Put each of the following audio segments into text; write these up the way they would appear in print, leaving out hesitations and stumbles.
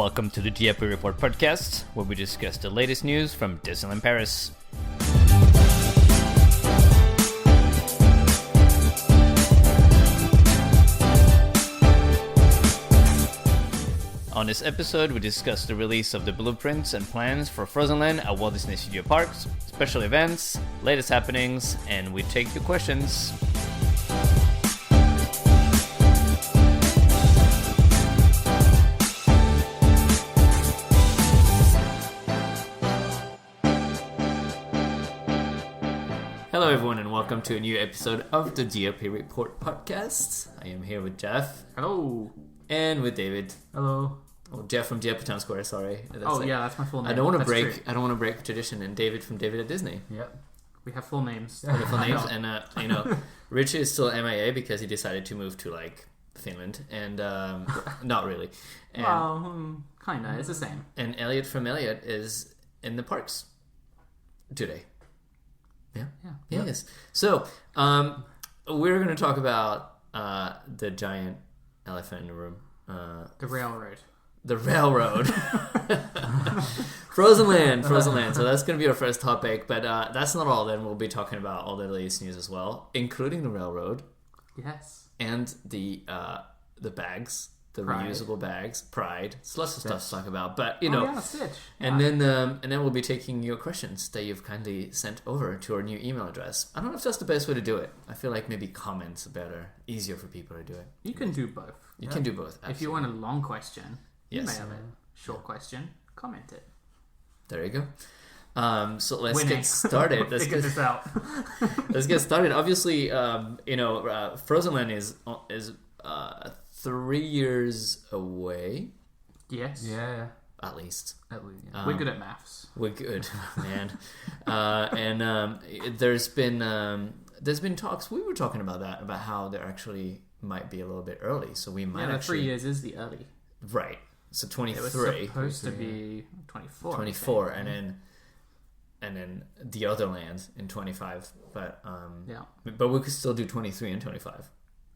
welcome to the DAP Report podcast, where we discuss the latest news from Disneyland Paris. On this episode, we discuss the release of the blueprints and plans for Frozen Land at Walt Disney Studio Parks, special events, latest happenings, and we take your questions. Hello everyone and welcome to a new episode of the DAP Report podcast. I am here with Jeff. Hello. And with David. Hello. Oh, Jeff from DAP Town Square, sorry. That's my full name. I don't want to break tradition, and David from David at Disney. Yep. We have full names. We have full names, and Rich is still MIA because he decided to move to Finland, and not really. And, kinda. It's the same. And Elliot from Elliot is in the parks today. Yeah. Yes. So, we're going to talk about the giant elephant in the room. The railroad. The railroad. Frozen Land. So that's going to be our first topic, but that's not all. Then we'll be talking about all the latest news as well, including the railroad. Yes. And the bags. The Pride. Reusable bags, Pride. It's lots of stuff to talk about, but Stitch. And then we'll be taking your questions that you've kindly sent over to our new email address. I don't know if that's the best way to do it. I feel like maybe comments are better, easier for people to do it. You can do both. You can do both. Absolutely. If you want a long question, yes. email it. Short question, comment it. There you go. So let's get started. Let's figure this out. Let's get started. Obviously, Frozen Land is 3 years away. Yes. Yeah. At least. Yeah. We're good at maths. We're good, man. There's been talks. We were talking about that, about how there actually might be a little bit early. So we might. Yeah, 3 years is the early. Right. So 23. It was supposed to be 24. 24, and then the other lands in 25. But But we could still do 23 and 25.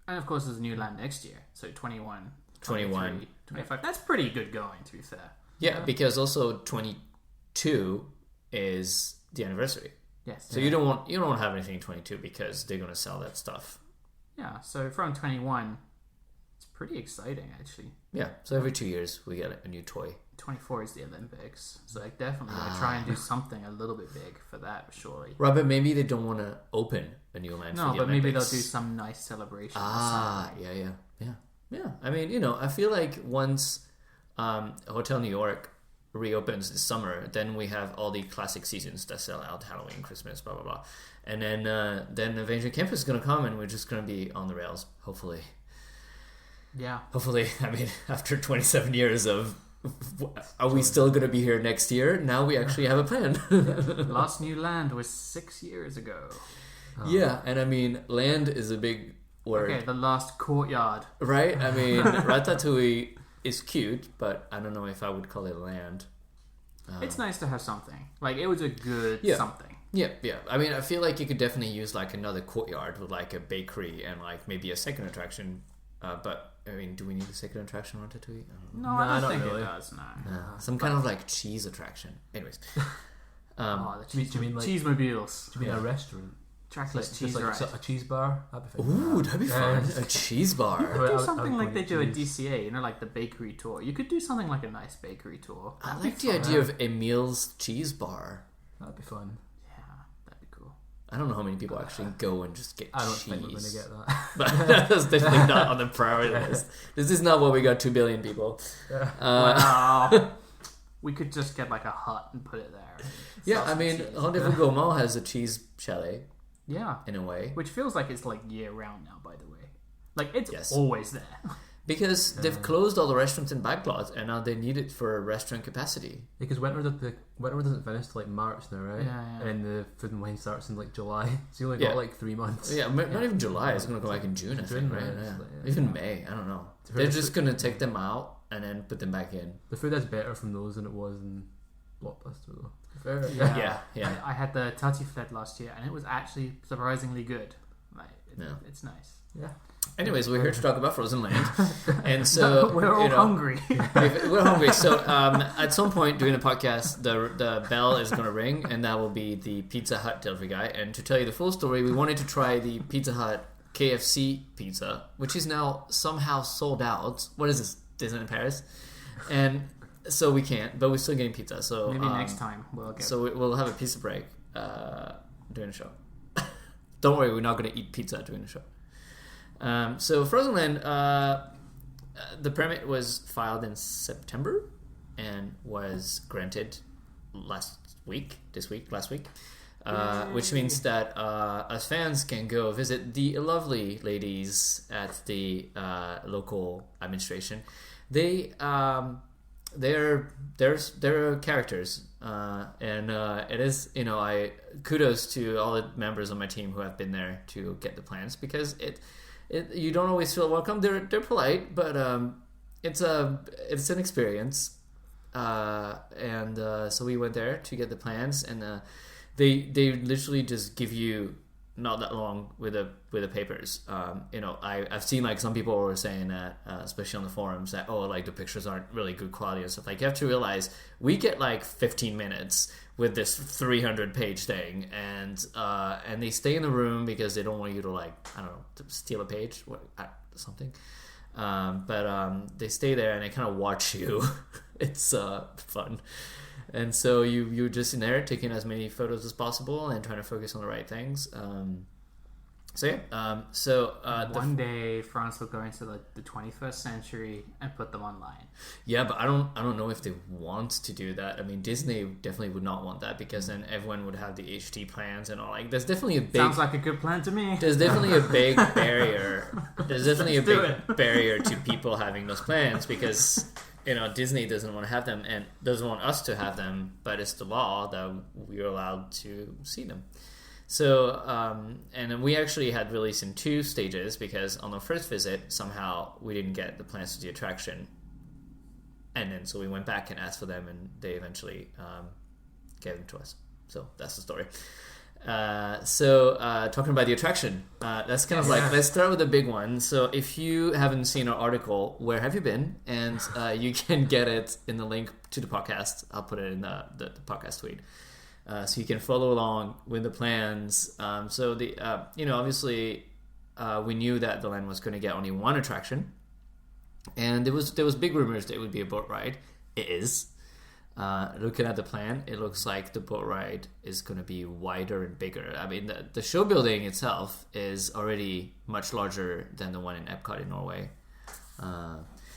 And of course, there's a new land next year. So 21, 21, 25. That's pretty good going, to be fair. Yeah, because also 22 is the anniversary. Yes. So you don't want to have anything in 22 because they're going to sell that stuff. Yeah. So from 21, it's pretty exciting, actually. Yeah. So every 2 years we get a new toy. 24 is the Olympics, so definitely going to try and do something a little bit big for that, surely. Right, but maybe they don't want to open a new land for the Olympics. No, but maybe they'll do some nice celebration. Yeah. I mean, I feel like once Hotel New York reopens this summer, then we have all the classic seasons that sell out: Halloween, Christmas, blah blah blah, and then Avengers Campus is going to come, and we're just going to be on the rails, hopefully. Yeah. Hopefully, I mean, after 27 years of. Are we still going to be here next year? Now we actually have a plan. Last new land was 6 years ago. Yeah, and I mean, land is a big word. Okay, the last courtyard. Right? I mean, Ratatouille is cute, but I don't know if I would call it land. It's nice to have something. It was a good something. Yeah. I mean, I feel like you could definitely use another courtyard with a bakery and maybe a second attraction. But I mean, do we need a second attraction on Ratatouille? No, I don't think really. It does. No. Some kind of cheese attraction. Anyways, do you mean cheesemobiles? Do you mean a restaurant? Chocolate cheese, a cheese bar? That'd be fun. Ooh, that'd be fun. A cheese bar. You could do something like they do at DCA. The bakery tour. You could do something like a nice bakery tour. I like the idea of Emil's cheese bar. That'd be fun. I don't know how many people actually go and just get cheese. I don't think we're going to get that. But that's definitely not on the priority list. This is not what we got 2 billion people. Wow. We could just get a hut and put it there. Yeah, I mean, Rendezvous Gourmand has a cheese chalet. Yeah. In a way. Which feels like it's year round now, by the way. It's always there. Because they've closed all the restaurants in backlots, and now they need it for restaurant capacity. Because Wentworth doesn't finish till March now, right? Yeah. And the Food and Wine starts in July, so you only got 3 months. Yeah, not even July. It's going to come back in June, I think, right? Even May. I don't know. They're just going to take them out and then put them back in. The food is better from those than it was in Blockbuster, though. Yeah. I had the tartiflette last year, and it was actually surprisingly good. Like, No. it's nice. Yeah. Anyways, we're here to talk about Frozen Land, and so We're all hungry. We're hungry. So at some point during the podcast, the bell is going to ring, and that will be the Pizza Hut delivery guy. And to tell you the full story, we wanted to try the Pizza Hut KFC pizza, which is now somehow sold out. What is this, Disneyland Paris? And so we can't, but we're still getting pizza. So Maybe next time we'll get. So we'll have a pizza break during the show. Don't worry, we're not going to eat pizza during the show. So Frozen Land, the permit was filed in September and was granted last week, which means that us fans can go visit the lovely ladies at the local administration. They're characters, and it is, I kudos to all the members of my team who have been there to get the plans, because you don't always feel welcome. They're polite, but it's an experience, and so we went there to get the plans, and they literally just give you not that long with the papers. I've seen like some people were saying that, especially on the forums, that like the pictures aren't really good quality and stuff. Like, you have to realize we get like 15 minutes with this 300-page thing, and they stay in the room because they don't want you to, like, I don't know, to steal a page or something. But they stay there and they kind of watch you. It's fun. And so you're just in there taking as many photos as possible and trying to focus on the right things. One day France will go into the 21st century and put them online. Yeah, but I don't know if they want to do that. I mean, Disney definitely would not want that, because then everyone would have the HD plans and all. Like, there's definitely a big... Sounds like a good plan to me. There's definitely a big barrier. There's definitely a big barrier to people having those plans, because... Disney doesn't want to have them and doesn't want us to have them, but it's the law that we're allowed to see them. So, and then we actually had released in 2 stages, because on the first visit, somehow we didn't get the plans to the attraction. And then so we went back and asked for them, and they eventually gave them to us. So that's the story. Talking about the attraction, that's kind of like, let's start with the big one. So if you haven't seen our article, Where Have You Been? And you can get it in the link to the podcast. I'll put it in the podcast tweet. So you can follow along with the plans. Obviously, we knew that the land was going to get only one attraction. And there was big rumors that it would be a boat ride. It is. Looking at the plan, it looks like the boat ride is going to be wider and bigger. I mean, the show building itself is already much larger than the one in Epcot in Norway.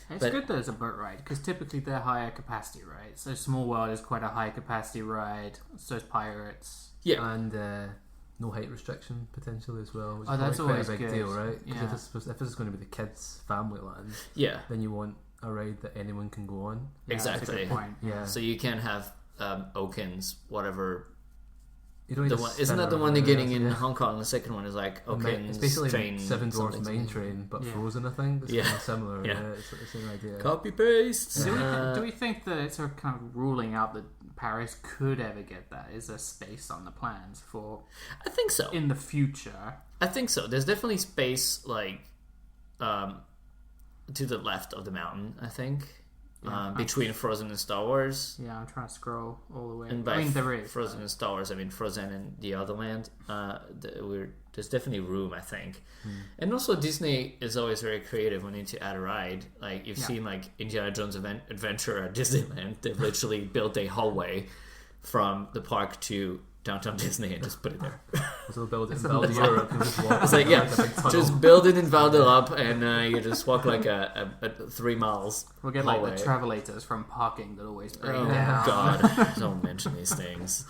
It's good that it's a boat ride, because typically they're higher capacity, right? So Small World is quite a high capacity ride. So is Pirates. Yeah, and no height restriction potentially as well, which that's is quite always a big good. deal, right? Yeah. If it's going to be the kids' family land, then you want a ride that anyone can go on. Yeah, exactly. That's a good point. Yeah. So you can have Oaken's, whatever. Isn't that the one they're getting in Hong Kong? The second one is like Oaken's It's basically train, Seven Dwarfs Mine Train, but frozen, I think. It's kind of similar. Yeah. It's the same idea. Copy paste. Do we think that it's sort of kind of ruling out that Paris could ever get that? Is there space on the plans for? I think so. In the future, I think so. There's definitely space, like, to the left of the mountain, I think. Between Frozen and Star Wars. Yeah, I'm trying to scroll all the way. And by there is Frozen and Star Wars, I mean Frozen and the other land. There's definitely room, I think. And also Disney is always very creative when they need to add a ride. Like, you've seen like Indiana Jones Adventure at Disneyland. They've literally built a hallway from the park to downtown Disney and just put it there. So build it in Val d'Europe and just walk. It's like, just build it in Val d'Europe and you just walk like a 3 miles. We'll get hallway. like the travelators from parking that always break down. Oh God! Don't mention these things.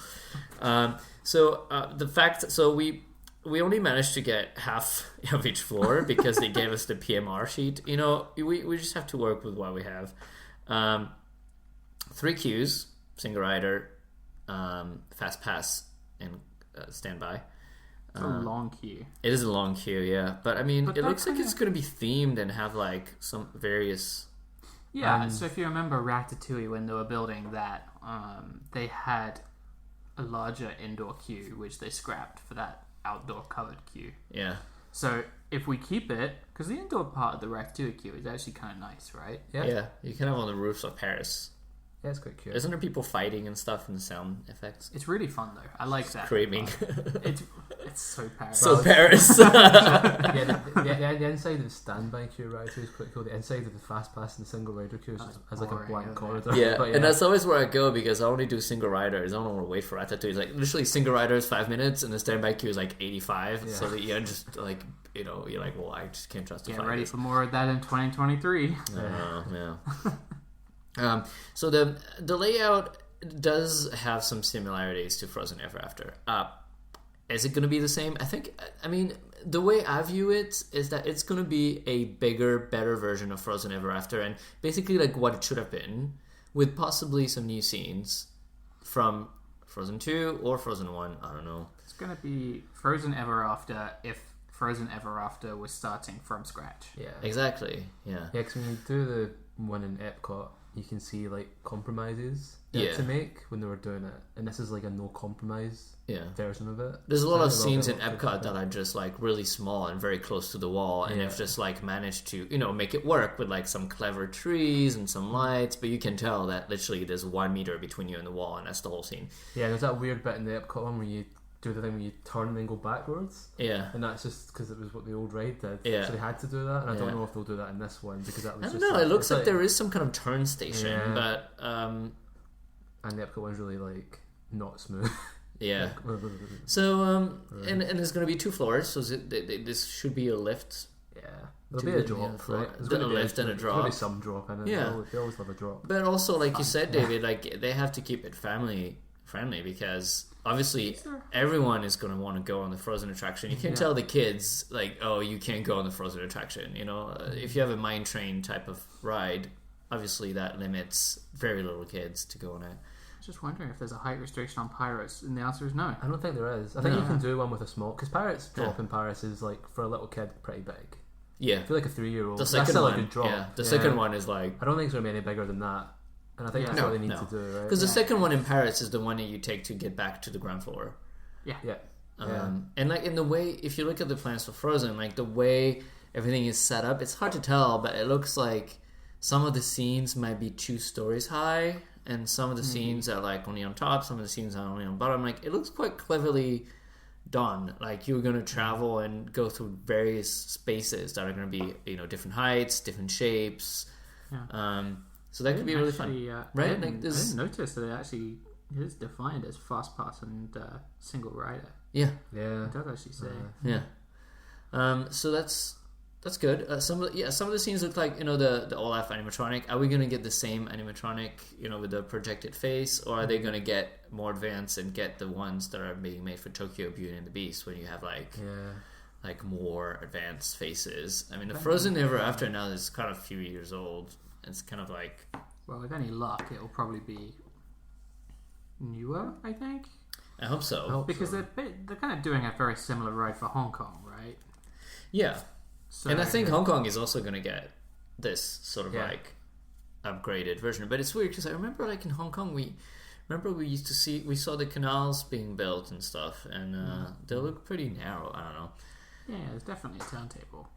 We only managed to get half of each floor because they gave us the PMR sheet. We just have to work with what we have. 3 queues, single rider, fast pass, and standby. It's a long queue. It is a long queue, yeah. But I mean, But it looks like it's going to be themed and have like some various. Yeah. So if you remember Ratatouille, when they were building that, they had a larger indoor queue which they scrapped for that outdoor covered queue. Yeah. So if we keep it, because the indoor part of the Rec 2 queue is actually kind of nice, right? Yeah. You can have on the roofs of Paris. Yeah, it's quite cute. Isn't there people fighting and stuff and sound effects? It's really fun though. I like that. Screaming. It's so Paris. So Paris. The inside of the standby queue ride too is quite cool. The inside of the fast pass and the single rider queue is like a blank corridor. Yeah, and that's always where I go because I only do single riders. I don't want to wait for Ratatouille. It's like literally single riders 5 minutes and the standby queue is like 85. Yeah. So that you're just like, you're like, well, I just can't justify. Get ready for more of that in 2023. So the layout does have some similarities to Frozen Ever After. Is it going to be the same? I mean, the way I view it is that it's going to be a bigger, better version of Frozen Ever After, and basically like what it should have been, with possibly some new scenes from Frozen 2 or Frozen 1. I don't know. It's going to be Frozen Ever After if Frozen Ever After was starting from scratch. Yeah. Exactly. Yeah. Yeah, because when you do the one in Epcot, you can see like compromises to make when they were doing it, and this is like a no compromise version of it. There's a lot of scenes in Epcot that are just like really small and very close to the wall, and they've just like managed to make it work with like some clever trees and some lights, but you can tell that literally there's 1 meter between you and the wall, and that's the whole scene. Yeah, there's that weird bit in the Epcot one where you do the thing where you turn and then go backwards. Yeah. And that's just because it was what the old ride did. Yeah. So they had to do that, and I don't know if they'll do that in this one because that was I don't know. It looks like there is some kind of turn station, but and the Epcot one's really like not smooth. Yeah. So and there's going to be 2 floors, so this should be a lift. Yeah. There'll be a drop, right? There's a lift and a drop. There'll be some drop in it. Yeah. They always love a drop. But also, like you said, David, like they have to keep it family friendly because obviously everyone is going to want to go on the Frozen attraction. You can't tell the kids like, oh, you can't go on the Frozen attraction. If you have a mine train type of ride, obviously that limits very little kids to go on it. I was just wondering if there's a height restriction on Pirates, and the answer is no. I don't think there is. I think you can do one with a small, because Pirates drop in Paris is like for a little kid pretty big. Yeah, I feel like a 3-year-old. The second one, the second one is like, I don't think it's going to be any bigger than that. And I think that's what they need to do, right? Because the second one in Paris is the one that you take to get back to the ground floor. Yeah. And like in the way, if you look at the plans for Frozen, like the way everything is set up, it's hard to tell, but it looks like some of the scenes might be 2 stories high, and some of the scenes are like only on top, some of the scenes are only on bottom. Like it looks quite cleverly done. Like you're going to travel and go through various spaces that are going to be, different heights, different shapes. Yeah. So that could be really fun, right? I didn't notice that it actually is defined as fast pass and single rider. Yeah. It does actually say. So that's good. Some of the scenes look like the Olaf animatronic. Are we going to get the same animatronic with the projected face, or are they going to get more advanced and get the ones that are being made for Tokyo Beauty and the Beast when you have like more advanced faces? I mean, the Frozen Ever After now is kind of a few years old. It's kind of like, well, with any luck, it'll probably be newer, I think. I hope so. Because they're kind of doing a very similar ride for Hong Kong, right? Yeah. So, and I think Hong Kong is also going to get this sort of like upgraded version. But it's weird because I remember like in Hong Kong, we saw the canals being built and stuff, and they look pretty narrow. I don't know. Yeah, there's definitely a turntable.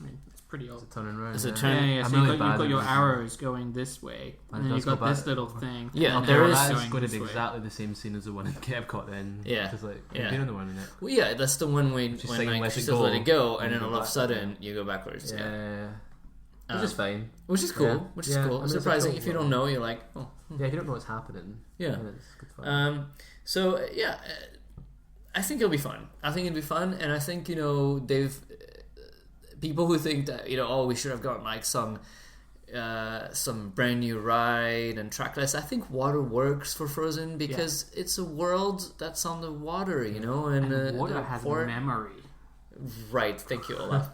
I mean, it's pretty old. It's a turning round. It's a turn. Yeah. So you've got your arrows going this way, and then you've got this little thing. Yeah, there is going to be exactly the same scene as the one in Epcot. Then, You've been on the one in Epcot. Well, yeah, that's the one when she says let it go, and then all of a sudden you go backwards. Yeah. Which is fine. Which is cool. It's surprising if you don't know. You're like, oh. Yeah, if you don't know what's happening. Yeah. It's good fun. So yeah, I think it'll be fun. And I think they've. People who think that we should have gotten like some brand new ride and track list. I think water works for Frozen because it's a world that's on the water, and water has memory. Right. Thank you, Olaf.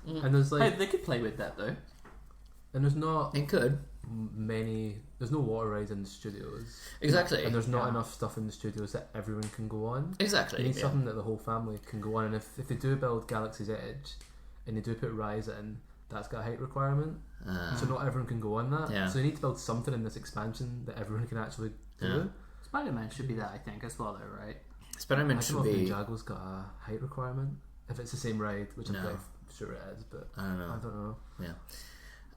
And there's like they could play with that though. And there's not. It could. There's no water rides in the studios. Exactly. And there's not enough stuff in the studios that everyone can go on. Exactly. You need something that the whole family can go on. And if they do build Galaxy's Edge and they do put Rise in, that's got a height requirement. So not everyone can go on that. So you need to build something in this expansion that everyone can actually do. Spider-Man should be that, I think, as well though, right? Spider-Man should be. Ninjago's got a height requirement. if it's the same ride, which I'm pretty sure it is, but I don't know. Yeah.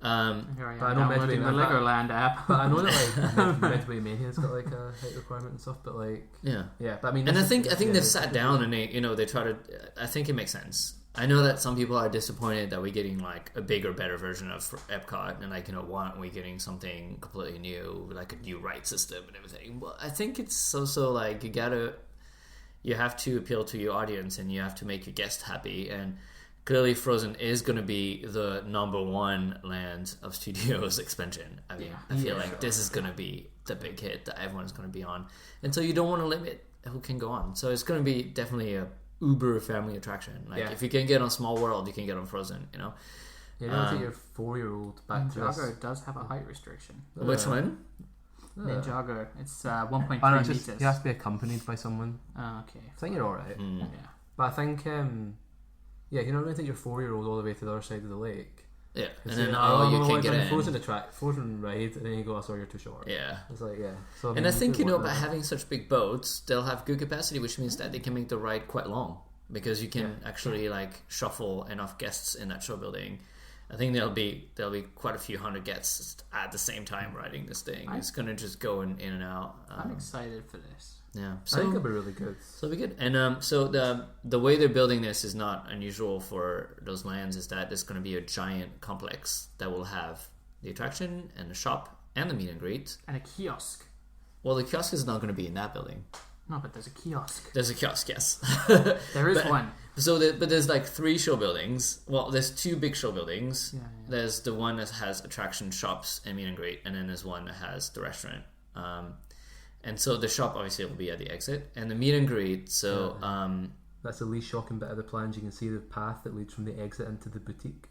Here I am but I know downloading the Legoland app. But I know that like Midway Mania's got like a height requirement and stuff. But like yeah. But I mean, and I think they've sat down and they try to. I think it makes sense. I know that some people are disappointed that we're getting like a bigger, better version of Epcot, and like why aren't we getting something completely new, like a new ride system and everything? Well, I think it's also like you have to appeal to your audience and you have to make your guests happy, and clearly Frozen is going to be the number one land of studios expansion. I mean, I feel like this is going to be the big hit that everyone's going to be on, and so you don't want to limit who can go on. So it's going to be definitely a uber family attraction. Like if you can get on Small World, you can get on Frozen. Yeah, you don't take your 4-year-old back to this. Ninjago does have a height restriction. Which one? Ninjago. It's 1.3 meters. He has to be accompanied by someone. Oh, okay. I think you're alright. Yeah. But I think, you're not going to take your 4-year-old all the way to the other side of the lake. Yeah, and then you can get in. Frozen ride, and then you go, sorry, you're too short. Yeah. It's like, So, and I think, by having such big boats, they'll have good capacity, which means that they can make the ride quite long. Because you can actually, shuffle enough guests in that show building. I think there'll be quite a few hundred guests at the same time riding this thing. It's going to just go in and out. I'm excited for this. Yeah, so I think it'll be really good. So it'll be good. And so the way they're building this is not unusual for those lands. Is that there's going to be a giant complex that will have the attraction and the shop and the meet and greet and a kiosk. Well, the kiosk is not going to be in that building. No, but there's a kiosk. There's a kiosk, yes. There is one. So, but there's 3 show buildings. Well, there's 2 big show buildings. Yeah. There's the one that has attraction, shops, and meet and greet, and then there's one that has the restaurant. And so the shop obviously will be at the exit, and the meet and greet. So that's the least shocking bit of the plans. You can see the path that leads from the exit into the boutique.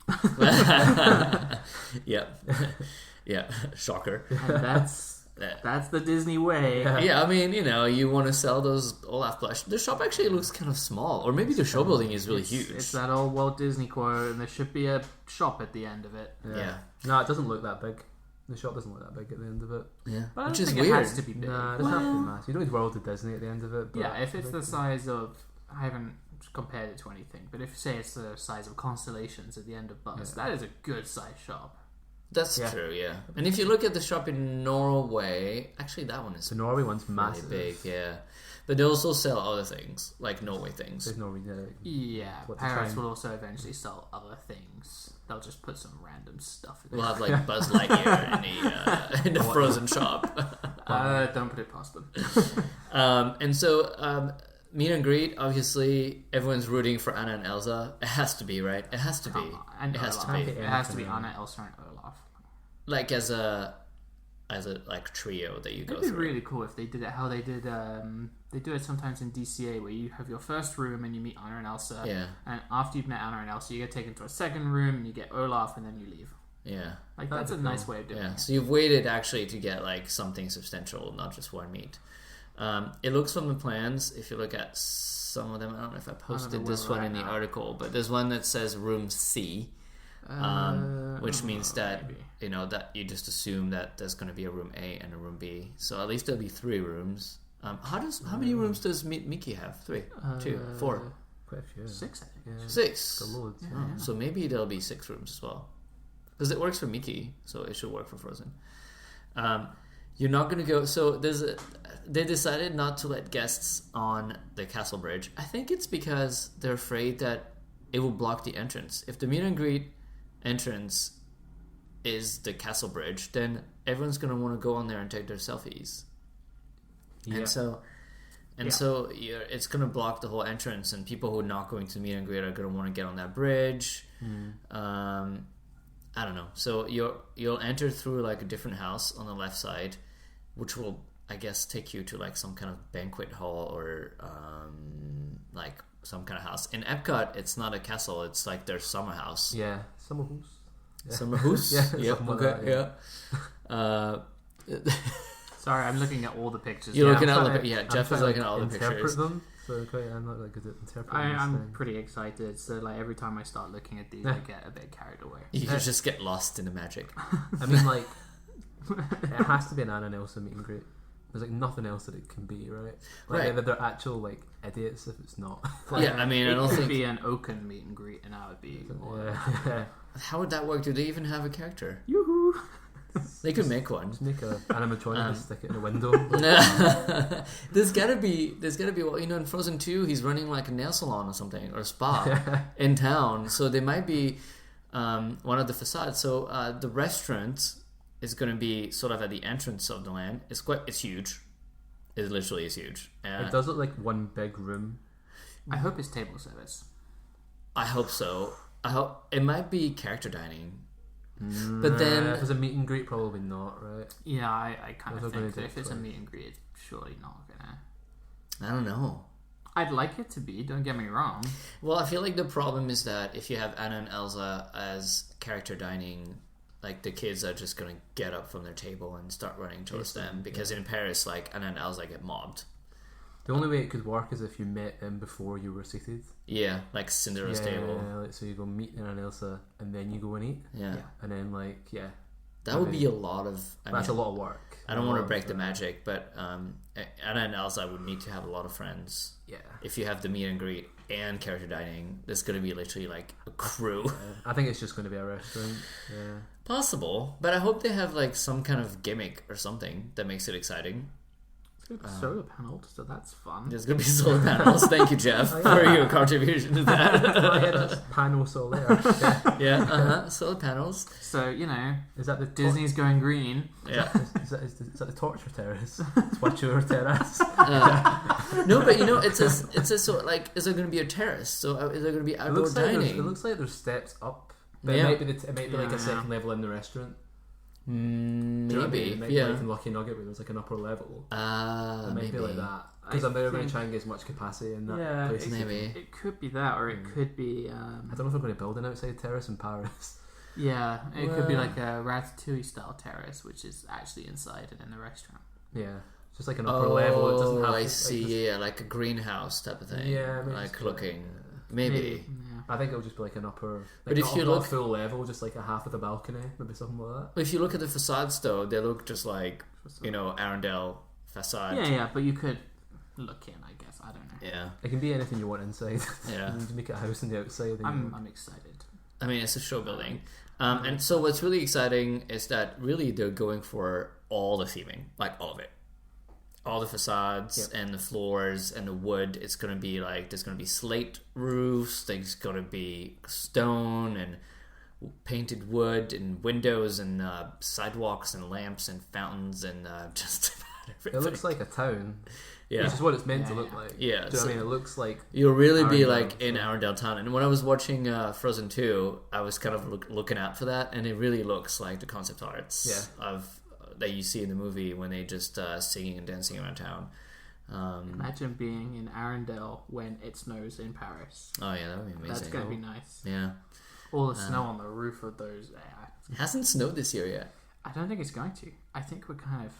Yeah, shocker. And that's the Disney way. Yeah, I mean, you want to sell those Olaf plush. The shop actually looks kind of small, or maybe the show building is really huge. It's that old Walt Disney quote, and there should be a shop at the end of it. Yeah. No, it doesn't look that big. The shop doesn't look that big at the end of it. Yeah, but which is weird. It has to be big. Nah, it doesn't have to be massive. You don't need World of Disney at the end of it. But if it's the size of, I haven't compared it to anything, but if say it's the size of Constellations at the end of Buzz, that is a good size shop. That's true, yeah. And if you look at the shop in Norway, actually that one is the Norway one's massive, big, yeah. But they also sell other things, like Norway things. There's Norway, Paris will also eventually sell other things. They'll just put some random stuff in there. We'll have Buzz Lightyear in the Frozen shop. Don't put it past them. And so meet and greet, obviously everyone's rooting for Anna and Elsa. It has to be, right? It has to be. And it has to be Anna, Elsa, and Olaf. Like as a trio that you go through. It'd be really cool if they did it how they did. They do it sometimes in DCA where you have your first room and you meet Anna and Elsa. Yeah. And after you've met Anna and Elsa, you get taken to a second room and you get Olaf and then you leave. Yeah. That's a nice way of doing it. Yeah. So you've waited actually to get something substantial, not just one meet. It looks from the plans, if you look at some of them, I don't know if I posted this one in the article, but there's one that says room C. Which means that maybe. That you just assume that there's going to be a room A and a room B, so at least there'll be 3 rooms. How many rooms does Mickey have? 3, 2, 4, quite a few. 6, I think. Yeah. 6. Loads. Yeah. So maybe there'll be 6 rooms as well, because it works for Mickey, so it should work for Frozen. You're not going to go. So they decided not to let guests on the castle bridge. I think it's because they're afraid that it will block the entrance. If the meet and greet entrance is the castle bridge, then everyone's going to want to go on there and take their selfies. And so it's going to block the whole entrance, and people who are not going to meet and greet are going to want to get on that bridge. I don't know. So you'll enter through a different house on the left side, which will, I guess, take you to some kind of banquet hall or some kind of house. In Epcot, it's not a castle. It's their summer house. Yeah, summer house. Yeah. Summer house. Yeah. Okay. Sorry, I'm looking at all the pictures. You're looking at all the Jeff is looking at all the pictures. Them, so I'm not good at interpreting. I'm pretty excited. So every time I start looking at these, I get a bit carried away. You just get lost in the magic. I mean, it has to be an Anna and Elsa meet and greet. There's like nothing else that it can be, right? Right. They're actual like idiots if it's not. Yeah, I mean, I don't think... It could be an Oaken meet and greet, and I would be... Yeah. How would that work? Do they even have a character? Yoo-hoo! They could make one. Just make an animatronic and stick it in a window. There's gotta be well, in Frozen 2 he's running like a nail salon or something, or a spa in town. So they might be one of the facades. So the restaurant is gonna be sort of at the entrance of the land. It's huge. It literally is huge. It does look like one big room. I hope it's table service. I hope so. I hope it might be character dining. But then if it's a meet and greet, probably not, right? Yeah, I kind of think that if it's a meet and greet, it's surely not gonna. I don't know. I'd like it to be, don't get me wrong. Well, I feel like the problem is that if you have Anna and Elsa as character dining, like the kids are just gonna get up from their table and start running towards them, because in Paris, like Anna and Elsa get mobbed. The only way it could work is if you met them before you were seated. Yeah, like Cinderella's table. Yeah, like, so you go meet Anna and Elsa and then you go and eat. Yeah. And then that would be a lot of... That's a lot of work. I don't want to break the magic, but Anna and Elsa would need to have a lot of friends. Yeah. If you have the meet and greet and character dining, there's going to be literally like a crew. I think it's just going to be a restaurant. Yeah. Possible, but I hope they have like some kind of gimmick or something that makes it exciting. Solar panels, so that's fun. There's going to be solar panels. Thank you, Jeff, for your contribution to that. That's panel solar. Yeah, solar panels. So, is that the Disney's going green. Yeah. Is that the torture terrace? Swatcher terrace? No, but it's a sort like, is there going to be a terrace? So is there going to be outdoor dining? It looks like there's steps up. But it might be like a second level in the restaurant. Maybe, like in Lucky Nugget where there's like an upper level. It might be like that, because I'm never going to try and get as much capacity in that place. Maybe it could be that, or it could be I don't know if we're going to build an outside terrace in Paris. Yeah, it could be like a Ratatouille style terrace, which is actually inside and in the restaurant. Yeah, just like an upper level. It doesn't have. I see. Like a greenhouse type of thing. Yeah, like looking. Maybe. I think it'll just be like an upper, but if you look full level, just like a half of the balcony, maybe something like that. If you look at the facades, though, they look just like Arendelle facade. Yeah, but you could look in, I guess. I don't know. Yeah, it can be anything you want inside. Yeah, you can make it a house on the outside. I'm excited. I mean, it's a show building, and so what's really exciting is that really they're going for all the theming, like all of it. All the facades and the floors and the wood. It's going to be like, there's going to be slate roofs, there's going to be stone and painted wood and windows and sidewalks and lamps and fountains and just about everything. It looks like a town, which is what it's meant to look like. Yeah, do you know what I mean? It looks like you'll really be like in Arendelle town. And when I was watching Frozen 2, I was kind of looking out for that, and it really looks like the concept arts of that you see in the movie when they just singing and dancing around town. Imagine being in Arendelle when it snows in Paris. Oh yeah, that would be amazing. That's going to be nice. Yeah. All the snow on the roof of those. It hasn't snowed this year yet. I don't think it's going to. I think we're kind of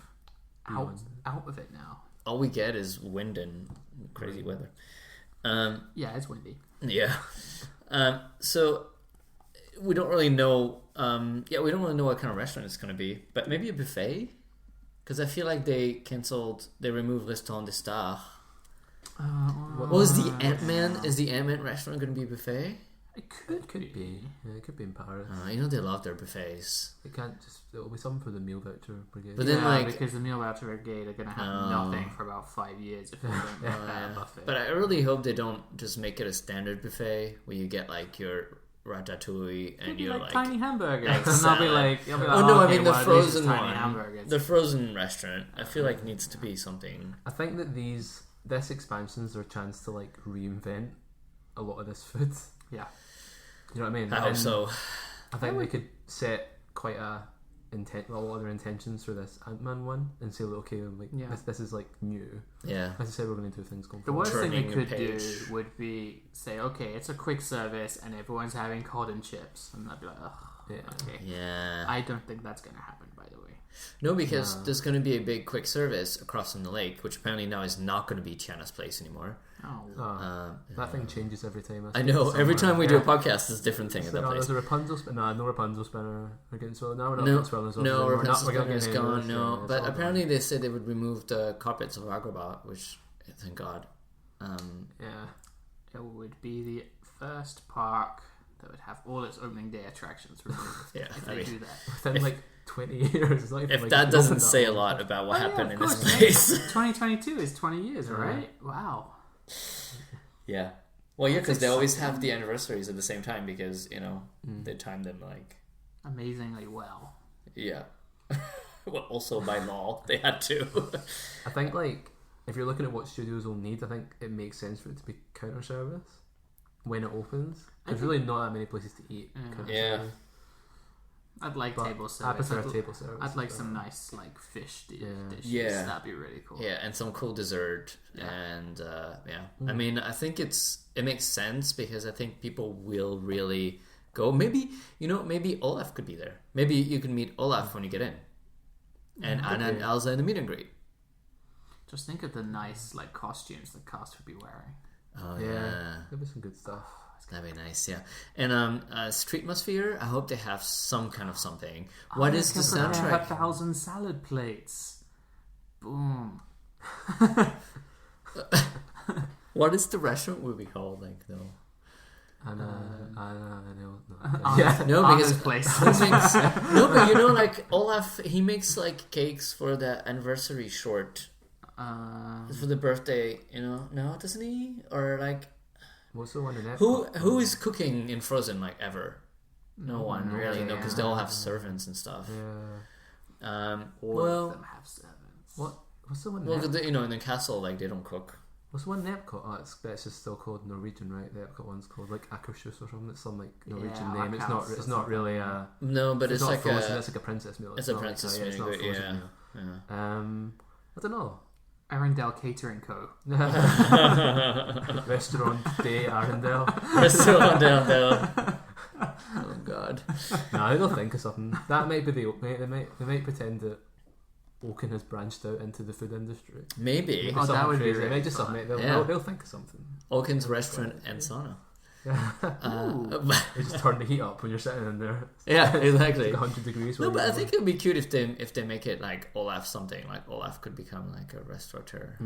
out of it now. All we get is wind and crazy weather. Yeah, it's windy. Yeah. So we don't really know. We don't really know what kind of restaurant it's going to be, but maybe a buffet, because I feel like they removed Restaurant des Stars. Is the Ant-Man restaurant going to be a buffet? It could be. Yeah, it could be in Paris. They love their buffets. It'll be something for the meal voucher brigade. But then, because the meal voucher brigade are going to have nothing for about 5 years if they don't have a buffet. But I really hope they don't just make it a standard buffet where you get like your ratatouille and you're like tiny hamburgers. And they'll be like, I mean the frozen tiny hamburgers. The frozen restaurant. I feel like needs to be something. I think that this expansion's their chance to like reinvent a lot of this food. Yeah. You know what I mean? I hope so. I think they could set quite a lot of their intentions for this Ant-Man one and say, okay, this is like new. Yeah. As I said, we're going to do things going forward. The worst thing they could do would be say, okay, it's a quick service and everyone's having cod and chips, and I'd be like, ugh. Okay. Yeah. I don't think that's going to happen, by the way. No, because there's going to be a big quick service across from the lake, which apparently now is not going to be Tiana's place anymore. That thing changes every time. I know. Every time we do a podcast, there's a different thing at that place. There's a Rapunzel spinner. No Rapunzel spinner. We're getting swirled. No, we're not No, getting swirled. no, Rapunzel spinner is gone. English, No, but apparently they said they would remove the carpets of Agrabah, which, thank God. It would be the first park that would have all its opening day attractions removed. If they do that. Within like 20 years. It's not even If like that doesn't say a lot about what happened in this place. 2022 is 20 years, right? Wow. Yeah. Well, yeah, because they always have the anniversaries at the same time because, they time them like... amazingly well. Yeah. Well, also by law, they had to. I think, like, if you're looking at what studios will need, I think it makes sense for it to be counter service when it opens. There's really not that many places to eat. Yeah. I'd like table service. I prefer table service. I'd like some nice like fish dishes. Yeah. That'd be really cool. Yeah, and some cool dessert. And I mean, I think it makes sense because I think people will really go. Maybe Olaf could be there. Maybe you can meet Olaf when you get in. And Anna and Elsa in the meet and greet. Just think of the nice like costumes the cast would be wearing. Oh yeah. There'll be some good stuff. That'd be nice, yeah. And Streetmosphere, I hope they have some kind of something. What is the soundtrack? 1,000 salad plates. Boom. What is the restaurant movie called, like, though? No, because place. No, but like Olaf, he makes like cakes for the anniversary short, for the birthday. No, doesn't he? Or like, what's the one in who is cooking in Frozen like ever? No one really, no, because they all have servants and stuff. Yeah. All of them have servants. What's the one? Well, in the castle, like they don't cook. What's the one in Epcot? Oh, it's just still called Norwegian, right? The Epcot one's called like Akershus or something. It's some like Norwegian name. It's not really a... No, but it's like Frozen, it's like a princess meal. It's a princess meal. It's not a Frozen meal. I don't know. Arendelle Catering Co. Restaurant de Arendelle. Restaurant de Arendelle. Oh God. No, they'll think of something. That might be they might pretend that Oaken has branched out into the food industry. Maybe. That would be really just something. They'll think of something. Oaken's restaurant and sauna. They just turn the heat up when you're sitting in there. Yeah, exactly. It's like 100 degrees. No, but I think it would be cute if they make it like Olaf something. Like Olaf could become like a restaurateur,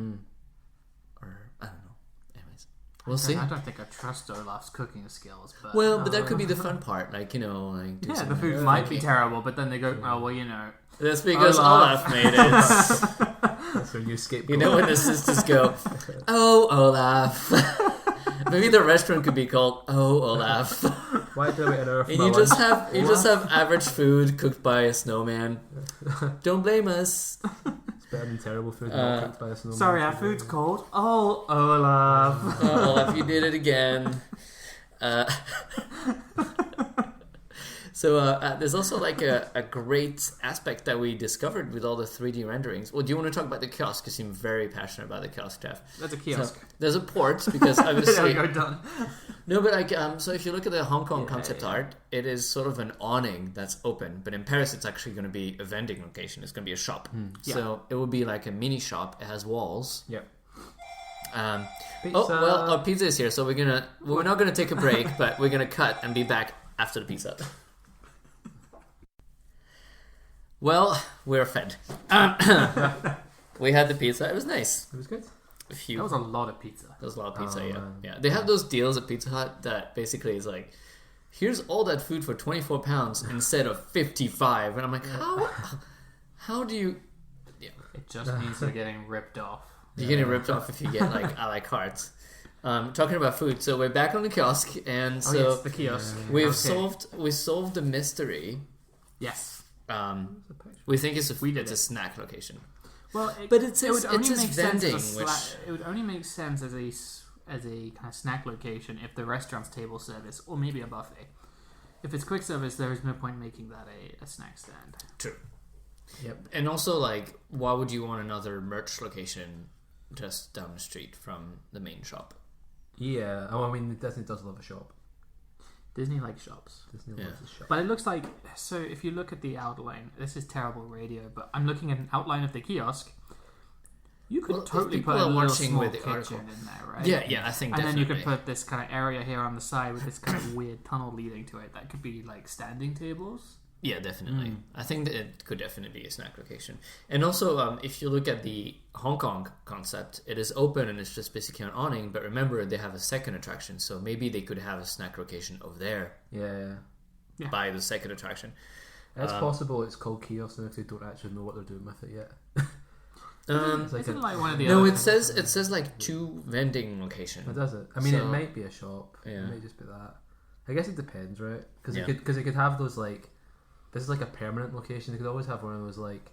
or I don't know. Anyways, we'll see. I don't think I trust Olaf's cooking skills. But but that could be the fun part. Like the food might be terrible, but then they go, that's because Olaf made it. That's their new scapegoat. When the sisters go, oh Olaf. Maybe the restaurant could be called Oh Olaf. Why do we interrupt? And you just have average food cooked by a snowman. Don't blame us. It's better than terrible food not cooked by a snowman. Sorry, our food's cold. Oh Olaf. Oh Olaf, you did it again. So there's also like a great aspect that we discovered with all the 3D renderings. Well, do you want to talk about the kiosk? You seem very passionate about the kiosk, Jeff. That's a kiosk. So, there's a port because obviously... There we go, done. No, but like so if you look at the Hong Kong concept art, it is sort of an awning that's open. But in Paris, it's actually going to be a vending location. It's going to be a shop. So it will be like a mini shop. It has walls. Yep. Our pizza is here, so we're not gonna take a break, but we're gonna cut and be back after the pizza. Well, we're fed. We had the pizza. It was nice. It was good. That was a lot of pizza. That was a lot of pizza, yeah. They have those deals at Pizza Hut that basically is like, here's all that food for £24 instead of 55, and I'm like, how do you? Yeah. It just means you're getting ripped off. You're getting ripped off if you get like a la carte. Talking about food, so we're back on the kiosk, and so the kiosk. We solved the mystery. Yes. We think it's a snack location. Well, but it says vending, which it would only make sense as a kind of snack location if the restaurant's table service or maybe a buffet. If it's quick service, there is no point making that a snack stand. True. Yep. And also, like, why would you want another merch location just down the street from the main shop? Yeah. Oh, I mean, Disney does love a shop. Disney likes shops. Disney loves the shop. But it looks like, so if you look at the outline, this is terrible radio, but I'm looking at an outline of the kiosk. You could totally put a little small kitchen in there, right? Yeah, I think and definitely. then you could put this kind of area here on the side with this kind of weird tunnel leading to it. That could be like standing tables. Yeah, definitely. I think that it could definitely be a snack location. And also, if you look at the Hong Kong concept, it is open and it's just basically an awning. But remember, they have a second attraction, so maybe they could have a snack location over there. Yeah. By the second attraction. It's possible it's called kiosk, and if they don't actually know what they're doing with it yet. Isn't like one of the no, other it says like 2 vending locations. It does it? I mean, it might be a shop. Yeah. It might just be that. I guess it depends, right? Because Yeah. it could have those like. This is like a permanent location. They could always have one of those like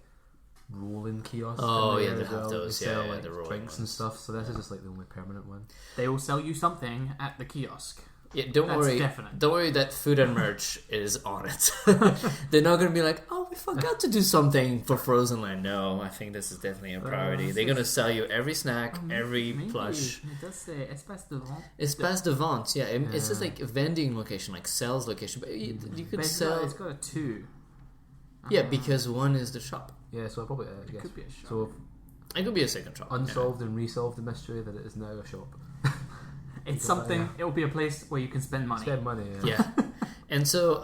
rolling kiosks. Oh in yeah, there they as have well. those. They sell, Yeah, like, the rolling drinks and ones. stuff. So this is just like the only permanent one. They will sell you something at the kiosk. Yeah, don't That's worry. definite. Don't worry that food and merch is on it. They're not going to be like, oh, we forgot to do something for Frozen Land. No, I think this is definitely a priority. They're going to sell you every snack, every plush. It does say espace de vente. Espace de vente, yeah. It's just like a vending location, like sales location. But you could But sell... it's got a 2. Yeah, because one is the shop. Yeah, so probably I guess. Could be a shop. So It could be a second shop. unsolved and resolved the mystery that it is now a shop. It's something. It will be a place where you can spend money. Spend money. Yeah. And so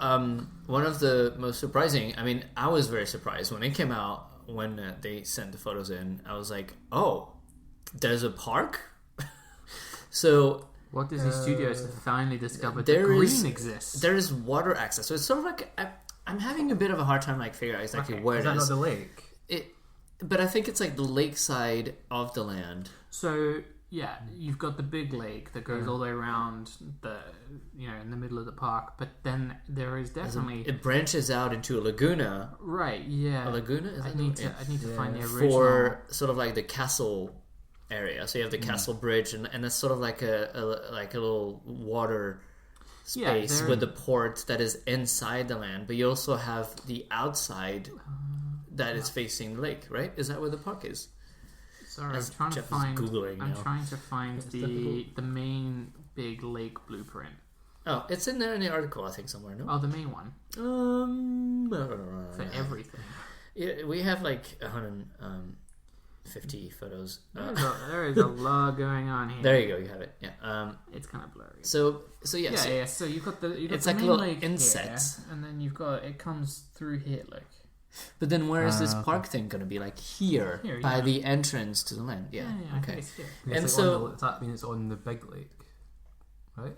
one of the most surprising, I mean, I was very surprised when it came out, when they sent the photos in. I was like, oh, there's a park? So Walt Disney Studios have finally discovered that there green is- exists. there is water access. So it's sort of like, I'm having a bit of a hard time like figuring out exactly where Is it that is. not the lake? But I think it's like the lakeside of the land. So yeah, you've got the big lake that goes all the way around in the middle of the park. But then there is definitely It branches out into a laguna. right. Yeah, A laguna? Is I that need the- to. I need to find the yeah. original. For sort of like the castle area. So you have the castle bridge, and it's sort of like a little water space with the port that is inside the land. But you also have the outside that is facing the lake, right? Is that where the park is? Sorry, As I'm trying Jeff to is find. Googling I'm now. trying to find the main big lake blueprint. Oh, it's in there in the article, I think, somewhere. No. Oh, the main one for everything. Yeah, we have like 150 photos. There is a lot going on here. There you go. You have it. Yeah. It's kind of blurry. So yeah. So Yeah. So you've got It's the like a main little lake inset. here, and then you've got it comes through here, look. But then where is this park thing going to be? Like here by yeah. the entrance to the land. Yeah. I think Okay. it's here. Yeah, And it's so- like does that mean it's on the big lake, right?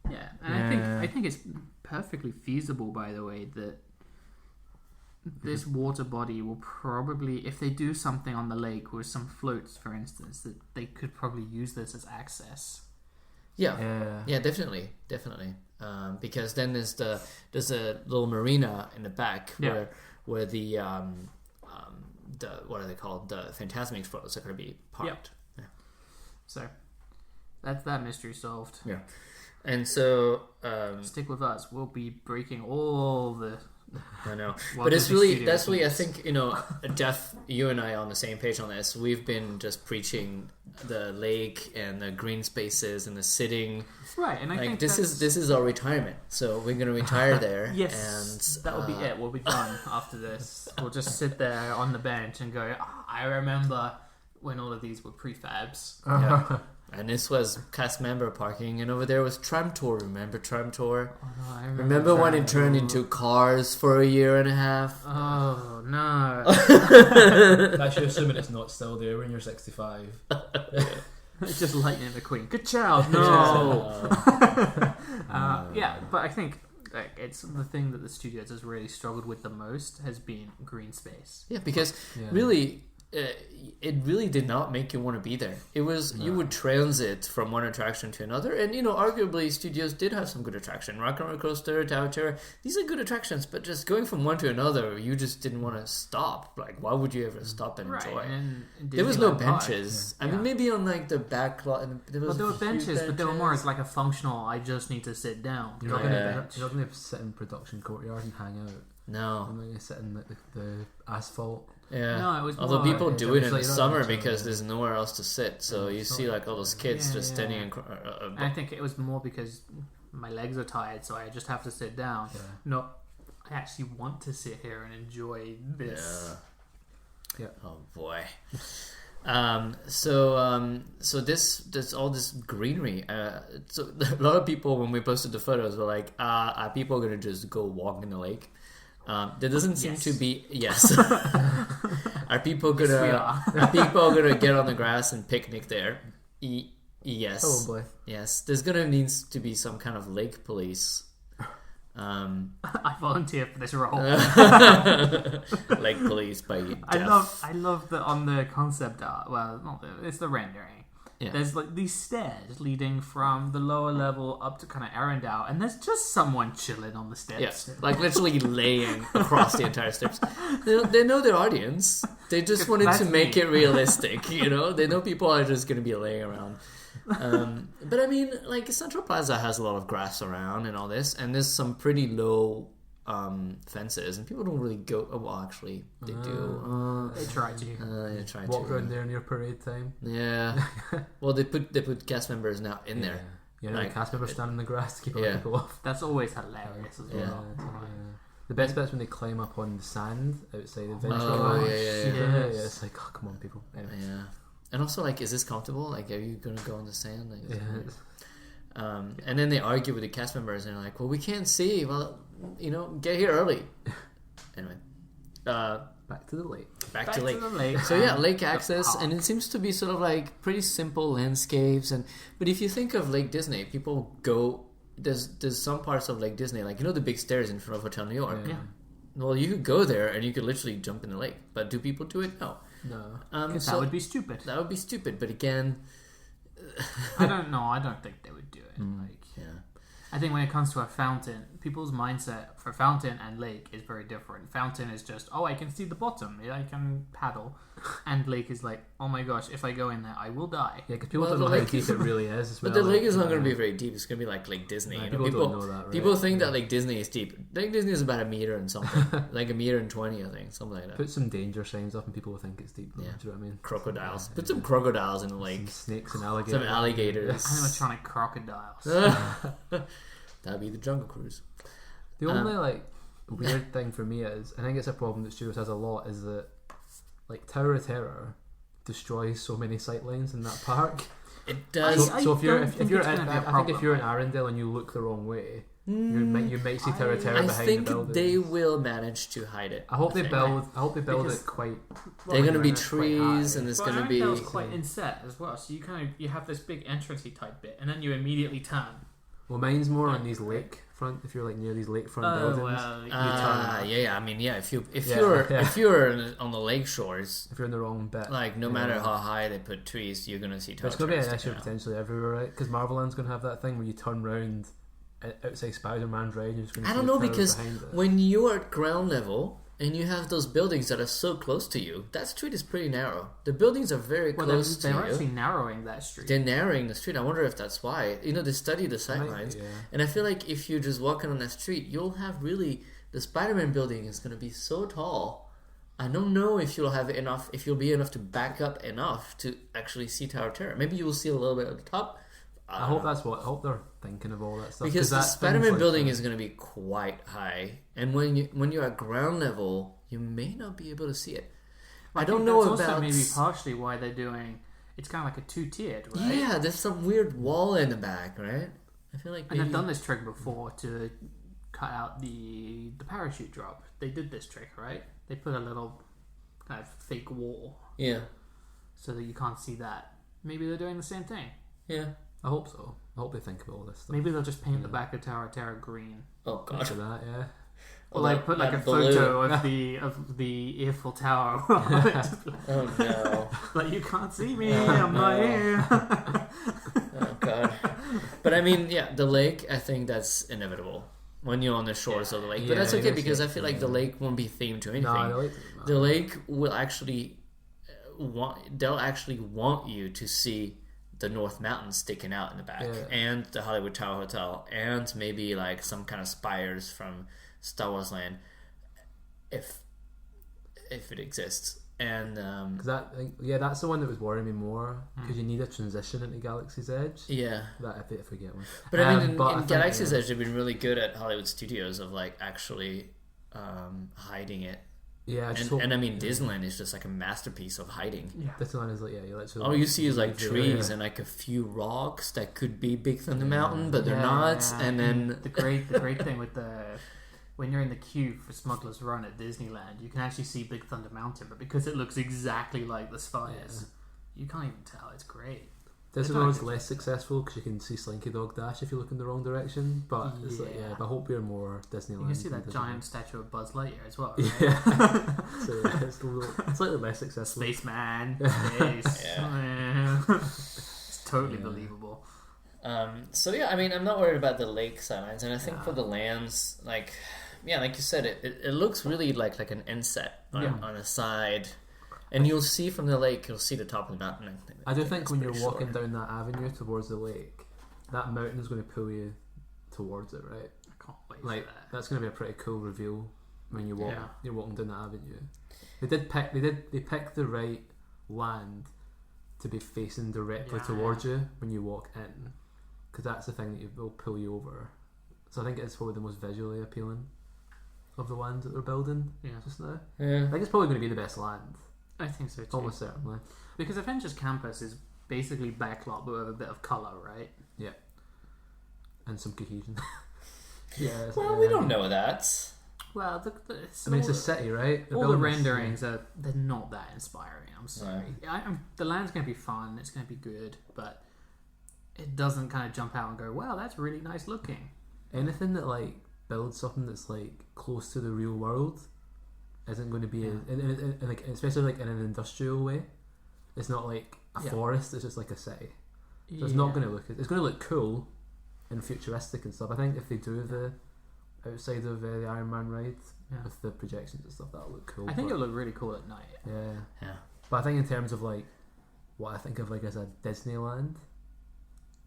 Yeah, and I think it's perfectly feasible, by the way, that this water body will probably, if they do something on the lake with some floats, for instance, that they could probably use this as access. Yeah. Yeah. Definitely. Because then there's a little marina in the back where the what are they called? The Phantasmics photos are going to be parked. Yeah. So that's that mystery solved. Yeah. And so Stick with us. We'll be breaking all the. I know, Walt but it's Disney really Studios that's really I needs. think Jeff, you and I are on the same page on this. We've been just preaching the lake and the green spaces and the sitting. Right, and I think this is our retirement, so we're gonna retire there. Yes, and that will be it. We'll be done after this. We'll just sit there on the bench and go, I remember when all of these were prefabs. Yeah. And this was cast member parking, and over there was Tram Tour. Remember Tram Tour? Oh, no, I Remember when it turned into cars for a year and a half? Oh no! That's you assuming it's not still there when you're 65. It's just Lightning McQueen. Good child. No. Yeah, but I think it's the thing that the studios has really struggled with the most has been green space. Yeah, because really, it really did not make you want to be there. It was you would transit from one attraction to another, and arguably studios did have some good attraction. Rock and Roller Coaster, Tower Terror, these are good attractions, but just going from one to another, you just didn't want to stop. Like, why would you ever stop and enjoy? And There was no Disneyland Park. benches. I mean, maybe on like the back lot. There Well, there were benches, but they were more as like a functional. I just need to sit down. You're not going to sit in production courtyard and hang out. No. You're not going to sit in the asphalt. Yeah. No, it was Although more, people do it in the like, summer because there's nowhere else to sit, so you it's see not- like all those kids just standing in. I think it was more because my legs are tired, so I just have to sit down. Yeah. No, I actually want to sit here and enjoy this. Yeah. Oh boy. So this all this greenery. So a lot of people, when we posted the photos, were like, "Are people gonna just go walk in the lake?" There doesn't seem to be. Yes. Are people gonna get on the grass and picnic there? Yes. Probably. Yes. There's gonna need to be some kind of lake police. I volunteer for this role. Lake police by I love that on the concept art. Well, it's the rendering. Yeah. There's like these stairs leading from the lower level up to kind of Arendelle, and there's just someone chilling on the steps. Yes, like literally laying across the entire steps. They know their audience. They just wanted to make it realistic. You know, they know people are just going to be laying around. But I mean, like Central Plaza has a lot of grass around and all this, and there's some pretty low fences, and people don't really go. Oh, well, actually, they do. They try to. They try Walk to around there near parade time. Yeah. Well, they put cast members now in there. Yeah, like, cast members stand in the grass to keep people off. That's always hilarious as well. The best bit's when they climb up on the sand outside the venture. Oh, yeah. It's like, oh, come on, people. Anyway. Yeah. And also, like, is this comfortable? Like, are you going to go on the sand? Like, and then they argue with the cast members, and they're like, well, we can't see. Well, you know, get here early. Anyway. Back to the lake. Back to the lake. So, yeah, lake access. And it seems to be sort of like pretty simple landscapes. But if you think of Lake Disney, people go... There's some parts of Lake Disney, like, you know the big stairs in front of Hotel New York? Yeah. Well, you could go there, and you could literally jump in the lake. But do people do it? No. No, that would be stupid. That would be stupid, but again, I don't know. I don't think they would do it. Yeah. I think when it comes to a fountain, people's mindset for fountain and lake is very different. Fountain is just, oh, I can see the bottom, I can paddle, and lake is like, oh my gosh, if I go in there, I will die. Yeah, because people don't know how deep it really is. As well. But the lake is not going to be very deep. It's going to be like Lake Disney. No, you know? people don't know that, right? People think that Lake Disney is deep. Lake Disney is about 1 meter and something, like 1.20 m, I think, something like that. Put some danger signs up, and people will think it's deep. Though, do you know what I mean? Crocodiles. Put some crocodiles in the lake. Some snakes and alligators. Some alligators. Animatronic crocodiles. That'd be the Jungle Cruise. The only like weird thing for me is, I think it's a problem that Studios has a lot, is that like Tower of Terror destroys so many sightlines in that park. It does. So if you're in Arendelle and you look the wrong way, you might see Tower of Terror behind the buildings. I think they will manage to hide it. I hope they build it quite. They're going to be trees, and it's going to be. Arendell's quite inset as well. So you have this big entrancey type bit, and then you immediately turn. Well, mine's more on these lakefront. If you're like near these lakefront buildings, I mean, if you're on the lake shores, if you're in the wrong bit, like no matter how high they put trees, you're gonna see. It's gonna be an issue potentially everywhere, right? Because Marveland's gonna have that thing where you turn round outside Spider-Man's ride. You're just gonna. I don't know, because when you're at ground level and you have those buildings that are so close to you, that street is pretty narrow. The buildings are very close to you. They're actually narrowing that street. They're narrowing the street. I wonder if that's why. You know, they study the sightlines. And I feel like if you're just walking on that street, you'll have really... The Spider-Man building is going to be so tall. I don't know if you'll be enough to back up enough to actually see Tower of Terror. Maybe you will see a little bit at the top. I hope they're thinking of all that stuff. Because the Spider-Man building is going to be quite high, and when you're at ground level, you may not be able to see it. I don't know about. That's also maybe partially why they're doing. It's kind of like a 2-tiered, right? Yeah, there's some weird wall in the back, right? I feel like. And they've done this trick before to cut out the parachute drop. They did this trick, right? They put a little kind of fake wall. Yeah. So that you can't see that. Maybe they're doing the same thing. Yeah. I hope so. I hope they think of all this stuff. Maybe they'll just paint the back of Tower of Terror green. Oh god. After that, yeah. Or like put like a photo of the Eiffel Tower. Oh no. Like, you can't see me, I'm not here. Oh god. But I mean, yeah, the lake, I think that's inevitable when you're on the shores of the lake. But that's okay, because I feel like the lake won't be themed to anything. No, the lake will actually they'll actually want you to see the North Mountain sticking out in the back, and the Hollywood Tower Hotel, and maybe like some kind of spires from Star Wars Land, if it exists. And that's the one that was worrying me more because you need a transition into Galaxy's Edge. Yeah, that I forget one. But I mean, in Galaxy's Edge, they've been really good at Hollywood studios of like actually hiding it. Yeah, and I mean, Disneyland is just like a masterpiece of hiding. Yeah, Disneyland is like you literally. All you see is like trees and like a few rocks that could be Big Thunder Mountain, but they're not. Yeah. And then the great thing with when you're in the queue for Smuggler's Run at Disneyland, you can actually see Big Thunder Mountain, but because it looks exactly like the spires, you can't even tell. It's great. Disneyland's less successful because you can see Slinky Dog Dash if you look in the wrong direction, but it's but I hope we're more Disneyland. You can see that giant statue of Buzz Lightyear as well, right? Yeah. So it's slightly less successful. Spaceman, space. It's totally believable. So yeah, I mean, I'm not worried about the lake sidelines, and I think for the lands, like you said, it looks really like an inset on a side. And you'll see from the lake, you'll see the top of the mountain. I do think when you're walking down that avenue towards the lake, that mountain is going to pull you towards it, right? I can't wait for that. That's going to be a pretty cool reveal when you walk. You're walking down that avenue. They picked the right land to be facing directly towards you when you walk in, because that's the thing that will pull you over. So I think it's probably the most visually appealing of the lands that they're building just now. Yeah. I think it's probably going to be the best land. I think so too. Almost certainly. Because Avengers Campus is basically backlot but with a bit of colour, right? Yeah. And some cohesion. Well, we don't know that. Well, it's a city, right? All the renderings they're not that inspiring. I'm sorry. The land's going to be fun. It's going to be good, but it doesn't kind of jump out and go, "Wow, that's really nice looking." Anything that like builds something that's like close to the real world isn't going to be like, especially like in an industrial way. It's not like a forest. It's just like a city. So it's not going to look. It's going to look cool and futuristic and stuff. I think if they do the outside of the Iron Man ride with the projections and stuff, that'll look cool. I think it'll look really cool at night. Yeah. But I think in terms of like what I think of like as a Disneyland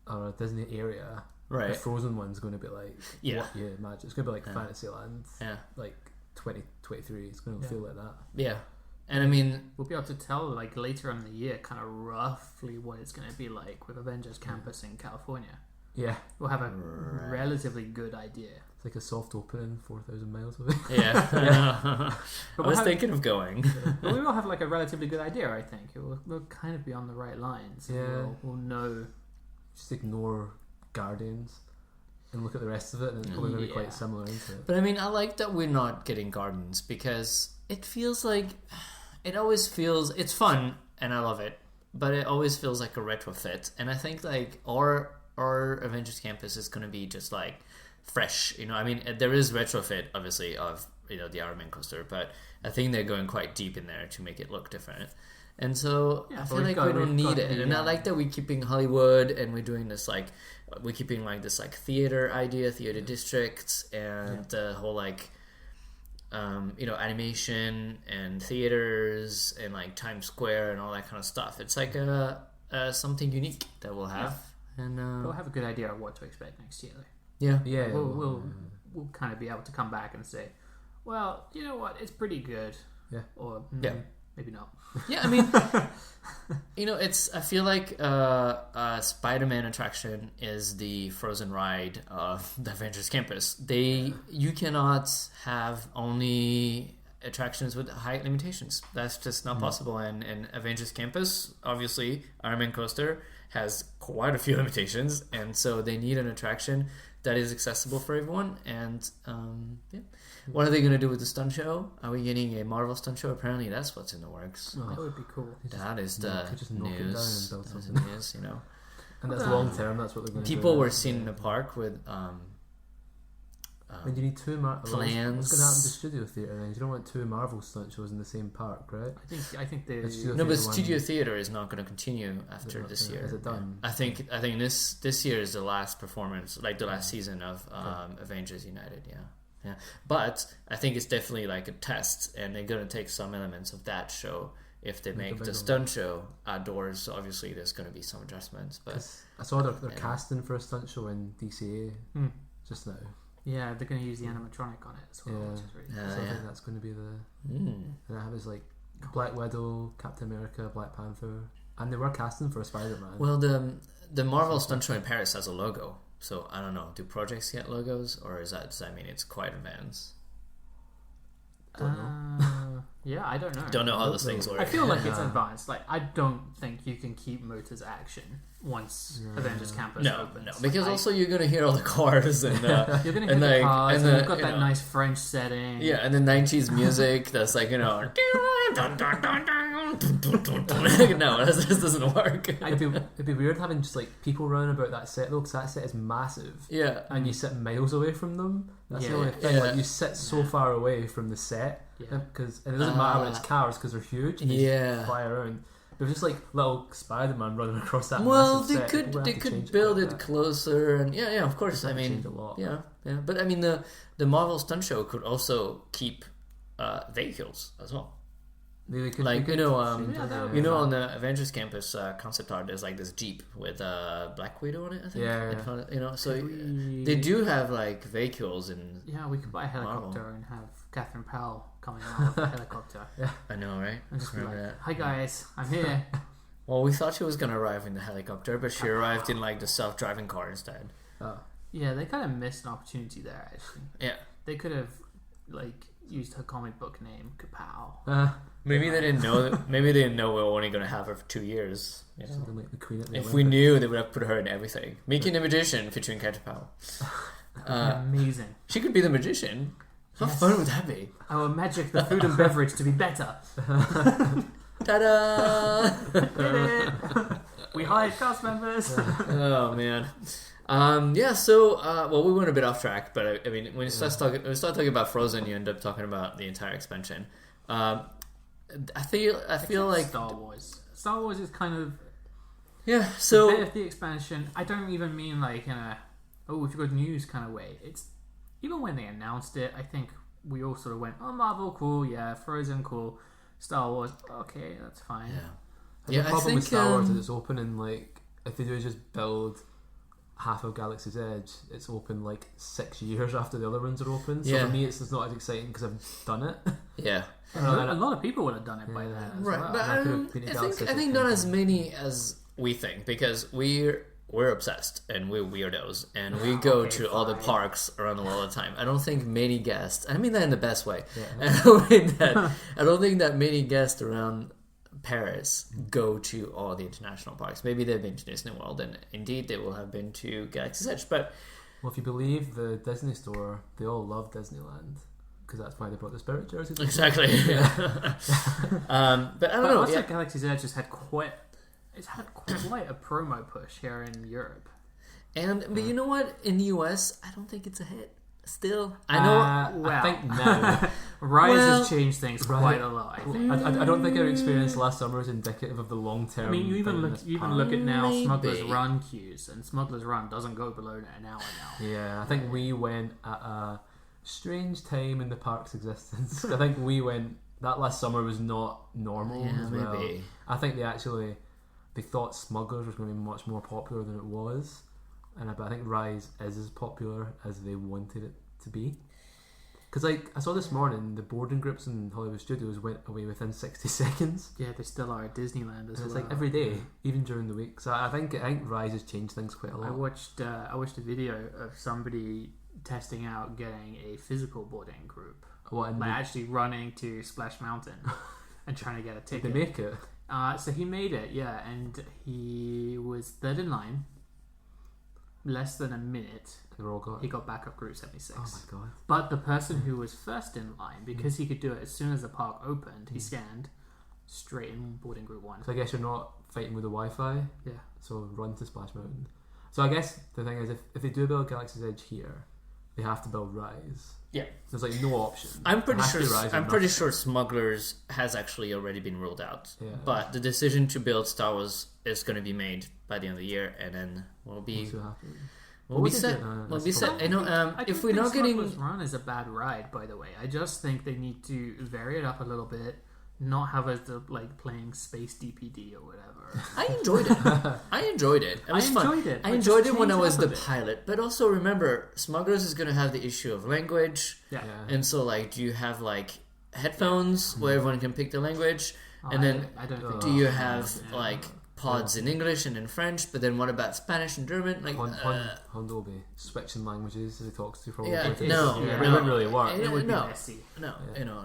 or a Disney area, right? The Frozen one's going to be like what you imagine. It's going to be like Fantasyland. Yeah. Like 2023. It's going to feel like that. Yeah. And I mean, we'll be able to tell like later on in the year kind of roughly what it's going to be like with Avengers Campus in California. Yeah. We'll have a relatively good idea. It's like a soft opening 4,000 miles away. Yeah. I was thinking of going. But we will have like a relatively good idea, I think. We'll kind of be on the right lines. Yeah. We'll know. Just ignore Guardians and look at the rest of it, and it's probably going to be quite similar, isn't it? But I mean, I like that we're not getting Guardians because it feels like it's fun and I love it, but it always feels like a retrofit. And I think like our Avengers Campus is going to be just like fresh, I mean, there is retrofit obviously of the Iron Man coaster, but I think they're going quite deep in there to make it look different. And so I feel like we don't need it. And I like that we're keeping Hollywood and we're doing this like we're keeping like this like theater districts and the whole like animation and theaters and like Times Square and all that kind of stuff. It's like something unique that we'll have, and we'll have a good idea of what to expect next year. Yeah. We'll kind of be able to come back and say, well, you know what, it's pretty good. Yeah. Or maybe not. Yeah, I mean, I feel like Spider-Man attraction is the Frozen ride of the Avengers Campus. You cannot have only attractions with height limitations. That's just not possible. And Avengers Campus, obviously, Iron Man Coaster has quite a few limitations, and so they need an attraction that is accessible for everyone. And what are they going to do with the stunt show? Are we getting a Marvel stunt show? Apparently that's what's in the works. That would be cool. That is the news. That's the news, And that's long term. That's what they're going to do. People were seen in the park with when you need two plans. What's going to happen to Studio Theatre then? You don't want two Marvel stunt shows in the same park, right? I think they. But Studio Theatre is not going to continue after this year. Is it done? I think this year is the last performance, like the last season of Avengers United. Yeah. But I think it's definitely like a test, and they're going to take some elements of that show if they make the stunt show outdoors. So obviously there's going to be some adjustments. But I saw they're casting for a stunt show in DCA just now. Yeah, they're going to use the animatronic on it as well. Yeah. Which is really cool. So I think that's going to be the. And I was like Black Widow, Captain America, Black Panther, and they were casting for a Spider-Man. Well, the Marvel stunt show in Paris has a logo, so I don't know. Do projects get logos, or does that mean it's quite advanced? Don't know. Yeah, I don't know. Don't know how those things work. I feel like it's advanced. Like, I don't think you can keep motors action once Avengers Campus opens. No, because also you're gonna hear all the cars and you're gonna hear the cars, and you've got that nice French setting. Yeah, and the 90s music that's like, you know, no, this doesn't work. It'd be weird having just like people running about that set though, because that set is massive. Yeah, and you sit miles away from them. That's the only thing. Like, you sit so far away from the set, because and it doesn't matter when it's cars because they're huge. And you fly around. But just like little Spider-Man running across that. Well, massive they could build it closer, and of course. I mean, a lot, but I mean the Marvel stunt show could also keep vehicles as well. Like on the Avengers Campus concept art, there's like this Jeep with Black Widow on it. I think. So they do have like vehicles and we could buy a helicopter Marvel. And have Catherine Powell coming out of the helicopter. I know, right? And just be like, "Hi guys, I'm here." Well, we thought she was gonna arrive in the helicopter, but she arrived in like the self-driving car instead. Yeah, they kind of missed an opportunity there. Actually, they could have like used her comic book name, Kapow. Maybe they didn't know. Maybe they didn't know we were only going to have her for 2 years. Something like the Queen at the Olympics. We knew, they would have put her in everything. Mickey the Magician featuring Catherine Powell. Amazing. She could be the magician. How fun would that be? I will magic the food and beverage to be better. Ta-da! We hired cast members. Oh man. So we went a bit off track, but I mean, when you start talking about Frozen, you end up talking about the entire expansion. I feel like Star Wars. Star Wars is kind of So a bit of the expansion. I don't even mean like in a if you got news kind of way. It's even when they announced it, I think we all sort of went, "Oh, Marvel, cool, Frozen, cool, Star Wars, okay, that's fine." The problem with Star Wars is it's open in like if they do just build half of Galaxy's Edge, it's open like 6 years after the other ones are open. So for me, it's not as exciting because I've done it. Yeah. A lot of people would have done it by then. Right, well. But I think not as many as we think, because we're obsessed and we're weirdos and we go to all the parks around the world all the time. I don't think many guests, and I mean that in the best way. I don't think that many guests around Paris go to all the international parks. Maybe they've been to Disney World, and indeed they will have been to Galaxy's Edge. But if you believe the Disney store, they all love Disneyland because that's why they brought the Spirit jerseys. Exactly. But I don't know. Also, Galaxy's Edge has had quite a promo push here in Europe. But you know what? In the US, I don't think it's a hit. Still, I know. I think now Rise has changed things quite a lot. I think. I don't think our experience last summer is indicative of the long term. I mean, you even look at now Smuggler's Run queues, and Smuggler's Run doesn't go below an hour now. Yeah, I think we went at a strange time in the park's existence. I think we went that last summer was not normal. As well. Maybe. I think they thought Smugglers was going to be much more popular than it was. But I think Rise is as popular as they wanted it to be. Because I saw this morning, the boarding groups in Hollywood Studios went away within 60 seconds. Yeah, they still are at Disneyland as well. It's like every day, even during the week. So I think Rise has changed things quite a lot. I watched a video of somebody testing out getting a physical boarding group. Actually running to Splash Mountain and trying to get a ticket. Did they make it? So he made it, and he was third in line. Less than a minute, he got backup group 76. Oh my god! But the person who was first in line, because he could do it as soon as the park opened, he scanned straight in boarding group 1. So I guess you're not fighting with the Wi-Fi. Yeah. So run to Splash Mountain. So I guess the thing is, if they do build Galaxy's Edge here, they have to build Rise. Yeah. There's like no option. I'm pretty sure Smugglers has actually already been ruled out. Yeah. But the decision to build Star Wars is going to be made by the end of the year, and then we'll be set. I know. If we're not getting Smugglers Run is a bad ride, by the way. I just think they need to vary it up a little bit. Not have us like playing Space DPD or whatever. I enjoyed it. I enjoyed it. It was fun. I enjoyed it when I was the pilot. But also remember, Smugglers is going to have the issue of language. Yeah. And so, like, do you have like headphones where everyone can pick the language? And then I don't think do you have like pods in English and in French? But then what about Spanish and German? Like Honda will be switching languages as he talks to probably. It wouldn't really work. It would be messy. No,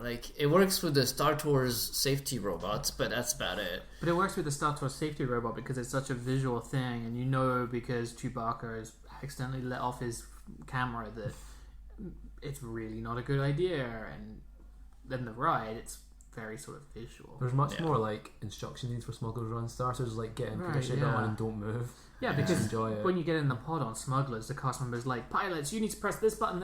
like it works with the Star Tours safety robots, but that's about it. But it works with the Star Tours safety robot because it's such a visual thing, and because Chewbacca has accidentally let off his camera that it's really not a good idea. And then the ride, it's very sort of visual. There's much more like instruction needs for smugglers around starters, like get in, put your shit on and don't move. Yeah, because when you get in the pod on smugglers, the cast member's like, pilots, you need to press this button,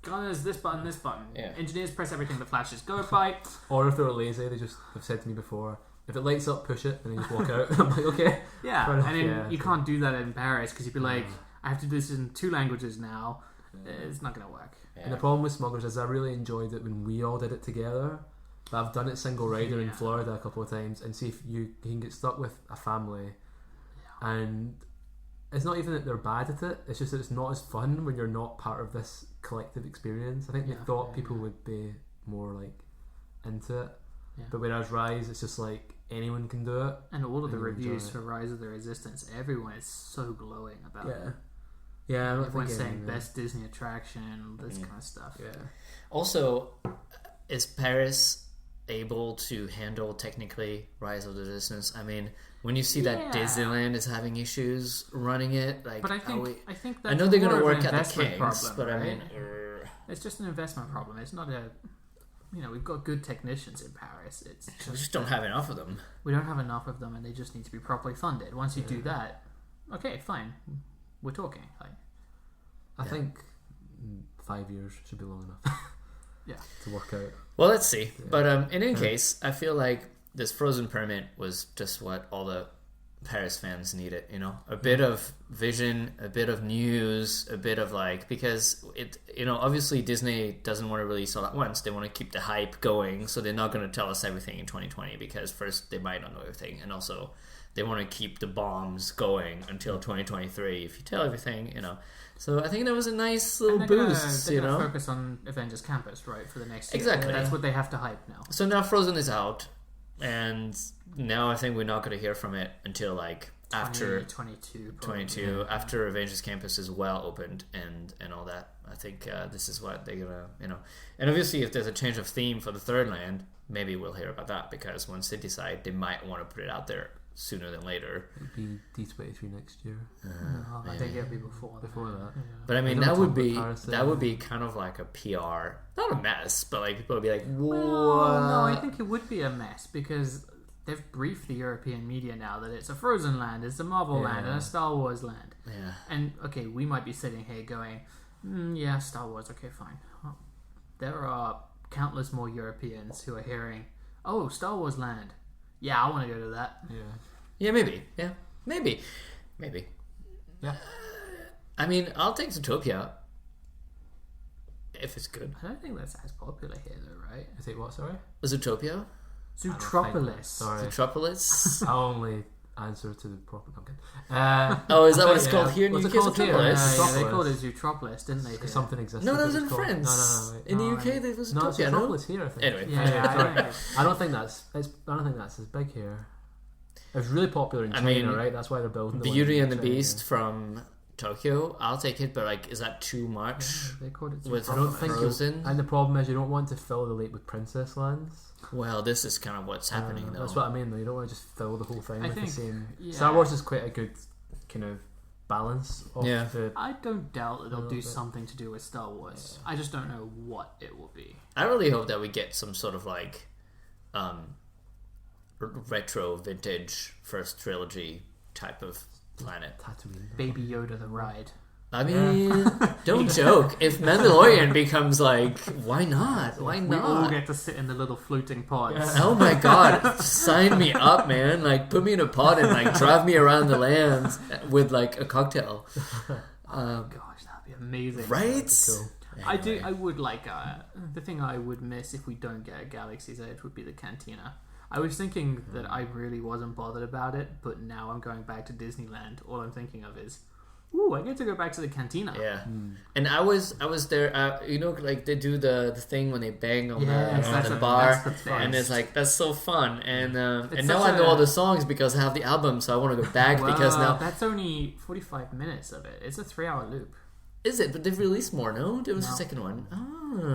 gunners, this button, engineers, press everything that flashes, go fight. Or if they're lazy, they just have said to me before, if it lights up, push it, and then just walk out. I'm like, okay. Yeah, and then you can't do that in Paris because you'd be like, I have to do this in 2 languages now. It's not going to work. And the problem with smugglers is I really enjoyed it when we all did it together. But I've done it single rider in Florida a couple of times, and see if you can get stuck with a family, and it's not even that they're bad at it, it's just that it's not as fun when you're not part of this collective experience. I think they thought people would be more like into it, but whereas Rise, it's just like anyone can do it. And all of the reviews for Rise of the Resistance, everyone is so glowing about it. Yeah, everyone's saying best Disney attraction, this kind of stuff. Yeah. Also, is Paris able to handle technically Rise of the Resistance? I mean, when you see that Disneyland is having issues running it, like, but I think that's I know they're going to work at the investment kinks, problem, but right? I mean, it's just an investment problem. It's not a, we've got good technicians in Paris. We just don't have enough of them. We don't have enough of them, and they just need to be properly funded. Once you do that, okay, fine, we're talking. Like, I think 5 years should be long enough. To work out. Well, let's see. But in any case, I feel like this Frozen permit was just what all the Paris fans needed. A bit of vision, a bit of news, a bit of because it. Obviously Disney doesn't want to release all at once. They want to keep the hype going, so they're not going to tell us everything in 2020 because first they might not know everything, and also they want to keep the bombs going until 2023. If you tell everything, So I think that was a nice little boost. They're going to focus on Avengers Campus, right, for the next year. Exactly. That's what they have to hype now. So now Frozen is out, and now I think we're not going to hear from it until after 2022, after Avengers Campus is well opened and all that. I think this is what they're gonna, and obviously if there's a change of theme for the third land, maybe we'll hear about that because once they decide, they might want to put it out there sooner than later. It'd be D23 next year. I think it'll be before that. Yeah. But I mean, that would be kind of like a PR, not a mess, but people would be like, "What?" Well, no, I think it would be a mess because they've briefed the European media now that it's a Frozen land, it's a Marvel land, and a Star Wars land. Yeah. And okay, we might be sitting here going, Star Wars, okay, fine. Well, there are countless more Europeans who are hearing, "Oh, Star Wars land. Yeah, I want to go to that." Yeah, maybe. Yeah, maybe. Yeah. I mean, I'll take Zootopia if it's good. I don't think that's as popular here, though, right? Is it what? Sorry. Zootopia. Zootropolis. Sorry. Zootropolis. I only answer to the proper. Is that what it's called here in the UK? Zootropolis. Yeah, they called it Zootropolis, didn't they? Because something existed. No, that was in France. No. In the UK, there was Zootopia. No, Zootropolis here, I think. Anyway, I don't think that's as big here. It was really popular in China, right? That's why they're building the Beauty and the Beast from Tokyo. I'll take it, but is that too much? They called it with Frozen. And the problem is you don't want to fill the lake with princess lands. Well, this is kind of what's happening, though. That's what I mean, though. You don't want to just fill the whole thing with the same. Yeah. Star Wars is quite a good kind of balance of I don't doubt that they'll do something to do with Star Wars. I just don't know what it will be. I really hope that we get some sort of retro vintage first trilogy type of planet. Tatooine. Baby Yoda the ride. I mean, don't joke. If Mandalorian becomes why not? Why not? We all get to sit in the little floating pods. Yeah. Oh my god, sign me up, man! Put me in a pod and drive me around the land with a cocktail. Oh gosh, that'd be amazing, right? Cool. Anyway. I would the thing I would miss if we don't get a Galaxy's Edge would be the cantina. I was thinking that I really wasn't bothered about it, but now I'm going back to Disneyland. All I'm thinking of is, ooh, I get to go back to the cantina. Yeah, and I was there. Like they do the thing when they bang on the bar, and it's like that's so fun. And now I know all the songs because I have the album, so I want to go back because now that's only 45 minutes of it. It's a 3-hour loop. Is it? But they've released more. No, there was a second one.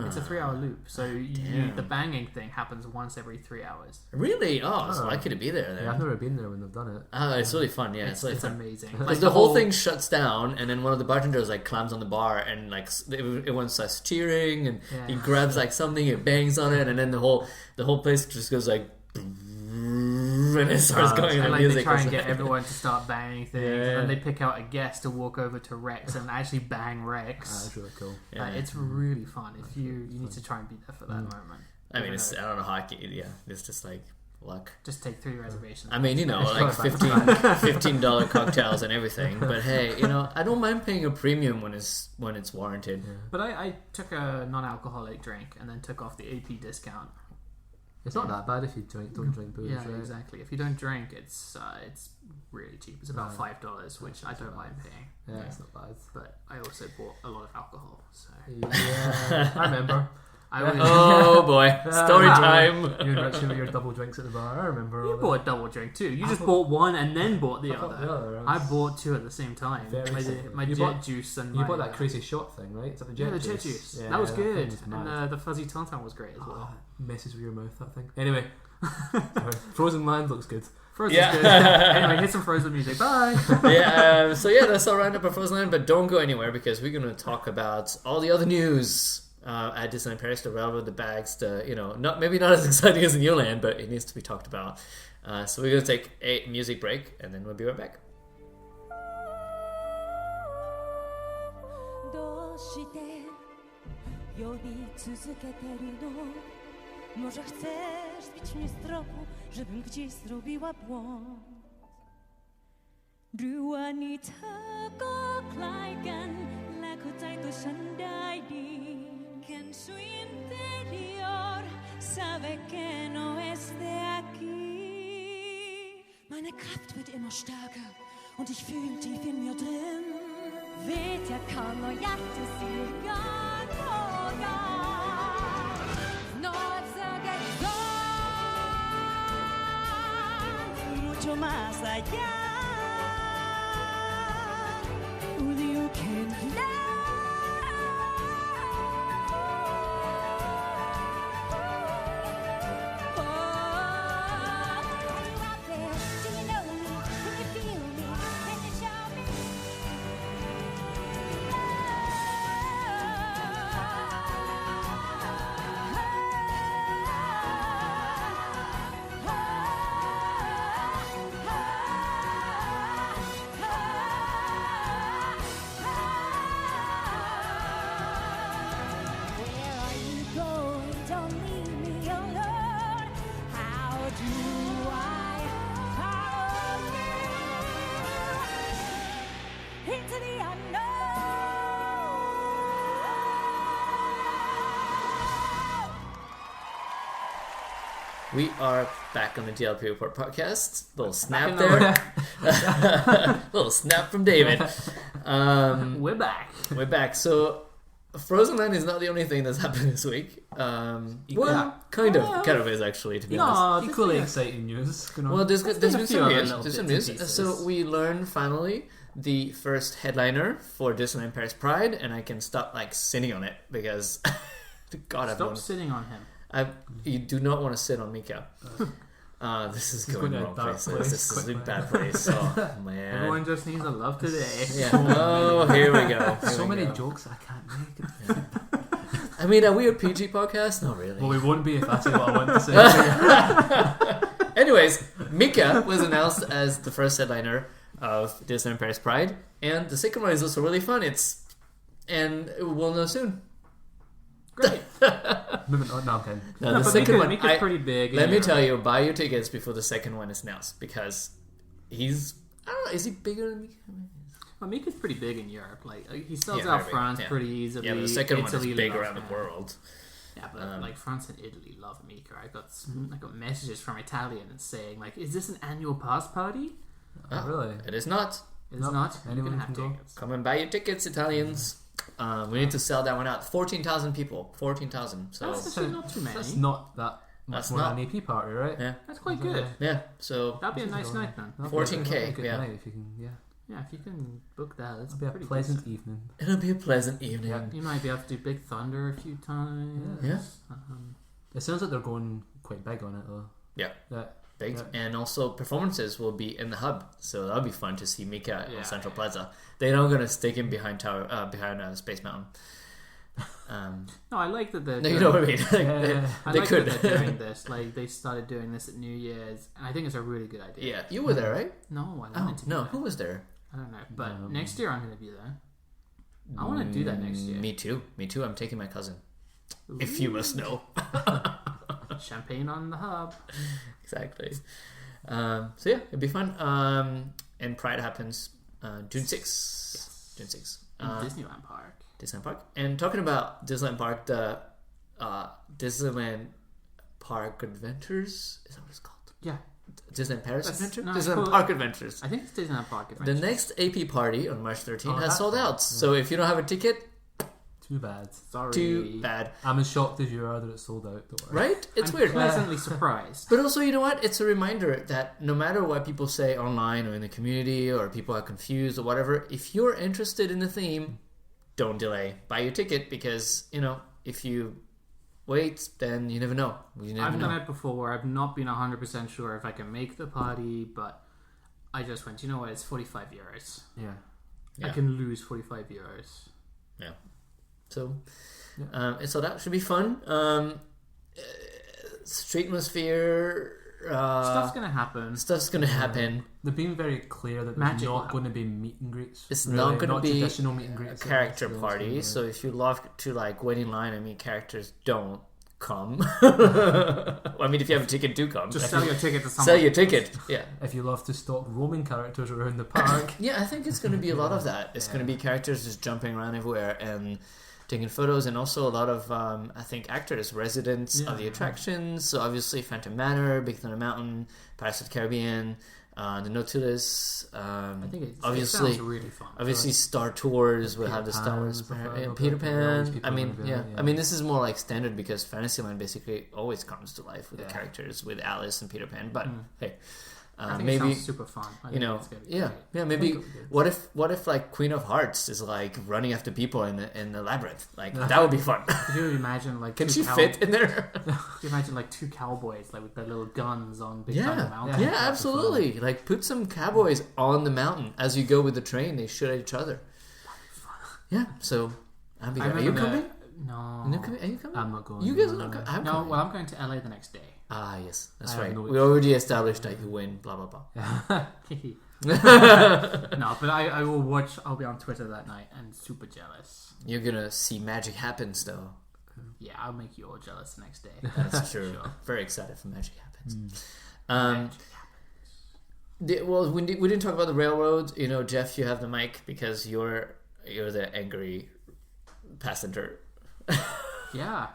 It's a 3-hour loop, so the banging thing happens once every 3 hours. Really? Oh, so I could be there then. Yeah, I've never been there when they've done it. Oh, it's really fun. Yeah, it's amazing. Because like the whole thing shuts down, and then one of the bartenders like climbs on the bar, and like everyone starts cheering, and he grabs like something, and bangs on it, and then the whole place just goes like. And it starts going and the like music. They try and get everyone to start banging things, and then they pick out a guest to walk over to Rex and actually bang Rex. That's really cool. It's really fun. If you need to try and be there for that moment. I mean, I don't know how I can. Yeah, it's just like luck. Just take 3 reservations. I mean, like $15 cocktails and everything. But hey, I don't mind paying a premium when it's warranted. Yeah. But I took a non-alcoholic drink and then took off the AP discount. It's not that bad if you don't drink booze. Yeah, right? Exactly. If you don't drink, it's really cheap. It's about $5, which I don't mind paying. Yeah, it's not bad. But I also bought a lot of alcohol. So yeah, I remember. Oh boy, story time. You were with your double drinks at the bar. I remember. You bought a double drink too. You just bought one and then bought the other. I bought 2 at the same time. My jet juice and you bought that crazy shot thing, right? It's like the jet juice. The jet juice. Yeah, that was good. And the fuzzy tartan was great as well. Messes with your mouth, that thing. Anyway, Frozen Land looks good. Frozen's good. Anyway, hit some Frozen music. Bye. That's our roundup of Frozen Land. But don't go anywhere because we're going to talk about all the other news. At Disneyland Paris, the railroad, the bags, maybe not as exciting as in New Land, but it needs to be talked about. So we're going to take a music break, and then we'll be right back. Może chcesz zbić mnie z tropu, żebym gdzieś zrobiła błąd. หรือว่านี่เธอก็คล้ายกันและเข้าใจตัวฉันได้ดี Que en su interior sabe que no es de aquí. Meine Kraft wird immer stärker und ich fühle tief in mir drin. Vet jag kan och hjärtat säger God, oh God. Snart söker jag mucho más allá. Will you can fly? We are back on the DLP Report podcast. Little snap there. Little snap from David. We're back. We're back. So, Frozen Land is not the only thing that's happened this week. Kind of is actually, to be honest. Equally exciting news. Well, there's been some news. So we learned finally the first headliner for Disneyland Paris Pride, and I can stop sitting on it because stop sitting on him. You do not want to sit on Mika. This is going the wrong place. This is a bad place. Oh man! Everyone just needs a love today. Yeah. Oh, here we go. So many jokes I can't make. Yeah. I mean, are we a PG podcast? Not really. Well, we won't be if I say what I want to say. Anyways, Mika was announced as the first headliner of Disneyland Paris Pride, and the second one is also really fun. And we'll know soon. Great. Moving on. No, I'm kidding. No, the second one, Mika's pretty big. Let me tell you, buy your tickets before the second one is announced because he's. I don't know. Is he bigger than Mika? Well, Mika's pretty big in Europe. He sells out France pretty easily. Yeah, but the second one Italy is big around the world. Yeah, but France and Italy love Mika. I got messages from Italians saying "Is this an annual pass party?" Oh, really? It is not. It's not. Anyone You can can have go. tickets. Come and buy your tickets, Italians. We need to sell that one out. 14,000 people. 14,000. So That's actually not too many. That's not that much That's more not- an AP party, right? yeah, That's quite good. yeah. So That'd be a nice night then. That'd 14K, be a good yeah. night if you can, Yeah, if you can book that, that's It'll be a pretty pleasant good. evening. it'll be a pleasant evening. Yeah. You might be able to do Big Thunder a few times. Yeah. It sounds like they're going quite big on it though. Yeah. That, Big. Yeah. And also performances will be in the hub, so that'll be fun to see Mika Yeah, on Central yeah. Plaza. They're not gonna stick him behind Space Mountain. No, I like that they're No, you doing- know what I mean. Like, Yeah. I they like could. that they're doing this. Like they started doing this at New Year's, and I think it's a really good idea. yeah, you were there, right? No, I Oh wanted to. no, be who there. was there? I don't know, but next year I'm going to be there. I want to do that next year. Me too. Me too. I'm taking my cousin. If you must know. Champagne on the hub. Exactly. So yeah, it'd be fun. And Pride happens June 6th. Yes. June 6th. In Disneyland Park. Disneyland Park. And talking about Disneyland Park, the Disneyland Park Adventures, is that what it's called? Yeah, Disneyland Paris That's- Adventure? no, it's Disneyland called- Park Adventures. I think it's Disneyland Park. The Adventures. next AP party on March 13th Oh, has that's sold fine. out. So if you don't have a ticket, Too bad. Sorry. too bad. I'm as shocked as you are that it's sold out. Don't worry. Right? It's I'm weird. pleasantly surprised. But also, you know what? It's a reminder that no matter what people say online or in the community or people are confused or whatever, if you're interested in the theme, don't delay. Buy your ticket because, you know, if you wait, then you never know. You never I've know. done it before. I've not been 100% sure if I can make the party, but I just went, you know what? It's 45 euros. Yeah. Yeah. I can lose 45 euros. Yeah. So, it's sold out. Should be fun. Streetmosphere. Stuff's going to happen. Stuff's gonna happen. They've been very clear that there's Magic not lab. going to be meet and greets. It's really. not gonna be traditional meet and greets. Character It's party. gonna be- So if you love to like wait in line and meet characters, don't come. I mean, if you have a ticket, do come. Just sell your ticket to someone. Sell your ticket. Yeah. If you love to stalk roaming characters around the park, Yeah, I think it's going to be a lot of that. It's going to be characters just jumping around everywhere and taking photos, and also a lot of, I think, actors, residents of the attractions. So obviously Phantom Manor, Big Thunder Mountain, Pirates of the Caribbean, the Nautilus. I think it obviously, sounds really fun. obviously Star Tours will Peter have the Pan Star and Wars, stuff like that. and They'll Peter put all these Pan. people I mean, in yeah. there, yeah. I mean, this is more like standard because Fantasyland basically always comes to life with the Yeah. characters, with Alice and Peter Pan. But hey, I think it maybe sounds super fun. I you think know, it's gonna be yeah, great. yeah. Maybe it'll be good. what if like Queen of Hearts is like running after people in the labyrinth? Like that would be fun. Could you imagine like Can two she fit in there? Could you imagine like two cowboys like with their little guns on Big Yeah, Thunder Mountain? yeah, that'd be absolutely. Like put some cowboys on the mountain as you go with the train. They shoot at each other. Yeah. So I'll be I there. Are you remember coming? No. Are you coming? I'm not going. You guys are not coming. I'm No, coming. well, I'm going to LA the next day. Ah, yes, that's I have right. no We already established that you win. Blah blah blah. No, but I will watch. I'll be on Twitter that night and super jealous. You're gonna see magic happens though. Yeah, I'll make you all jealous the next day. That's true. Sure. Very excited for magic happens. Magic. Well, we didn't talk about the railroad. You know, Jeff, you have the mic because you're the angry passenger. Yeah,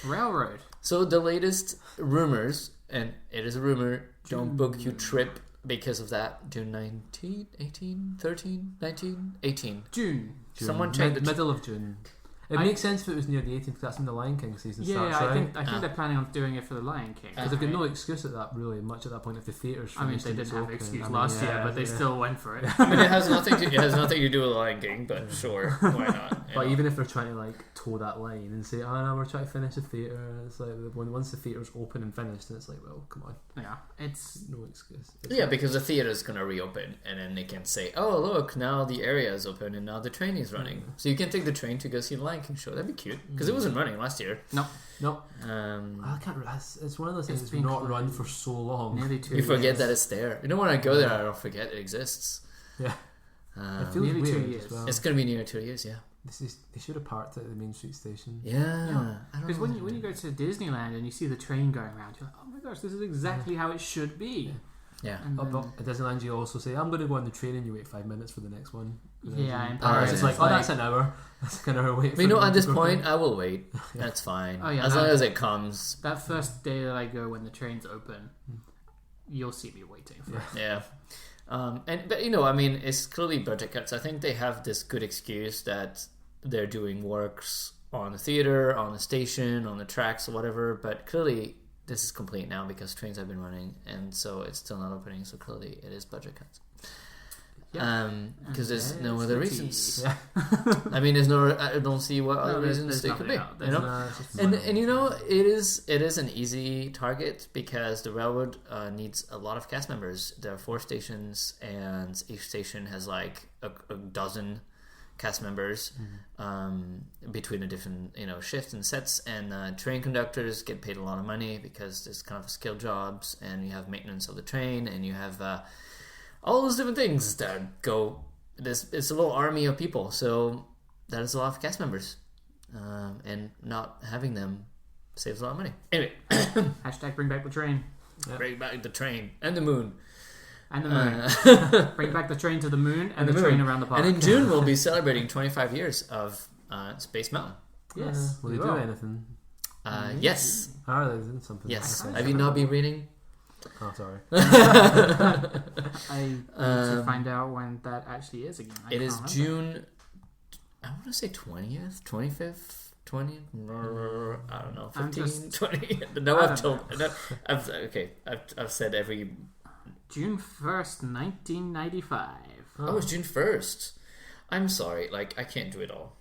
railroad. So the latest rumors, and it is a rumor, don't book your trip because of that. June 19, 18, 13, 19, 18. June. Someone check the middle of June. It makes sense if it was near the 18th because that's when the Lion King season starts, I right? think they're planning on doing it for the Lion King. Because they've got no excuse at that really much at that point if the theatres. I mean, finished they and didn't it's have an open. excuse I mean, last year, yeah, but they yeah. still went for it. I mean, it has nothing to do with the Lion King, but sure, why not? You But know. even if they're trying to like toe that line and say, "Oh no, we're trying to finish the theatre," it's like once the theatre's open and finished, then it's like, well, come on, Yeah, it's no excuse. Yeah, because the theater is going to reopen, and then they can say, "Oh, look, now the area is open, and now the train is running." So you can take the train to go see the Lion King show. That'd be cute because it wasn't running last year. no I can't. It's one of those things It's that's been not run closed. for so long. nearly 2 You years. forget that it's there. You don't want to go there. I don't forget it exists. Yeah, it feels Nearly 2 weird years. as well. It's going to be near 2 years. Yeah. They should have parked at the Main Street station. Yeah. I don't Because know. when you go to Disneyland and you see the train going around, you're like, oh my gosh, this is exactly how it should be. Yeah. And then, At Disneyland, you also say, "I'm going to go on the train," and you wait 5 minutes for the next one. Yeah, in Paris, Paris, it's like, it's "Oh, like- that's an hour. That's an hour wait." But you know, for at this them to go point, through." I will wait. That's fine. Oh, yeah, as that- long as it comes. that first day that I go when the train's open, you'll see me waiting for it. Yeah. But you know, I mean, it's clearly budget cuts. I think they have this good excuse that they're doing works on the theater, on the station, on the tracks, or whatever. But clearly, this is complete now because trains have been running, and so it's still not opening. So clearly, it is budget cuts. Because there's no other reasons. Yeah. I mean, I don't see what other reasons they could be. You know, and you know, it is an easy target because the railroad needs a lot of cast members. There are 4 stations, and each station has like a dozen cast members between the different shifts and sets. And train conductors get paid a lot of money because it's kind of skilled jobs, and you have maintenance of the train, and you have all those different things that go. It's a little army of people, so that is a lot of cast members, and not having them saves a lot of money. Anyway, hashtag bring back the train. Yep. Bring back the train and the moon. And the moon. Bring back the train to the moon and the train around the park. And in June we'll be celebrating 25 years of Space Mountain. Yes. Will they do anything? Yes. Are they doing something? Yes. Have you not been reading? Oh, sorry. I need to find out when that actually is again. It is June, I want to say 20th, 25th, 20th, I don't know, 15, 20. No, I've told. No, I've said every. June 1st, 1995. Oh, it's June 1st. I'm sorry, I can't do it all.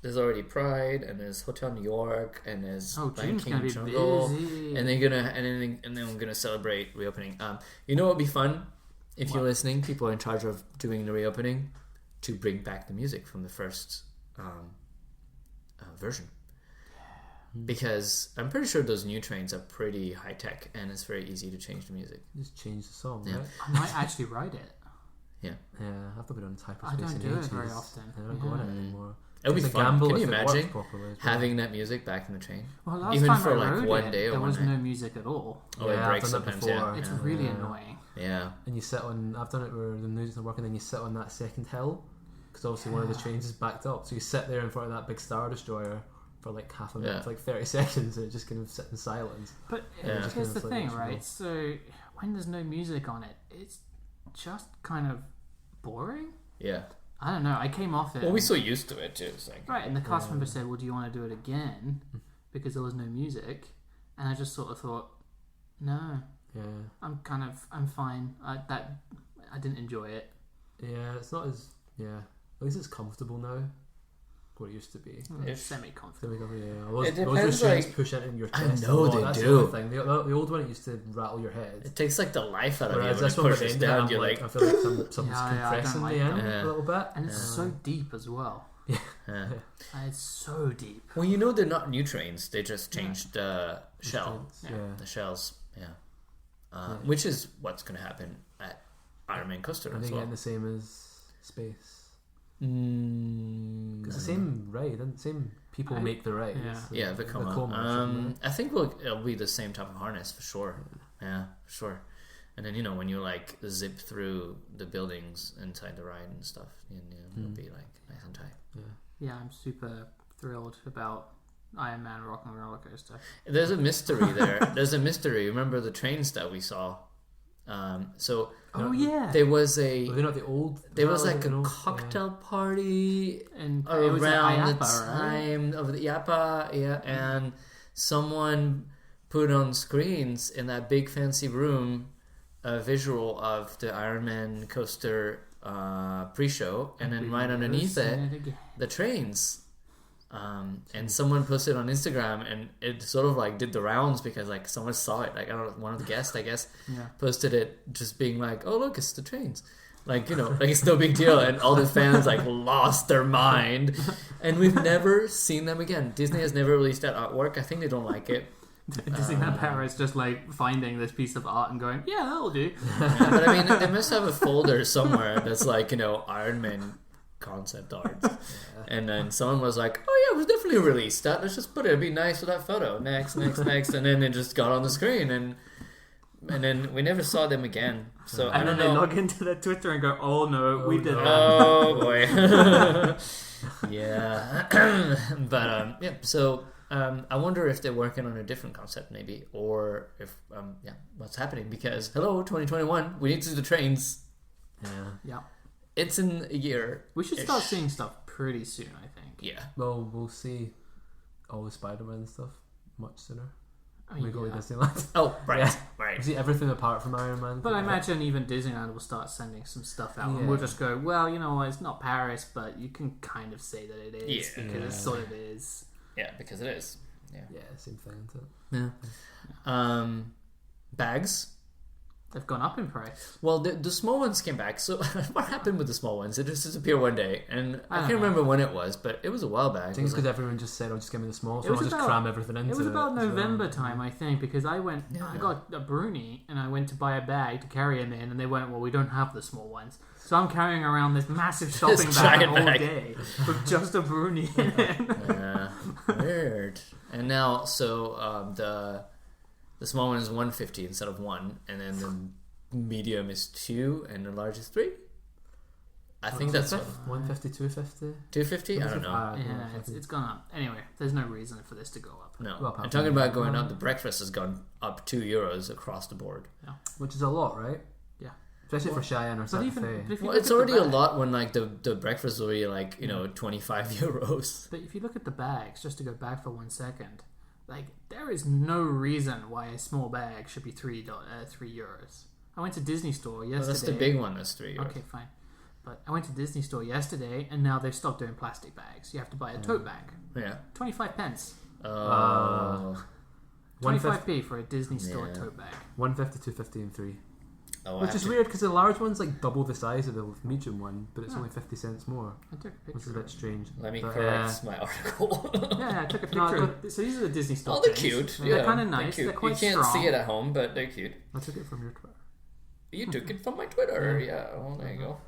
There's already Pride, and there's Hotel New York, and there's Lion King Jungle, busy. and then I'm gonna celebrate reopening. You know what would be fun if you're listening, people in charge of doing the reopening, to bring back the music from the first version, because I'm pretty sure those new trains are pretty high tech, and it's very easy to change the music. Just change the song, right? I might actually write it. Yeah, I've not been on hyperspace. I don't do it very often. I don't go on it anymore. It would be fun. Can you imagine having that music back in the train? Well, last even time for I rode one day or there one was night. no music at all. Oh, it breaks sometimes. Yeah, it's really annoying. Yeah, and you sit on. I've done it where the music's not working, then you sit on that second hill because obviously one of the trains is backed up. So you sit there in front of that big Star Destroyer for like half a minute, for like 30 seconds, and it just kind of sit in silence. But here's the thing, right? So when there's no music on it, it's just kind of boring. Yeah. I don't know. I came off it. Well, we're so used to it too. It's like, right, and the cast member said, "Well, do you want to do it again?" Because there was no music, and I just sort of thought, "No, I'm fine." I didn't enjoy it. Yeah, it's not as At least it's comfortable now. What it used to be. It's semi-comfortable. It depends. Those trains push into your chest. I know they do. The thing. The old one, it used to rattle your head. It takes like the life out of you. When it pushes down, you're like, I feel like something's compressing the end a little bit. And it's so deep as well. Yeah. It's so deep. Well, they're not new trains. They just changed the shell. The shells. Which is what's going to happen at Iron Man Coaster as well. Are they getting the same as Space? It's the same ride, and same people make the ride. Yeah, the Coma. I think it'll be the same type of harness for sure. Yeah, for sure. And then when you like zip through the buildings inside the ride and stuff, it'll be like nice and tight. Yeah, I'm super thrilled about Iron Man Rock and Roller Coaster. There's a mystery there. There's a mystery. Remember the trains that we saw? There was not the old. There was like a cocktail party and around the time of the IAAPA, and someone put on screens in that big fancy room a visual of the Iron Man coaster pre-show, and then right underneath it, the trains. And someone posted on Instagram, and it sort of like did the rounds because like someone saw it. Like I don't know, one of the guests, I guess, posted it just being like, "Oh look, it's the trains." Like like it's no big deal, and all the fans like lost their mind, and we've never seen them again. Disney has never released that artwork. I think they don't like it. Disneyland Paris just like finding this piece of art and going, "Yeah, that'll do." But I mean, they must have a folder somewhere that's like Iron Man concept art, and then someone was like, "Oh yeah, it was definitely released. Let's just put it. It'd be nice with that photo." Next, and then it just got on the screen, and then we never saw them again. So and then they log into their Twitter and go, "Oh no, we did that." Oh boy, yeah. But So I wonder if they're working on a different concept, maybe, or if what's happening? Because 2021, we need to do the trains. Yeah. It's in a year. We should start seeing stuff pretty soon, I think. Yeah. Well, we'll see all the Spider-Man stuff much sooner. I mean, we go to Disneyland. Oh, right. Right. We see everything apart from Iron Man. But I imagine even Disneyland will start sending some stuff out, and we'll just go, well, it's not Paris, but you can kind of say that it is because it sort of is. Yeah, because it is. Yeah, same thing. Isn't it? Yeah. Bags. They've gone up in price. Well, the small ones came back. So what happened with the small ones? It just disappeared one day, and I can't remember when it was, but it was a while back. I think it's because everyone just said, "Oh, just give me the small," so I'll just cram everything into it. It was about November time, I think, because I got a Bruni, and I went to buy a bag to carry him in, and they went, "Well, we don't have the small ones." So I'm carrying around this massive shopping bag all day with just a Bruni in it. Weird. And now, so the small one is 150 instead of 1, and then the medium is 2, and the large is 3. I think that's 150, 250. 250. I don't know. Yeah, it's gone up. Anyway, there's no reason for this to go up. No, I'm talking about going up. The breakfast has gone up €2 across the board. Yeah, which is a lot, right? Yeah, especially for Cheyenne or Santa Fe. Well, it's already a lot when like the breakfast will be like €25. But if you look at the bags, just to go back for 1 second. Like, there is no reason why a small bag should be €3. I went to Disney Store yesterday. Well, that's the big one. That's €3. Okay, fine. But I went to Disney Store yesterday, and now they've stopped doing plastic bags. You have to buy a tote bag. Yeah. 25 pence. 25p for a Disney Store tote bag. 150, 250, and 3. Which is weird because the large one's like double the size of the medium one, but it's only 50 cents more. I took a picture. Which is a bit strange. Let me correct my article. I took a picture. So these are the Disney Store. Oh, they're cute. They're kind of nice. They're quite strong. You can't see it at home, but they're cute. I took it from your Twitter. You took it from my Twitter. Yeah. Well, there you go.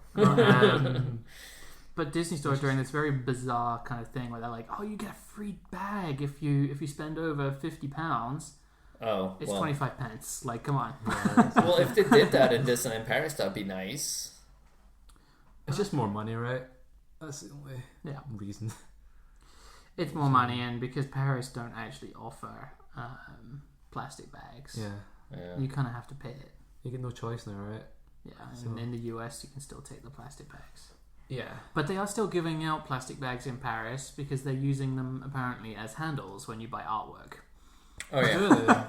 But Disney Store are doing this very bizarre kind of thing where they're like, "Oh, you get a free bag if you spend over £50." Oh, it's 25 pence. Like, come on. Well, if they did that in Disneyland Paris, that'd be nice. It's just more money, right? That's the only reason. It's more money, and because Paris don't actually offer plastic bags, you kind of have to pay it. You get no choice now, right? Yeah, and in the US, you can still take the plastic bags. Yeah. But they are still giving out plastic bags in Paris because they're using them apparently as handles when you buy artwork. Oh yeah.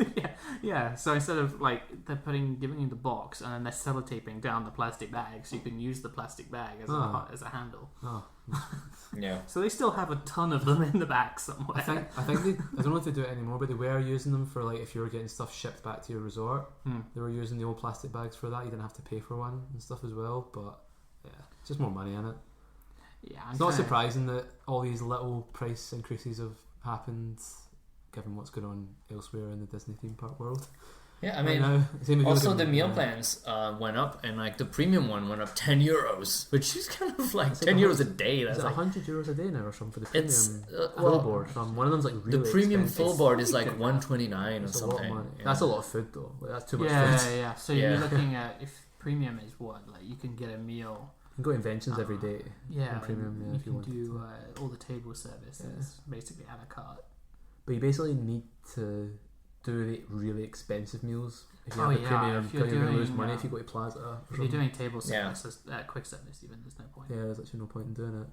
Yeah. So instead of like they're giving you the box and then they're sellotaping down the plastic bag, so you can use the plastic bag as a handle. Oh. Yeah. So they still have a ton of them in the back somewhere. I think I don't know if they do it anymore, but they were using them for like if you were getting stuff shipped back to your resort. They were using the old plastic bags for that. You didn't have to pay for one and stuff as well. But it's just more money in it. Yeah. It's not surprising that all these little price increases have happened, given what's going on elsewhere in the Disney theme park world. Yeah, I mean, also the meal plans went up, and like the premium one went up €10, which is kind of like €10 a day. That's like €100 a day now or something for the premium full board. One of them's like really the premium expensive. full board is like $129 or something. That's a lot of food though. Like, that's too much food. Yeah. So you're looking at if premium is what, like you can get a meal. You can go Inventions every day. Yeah, premium. You can do all the table services, basically a la carte. But you basically need to do the really expensive meals. If you have a premium, you're going to lose money if you go to Plaza. If you're doing table service, quick service, even there's no point. Yeah, there's actually no point in doing it.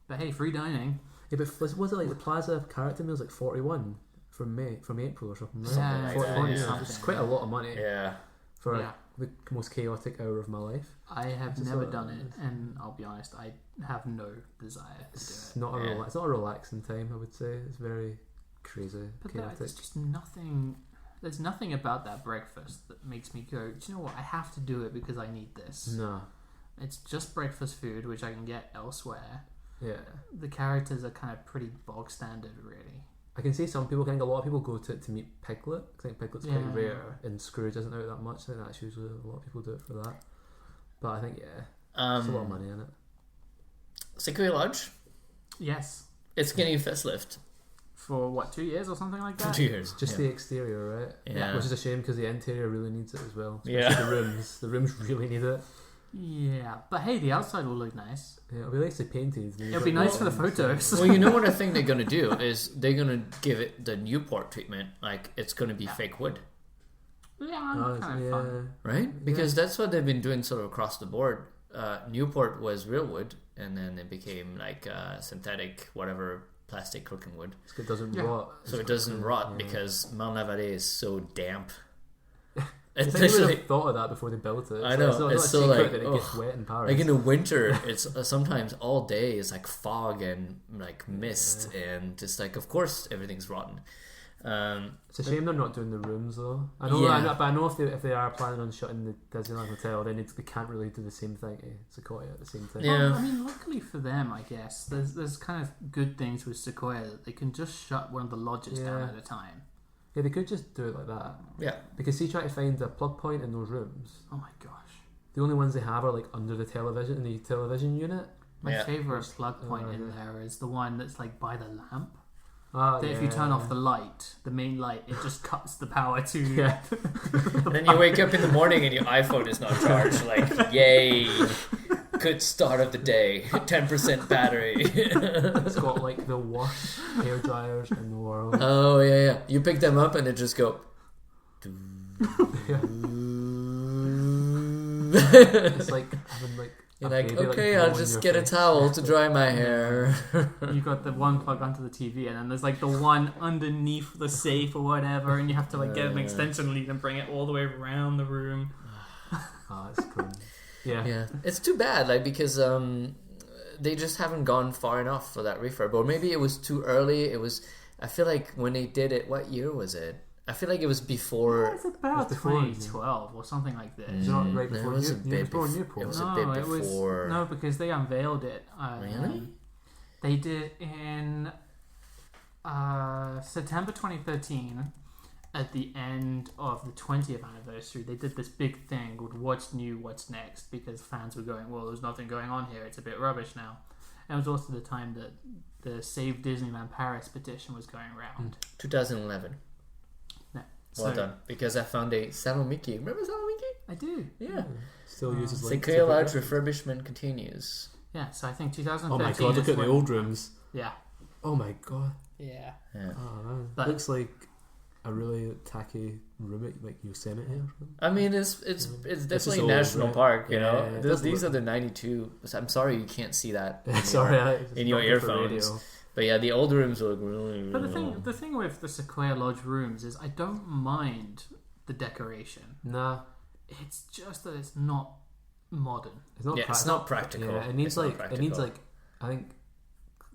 But hey, free dining. Yeah, but was it like the Plaza character meals like 41 from April or something? Right? Yeah, 41 something. It's quite a lot of money. Yeah. For the most chaotic hour of my life. I have never done it, and I'll be honest, I have no desire to do it. It's not a relaxing time, I would say. It's very crazy, chaotic. There's just nothing. There's nothing about that breakfast that makes me go, do you know what? I have to do it because I need this. No. It's just breakfast food, which I can get elsewhere. Yeah. The characters are kind of pretty bog standard, really. I can see some people, I think a lot of people go to meet Piglet. I think Piglet's quite rare, and Scrooge isn't out that much. I think that's usually a lot of people do it for that. But I think, there's a lot of money in it. Sequoia Lodge? Yes. It's getting a facelift. For what, 2 years or something like that? 2 years. Just the exterior, right? Yeah. Which is a shame because the interior really needs it as well. Especially the rooms. The rooms really need it. Yeah, but hey, the outside will look nice. Yeah, it'll be nicely painted. It'll be nice for the photos. Well, you know what I think they're going to do is they're going to give it the Newport treatment. Like, it's going to be fake wood. Yeah, kind of fun. Right? Because that's what they've been doing sort of across the board. Newport was real wood, and then it became like synthetic, whatever, plastic looking wood. So it doesn't rot. So it doesn't rot because Mount Everest is so damp. I think they would have thought of that before they built it. I know. It's so not a like, secret that it gets wet in Paris. like in the winter, it's sometimes all day is like fog and like mist, and just like, of course everything's rotten. It's a shame they're not doing the rooms though. I know, but I know if they are planning on shutting the Disneyland Hotel, then they can't really do the same thing to Sequoia at the same time. Yeah. Well, I mean, luckily for them, I guess there's kind of good things with Sequoia that they can just shut one of the lodges down at a time. Yeah, they could just do it like that. Yeah. Because see, try to find a plug point in those rooms. Oh my gosh. The only ones they have are like under the television, in the television unit. My favourite plug point in there is the one that's like by the lamp. That if you turn off the light, the main light, it just cuts the power to... Yeah. And then you wake up in the morning and your iPhone is not charged. Like, yay. Good start of the day. 10% battery. It's got like the worst hair dryers in the world. Oh, yeah. You pick them up and it just go... It's like having like... You're like, okay, I'll just get a towel to dry my hair. You got the one plug onto the TV, and then there's like the one underneath the safe or whatever, and you have to like get an extension lead and bring it all the way around the room. It's cool. Yeah. It's too bad, like, because they just haven't gone far enough for that refurb, or maybe it was too early. I feel like when they did it, what year was it? I feel like it was before. It's about 2012 or something like this. It's not right before Newport. It was a bit before. No, because they unveiled it. Really? They did in September 2013. At the end of the 20th anniversary, they did this big thing called "What's New, What's Next?" because fans were going, "Well, there's nothing going on here. It's a bit rubbish now." And it was also the time that the Save Disneyland Paris petition was going around. 2011. Well done, because I found a Saddle Mickey. Remember Saddle Mickey? I do. Yeah. Still uses like Sequoia Lodge refurbishment continues. Yeah, so I think 2013. Oh my god, look at the old rooms. Yeah. Oh my god. Yeah. Oh man. But looks like a really tacky room at like Yosemite. I mean, it's definitely a national park, you know. These are the 92. I'm sorry you can't see that in your earphones. But yeah, the old rooms look really. But the thing with the Sequoia Lodge rooms is I don't mind the decoration. Nah, it's just that it's not modern. It's not. It's not practical. Yeah, it needs like I think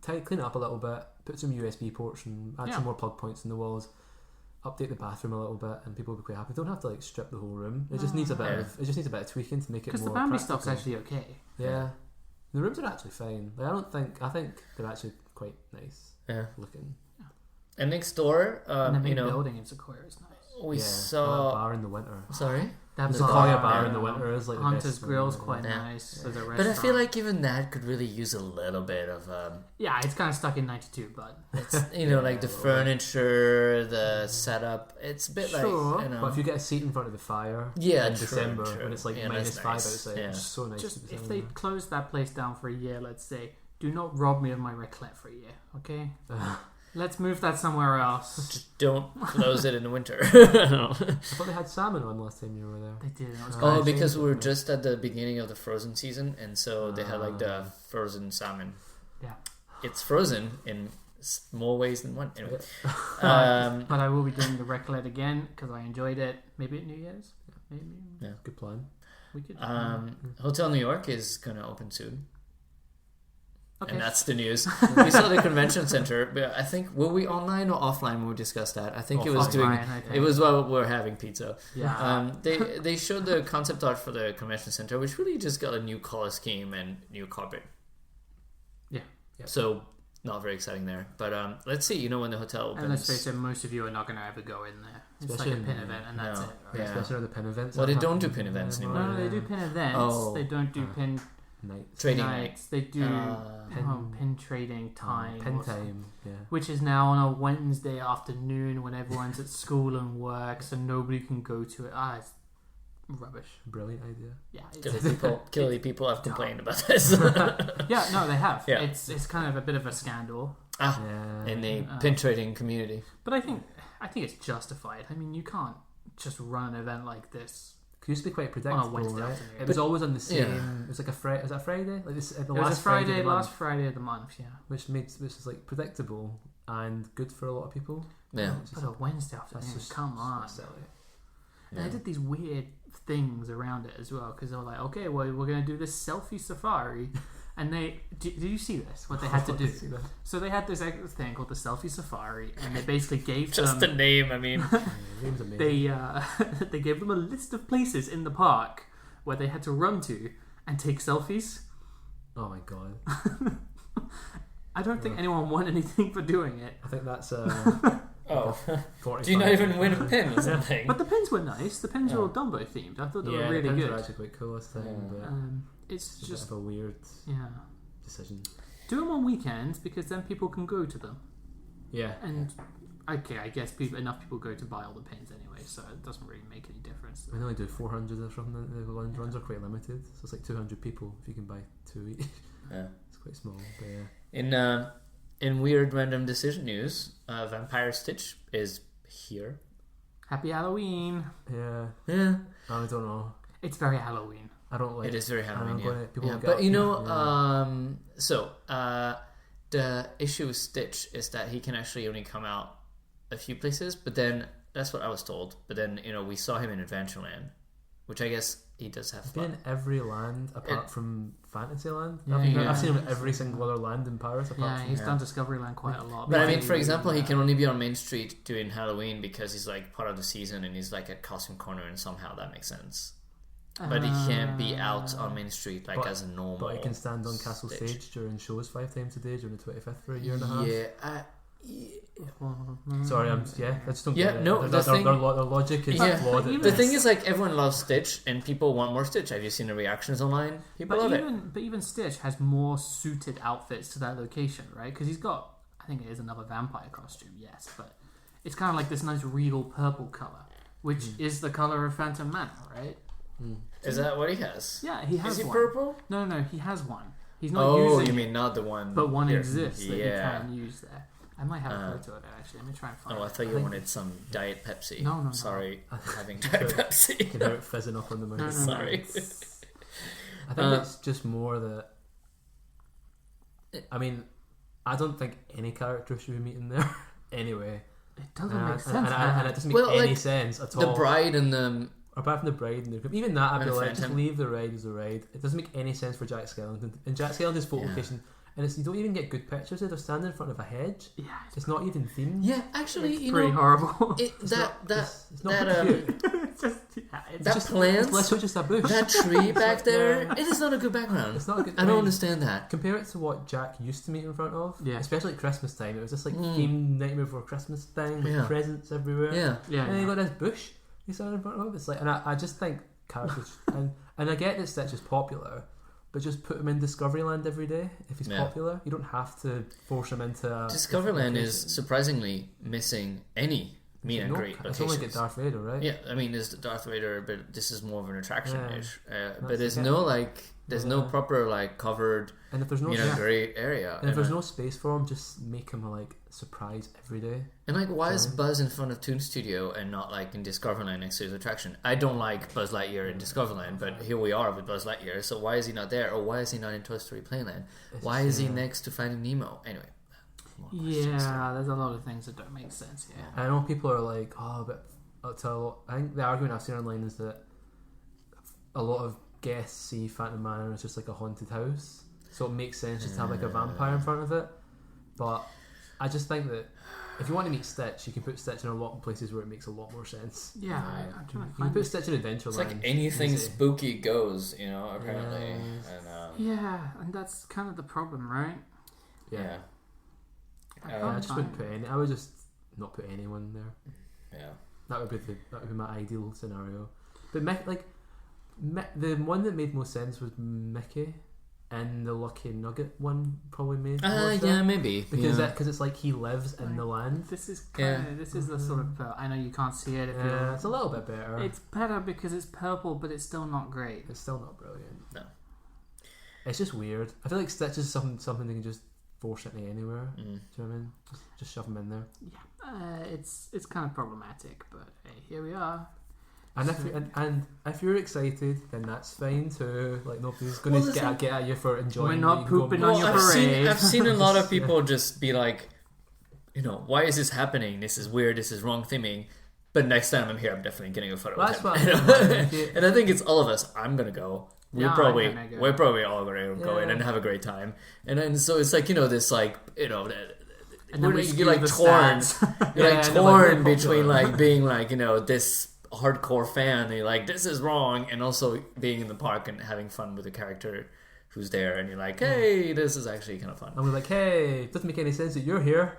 clean it up a little bit, put some USB ports and add some more plug points in the walls. Update the bathroom a little bit, and people will be quite happy. Don't have to like strip the whole room. It just needs a bit of tweaking to make it more. Because the Bambi stuff's actually okay. Yeah, the rooms are actually fine. Like, I think they're actually quite nice. Yeah, looking. Yeah. And next door, and the main building in Sequoia is nice. We saw a bar in the winter. Sorry. The Sequoia bar in the winter is like Hunter's Grill's quite nice. There's a restaurant. But I feel like even that could really use a little bit of it's kind of stuck in 92, but it's like the furniture, the setup. It's a bit like But if you get a seat in front of the fire, in December when it's like -5 outside, it's so nice. Just if they close that place down for a year, let's say, do not rob me of my raclette for a year, okay? Let's move that somewhere else. Just don't close it in the winter. I thought they had salmon on last time you were there. They did. Because we were just at the beginning of the frozen season, and so they had like the frozen salmon. Yeah. It's frozen in more ways than one. Anyway. But I will be doing the raclette again because I enjoyed it. Maybe at New Year's. Maybe. Yeah, good plan. We could. Hotel New York is going to open soon. Okay. And that's the news. We saw the convention center, but I think, were we online or offline when we discussed that? I think it was offline, it was while we were having pizza. Yeah. They showed the concept art for the convention center, which really just got a new color scheme and new carpet. Yeah. So not very exciting there, but let's see. When the hotel opens. And let's face it, most of you are not going to ever go in there. It's like a pin event, and that's it. Right? Yeah. Especially the pin events. Well, they don't do pin events anymore. No, they do pin events. Oh. They don't do pin trading nights. They do pin trading time. Pin time, yeah. Which is now on a Wednesday afternoon when everyone's at school and work, so nobody can go to it. rubbish. Brilliant idea. Yeah, Killy people have complained about this. Yeah, no, they have. Yeah. It's kind of a bit of a scandal. In the pin trading community. But I think it's justified. I mean, you can't just run an event like this. It used to be quite predictable, Wednesday right? afternoon. It was always on the same. Yeah. It was like a was that Friday? Like this, the It last was a Friday, of the month, last Friday of the month. Yeah, which is like predictable and good for a lot of people. Yeah. but a Wednesday afternoon. Come on. Silly. And they did these weird things around it as well because they were like, okay, well, we're going to do this selfie safari. And did you see this? What they had to do? So they had this thing called the selfie safari, and they basically gave just them the name. I mean, they gave them a list of places in the park where they had to run to and take selfies. Oh my god! I don't think anyone won anything for doing it. I think that's do you not even win a pin or something? But the pins were nice. The pins were all Dumbo themed. I thought they were really the pins good. were actually quite cool this time, but it's just a bit of a weird decision. Do them on weekends because then people can go to them. Yeah. And okay, I guess enough people go to buy all the pins anyway, so it doesn't really make any difference. We only do 400 or something. The runs are quite limited, so it's like 200 people if you can buy 2 each. Yeah. It's quite small, but yeah. In weird random decision news, Vampire Stitch is here. Happy Halloween! Yeah. I don't know. It's very Halloween. I don't like. It is very Halloween. But you know, the issue with Stitch is that he can actually only come out a few places. But then that's what I was told. But then we saw him in Adventureland, which I guess he does have fun. Been in every land apart from Fantasyland. Yeah, I've seen him in every single other land in Paris. He's done Discoveryland quite a lot. But I mean, for example, he can only be on Main Street doing Halloween because he's like part of the season and he's like at Costume Corner, and somehow that makes sense. But he can't be out on Main Street as a normal. But he can stand on Castle Stage during shows 5 times a day during the 25th for a year and a half. Sorry, I just don't get it. No, their logic is flawed. The thing is, like, everyone loves Stitch and people want more Stitch. Have you seen the reactions online? People love it. But even Stitch has more suited outfits to that location, right? Because he's got, I think it is another vampire costume, yes, but it's kind of like this nice regal purple colour, which is the colour of Phantom Manor, right? Is that what he has? Yeah, he has one. Is he purple? No, he has one. He's not using you mean not the one. But one exists that you can use there. I might have a photo of it actually. Let me try and find it. I thought you wanted some Diet Pepsi. No. Sorry, having Diet Pepsi. You can hear it fizzing up on the mouth. Sorry. I think it's just more that. I mean, I don't think any character should be meeting there anyway. It doesn't make sense. And it doesn't make any sense at all. The bride and the. Apart from the bride and the group, even that I'd be like, just leave the ride as a ride. It doesn't make any sense for Jack Skellington. And Jack Skellington's photo location, and you don't even get good pictures. They're standing in front of a hedge. Yeah, it's not even themed. Yeah, actually, it's pretty horrible. It's not cute. That plant, let's just a bush. That tree back there, it is not a good background. It's not a good. I don't understand that. Compare it to what Jack used to meet in front of. Yeah, especially at Christmas time. It was just like themed Nightmare Before Christmas thing with presents everywhere. Yeah. And then you got this bush. He's standing in front of. It's like, and I just think characters, and I get that Stitch is popular, but just put him in Discoveryland every day if he's popular. You don't have to force him into. Discoveryland is surprisingly missing any meet and greet locations. It's only get Darth Vader, right? Yeah, I mean, there's Darth Vader, but this is more of an attraction-ish. But there's no proper covered. And if there's no great area, and if there's no space for him, just make him a surprise every day. And why is Buzz in front of Toon Studio and not in Discoveryland next to his attraction? I don't like Buzz Lightyear in Discoveryland, but here we are with Buzz Lightyear. So why is he not there, or why is he not in Toy Story Playland? Why is he next to Finding Nemo? Anyway. Yeah, there's a lot of things that don't make sense. Yeah, I know people are like, but I think the argument I've seen online is that a lot of guests see Phantom Manor as just like a haunted house, so it makes sense just to have a vampire in front of it. But I just think that if you want to meet Stitch, you can put Stitch in a lot of places where it makes a lot more sense. Yeah, I'm trying to find. You can put Stitch in Adventureland. It's like anything spooky goes, apparently. And that's kind of the problem, right? Yeah. I just wouldn't put any. I would just not put anyone there. Yeah, that would be my ideal scenario. But the one that made most sense was Mickey. in the Lucky Nugget one probably made. Yeah, maybe because it's like he lives in the land. This is this is the sort of I know you can't see it. It's a little bit better. It's better because it's purple, but it's still not great. It's still not brilliant. No, it's just weird. I feel like Stitch is something they can just force into anywhere. Do you know what I mean? Just shove him in there. Yeah, it's kind of problematic, but hey, here we are. And if you're excited, then that's fine too. Like nobody's going to get at you for enjoying. We're not pooping on your parade. I've seen a lot of people just be like, why is this happening? This is weird. This is wrong theming. But next time I'm here, I'm definitely getting a photo with him. And I think it's all of us. I'm gonna go. We're probably all gonna go in and have a great time. And then so it's like this like and then you're like torn. You're like torn between like being like this hardcore fan and you're like this is wrong, and also being in the park and having fun with the character who's there, and you're like, hey, this is actually kind of fun. And we're like, hey, it doesn't make any sense that you're here.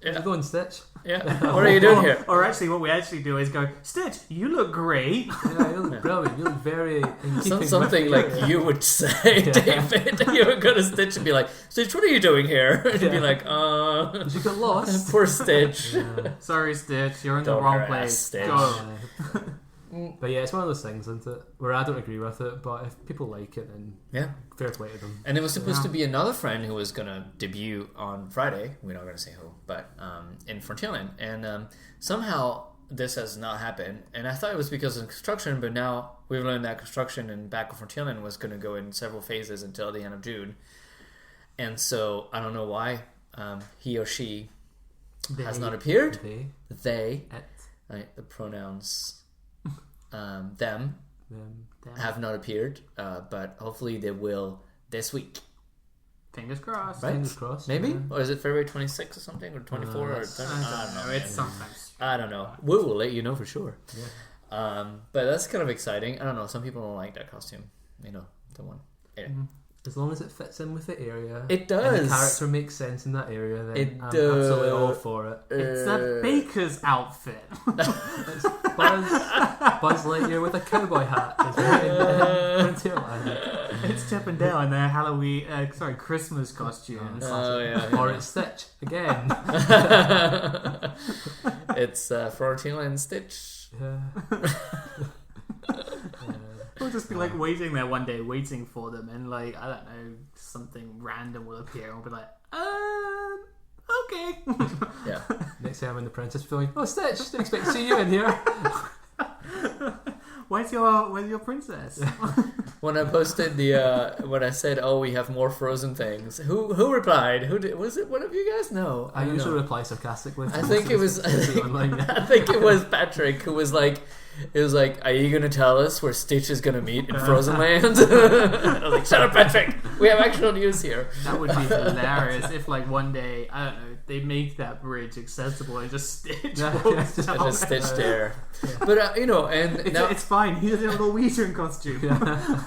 Yeah. Go and Stitch. Yeah. What are you doing here? Or actually, what we actually do is go, Stitch, you look great. Yeah, you look brilliant. You look very something like you would say, David. You would go to Stitch and be like, Stitch, what are you doing here? And you'd be like, you got lost. Poor Stitch. Yeah. Sorry, Stitch, you're in the wrong place. Stitch. Go. But yeah, it's one of those things, isn't it? Where I don't agree with it, but if people like it, then fair play to them. And it was supposed to be another friend who was going to debut on Friday. We're not going to say who, but in Frontierland. And somehow this has not happened. And I thought it was because of construction, but now we've learned that construction in back of Frontierland was going to go in several phases until the end of June. And so I don't know why he or she has not appeared. They right, the pronouns them have not appeared, but hopefully they will this week. Fingers crossed. Right? Fingers crossed. Maybe? Yeah. Or is it February 26th or something? Or 24? I don't know. It's sometimes. I don't know. We will let you know for sure. Yeah. But that's kind of exciting. I don't know. Some people don't like that costume. The one. Anyway. As long as it fits in with the area. It does. And the character makes sense in that area, then I'm does. absolutely all for it. It's a baker's outfit. It's Buzz Lightyear with a cowboy hat. It's Chip and Dale in their Halloween, Christmas costumes. Oh, yeah. Or it's Stitch again. It's Frontierland Stitch. Yeah. We'll just be like waiting there one day, waiting for them, and like I don't know, something random will appear, and we'll be like, okay. Yeah. Next time I'm in the Princess feeling, oh Stitch, didn't expect to see you in here. Where's your princess? When I posted when I said, "Oh, we have more Frozen things," who replied? Was it one of you guys? No, I usually reply sarcastically. I think it was. I think it was Patrick who was like. It was like, are you going to tell us where Stitch is going to meet in Frozen Land? I was like, shut up, Patrick. We have actual news here. That would be hilarious if, like, one day, I don't know, they make that bridge accessible and just Stitch just Stitch there. Yeah. But, and now... It's fine. He's in a Norwegian costume.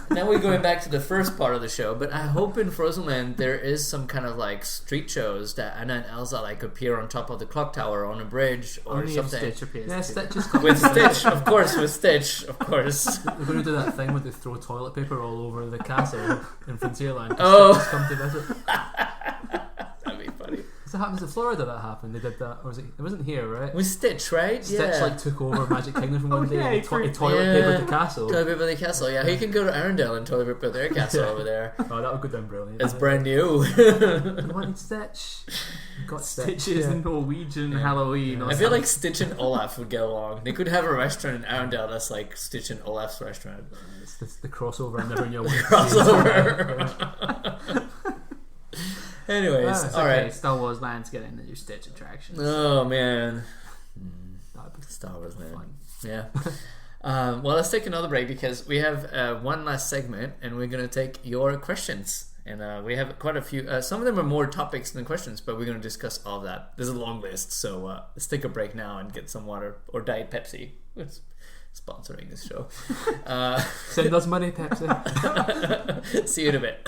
Now we're going back to the first part of the show, but I hope in Frozen Land there is some kind of, like, street shows that Anna and Elsa, like, appear on top of the clock tower on a bridge or only something. If Stitch appears. Yeah, Stitch is with Stitch, of course. With Stitch, of course. We're going to do that thing where they throw toilet paper all over the castle in Frontierland. Oh, Stitch come to visit. That'd be funny. So it happens in Florida that happened. They did that, or was it? It wasn't here, right? With Stitch, right? Stitch like took over Magic Kingdom from one day and he toilet paper the castle. Toilet paper the castle. Yeah, he can go to Arendelle and toilet paper their castle over there. Oh, that would go down brilliant. It's brand new. You wanted Stitch. Got Stitches in Norwegian Halloween. I feel like Stitch and Olaf would get along. They could have a restaurant in Arendelle that's like Stitch and Olaf's restaurant. It's the crossover I never knew. Crossover. Anyways, all right. Star Wars Land's getting the new Stitch attraction. Oh man, Star Wars Land. Fun. Yeah. Well, let's take another break because we have one last segment, and we're gonna take your questions. And we have quite a few. Some of them are more topics than questions, but we're going to discuss all of that. There's a long list, so let's take a break now and get some water or Diet Pepsi. It's sponsoring this show. Send us money, Pepsi. See you in a bit.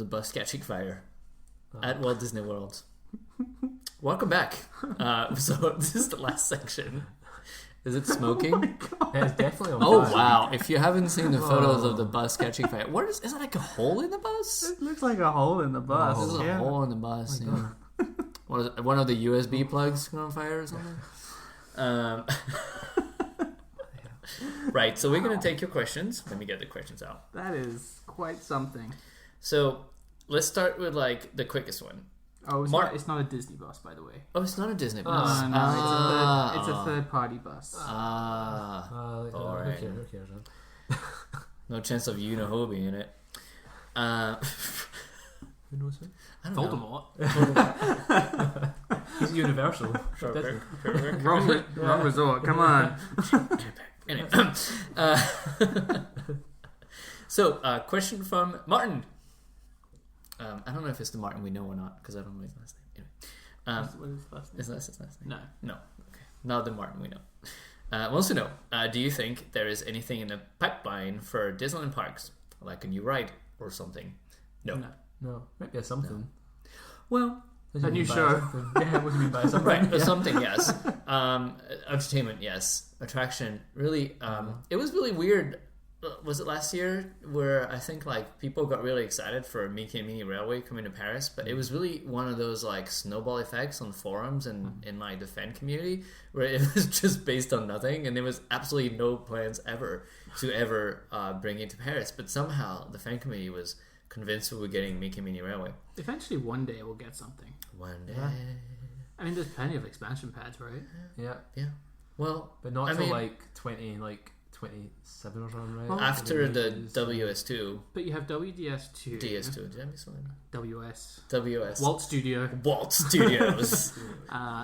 bus catching fire at Walt Disney World. Welcome back. So this is the last section. Is it smoking? It's definitely on Oh fire. wow! If you haven't seen the photos of the bus catching fire, what is that, like a hole in the bus? It looks like a hole in the bus. This is a hole in the bus. Yeah. One of the USB plugs on fire or something. Right. So we're gonna take your questions. Let me get the questions out. That is quite something. So let's start with like the quickest one. Oh, it's not a Disney bus, by the way. Oh, it's not a Disney bus. It's a third-party bus. Alright. Who cares, man? No chance of you-know-who being in it. Who knows who? I don't know. Voldemort. He's Universal. Wrong resort. Come on. Anyway. So, question from Martin. I don't know if it's the Martin we know or not, because I don't know his last name. Anyway. What is his last name? Is that his last name? No. Okay. Not the Martin we know. Wants to know, do you think there is anything in the pipeline for Disneyland parks? Like a new ride or something? No. Maybe a something. No. Well, a new show. Yeah, what do you mean by something? Right, something, yes. Entertainment, yes. Attraction, really. It was really weird. Was it last year where I think like people got really excited for Mickey and Minnie Railway coming to Paris, but it was really one of those like snowball effects on forums and in like the fan community where it was just based on nothing and there was absolutely no plans ever to bring it to Paris. But somehow the fan community was convinced we were getting Mickey and Minnie Railway. Eventually, one day we'll get something. One day. Yeah. I mean, there's plenty of expansion pads, right? Yeah. Well, But not until like 27 or something, right? Well, after the WS2. But you have WDS2. DS2. Did I miss one? WS. Walt Studios.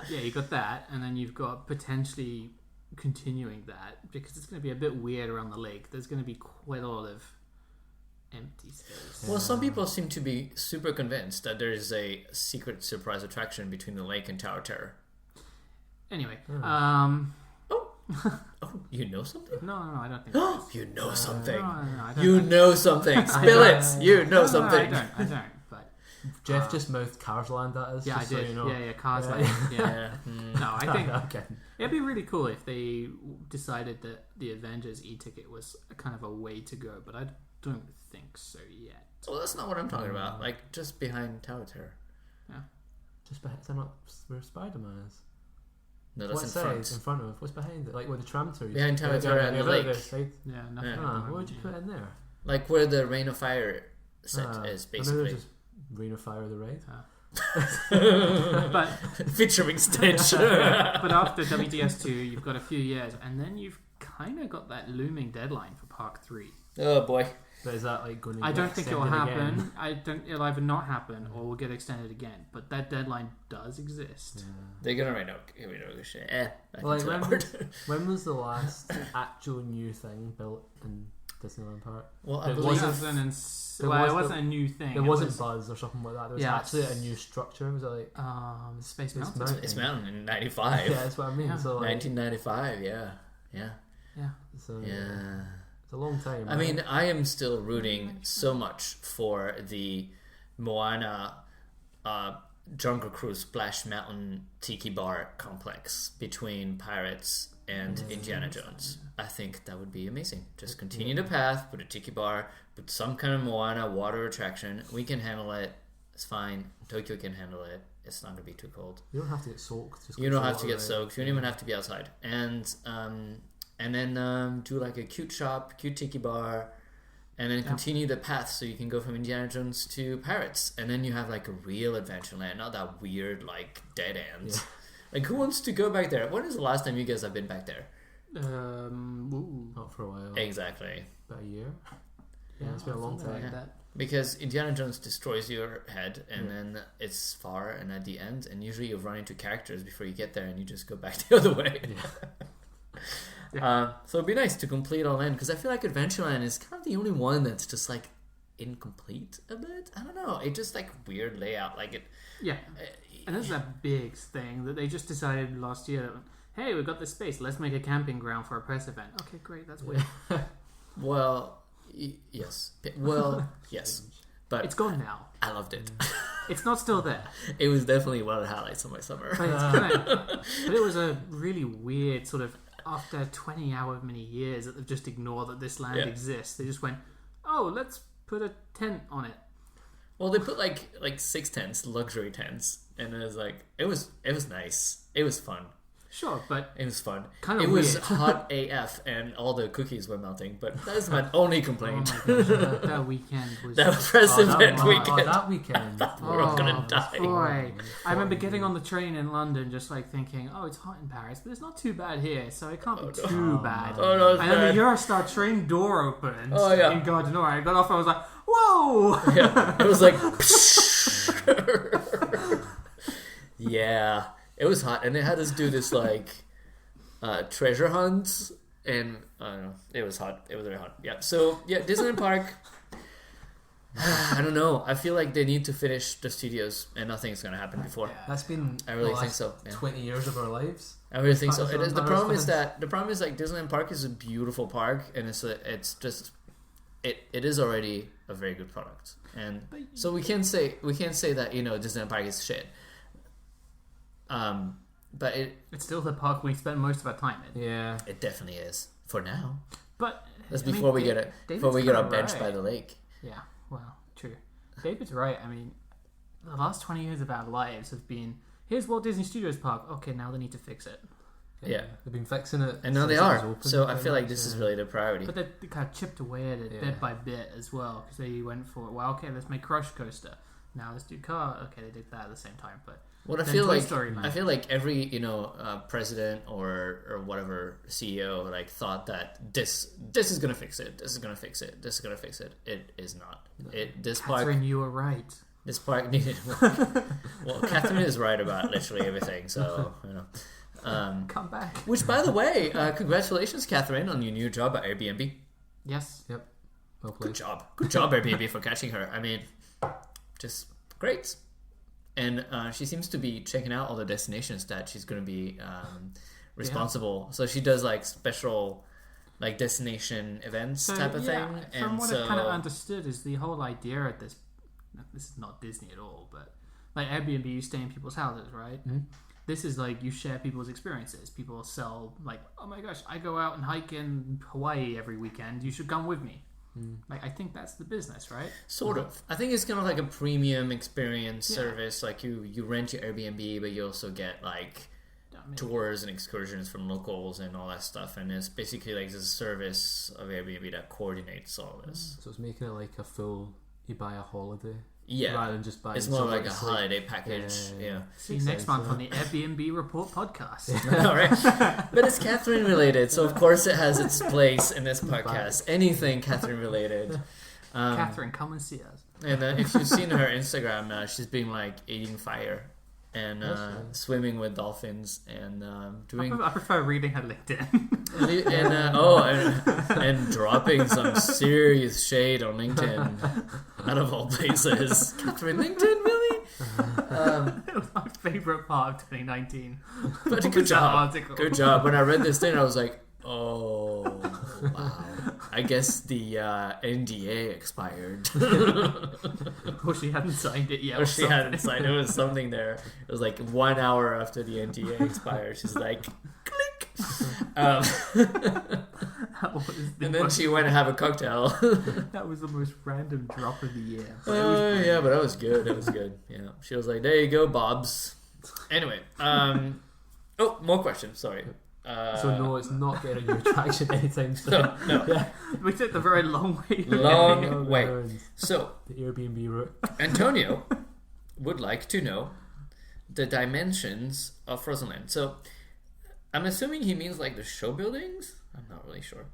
You got that, and then you've got potentially continuing that because it's going to be a bit weird around the lake. There's going to be quite a lot of empty space. Well, some people seem to be super convinced that there is a secret surprise attraction between the lake and Tower Terror. Anyway, Oh, you know something? No, I don't think so. You know something. No, I don't You know something. Spill it. You know something. I don't. But Jeff just mouthed Cars Land at us. yeah, I just so did. you know. Yeah, Cars Land. Yeah. No, I think Okay. it'd be really cool if they decided that the Avengers e-ticket was kind of a way to go, but I don't think so yet. Well, that's not what I'm talking about. Like, just behind Tower Terror. Yeah. Just behind. Is that not where Spider-Man is? No, that's What's in front. in front of? What's behind it? Like where the tram tour is? Behind Tower Terror and the lake. Yeah, nothing. Yeah. What would you put in there? Like where the Rain of Fire set is, basically. Just Rain of Fire the Ride. But featuring Stitch. but after WDS2, you've got a few years, and then you've kind of got that looming deadline for Park 3. Oh boy. But is that like going to I don't think it'll happen. Again? It'll either not happen or will get extended again. But that deadline does exist. Yeah. They're gonna write no shit. When was the last actual new thing built in Disneyland Park? Well, I It believe wasn't- It wasn't a new thing. There wasn't Buzz or something like that. There was Yeah, actually a new structure. Was it like Space It's Mountain. it's Mountain in '95. Yeah, that's what I mean. Yeah. So like, 1995. Yeah. so, Yeah. it's a long time. I mean, I am still rooting so much for the Moana Jungle Cruise Splash Mountain Tiki Bar complex between Pirates and Indiana Jones. I think that would be amazing. Just continue the path, put a tiki bar, put some kind of Moana water attraction. We can handle it. It's fine. Tokyo can handle it. It's not going to be too cold. You don't have to get soaked. Just You get don't some have to water, get right? soaked. You don't even have to be outside. And then do like a cute shop, cute tiki bar, and then continue the path so you can go from Indiana Jones to Pirates. And then you have like a real Adventureland, not that weird like dead end. Yeah. Like who wants to go back there? When is the last time you guys have been back there? Not for a while. Exactly. About a year. Yeah, it's been a long something time. like that. Because Indiana Jones destroys your head and then it's far and at the end, and usually you run into characters before you get there and you just go back the other way. So it'd be nice to complete all in, because I feel like Adventureland is kind of the only one that's just like incomplete a bit. I don't know. It just like weird layout. Like it. Yeah. And this is a big thing that they just decided last year. Hey, we've got this space. Let's make a camping ground for a press event. Okay, great. That's weird. Well, yes. Well, yes. But It's gone now. I loved it. It's not still there. It was definitely one of the highlights of my summer. But it was a really weird sort of, after 20 however many years that they've just ignored that this land exists, they just went, oh, let's put a tent on it. Well, they put like 6 tents, luxury tents, and it was like, it was nice. It was fun. Sure, but it was fun. Kind of it was weird. hot AF, and all the cookies were melting. But that's my only complaint. Oh my gosh, that weekend was that press event weekend. Oh, that weekend. We're all gonna die. Boy. I remember getting on the train in London, just like thinking, "Oh, it's hot in Paris, but it's not too bad here, so it can't be too bad." Oh no! And then the Eurostar train door opened. Oh yeah. In Gardenois. I got off. And I was like, "Whoa!" Yeah, it was like. Yeah, it was hot, and they had us do this like. Treasure hunts, and I don't know, it was hot. It was very hot. Yeah. So yeah, Disneyland Park. I don't know. I feel like they need to finish the studios, and nothing's gonna happen before. That's been. I really think so. Yeah. 20 years of our lives. I really think so. The problem is like Disneyland Park is a beautiful park, and it is already a very good product, and so we can't say that Disneyland Park is shit. But it's still the park we spend most of our time in. Yeah, it definitely is for now. But that's before we get our bench by the lake. Yeah, well, true. David's right. I mean, the last 20 years of our lives have been, here's Walt Disney Studios Park. Okay, now they need to fix it. Yeah, they've been fixing it, and now they are. So I feel like this is really the priority. But they kind of chipped away at it bit by bit as well, because they went for, well, okay, let's make Crush Coaster. Now let's do car. Okay, they did that at the same time, but. What I feel like every president or whatever CEO like thought that this is gonna fix it. This is gonna fix it. This is gonna fix it. It is not. Catherine, you were right. This park needed work. Well, Catherine is right about literally everything. So come back. Which, by the way, congratulations, Catherine, on your new job at Airbnb. Yes. Yep. Well played. Good job, Airbnb, for catching her. I mean, just great. And she seems to be checking out all the destinations that she's going to be responsible. So she does like special like destination events type of thing. From what I kind of understood is the whole idea of this is not Disney at all, but like Airbnb, you stay in people's houses, right? Mm-hmm. This is like you share people's experiences. People sell like, oh my gosh, I go out and hike in Hawaii every weekend. You should come with me. Like I think that's the business, right? Sort of. I think it's kind of like a premium experience service. Like you rent your Airbnb, but you also get like tours and excursions from locals and all that stuff. And it's basically like this service of Airbnb that coordinates all of this. So it's making it like a full. You buy a holiday. Yeah, rather than just buying. It's more like a holiday package. Yeah. See you next month on the Airbnb Report podcast. All right, but it's Catherine related, so of course it has its place in this podcast. Anything Catherine related. Catherine, come and see us. And if you've seen her Instagram, she's been like eating fire and swimming with dolphins and doing. I prefer reading her LinkedIn. and dropping some serious shade on LinkedIn out of all places. Catherine LinkedIn, really? It was my favorite part of 2019. But good job. Good job. When I read this thing, I was like, oh, wow. I guess the NDA expired. Or she hadn't signed it yet. Or she hadn't signed it. It was something there. It was like 1 hour after the NDA expired. She's like, click. And then she went to have a cocktail. That was the most random drop of the year. But but that was good. It was good. Yeah. She was like, there you go, Bobs. Anyway. More questions. Sorry. So no, it's not getting a new attraction anytime soon. No. Yeah. We took the very long way. Long way. So the Airbnb route. Antonio would like to know the dimensions of Frozen Land. So I'm assuming he means like the show buildings. I'm not really sure.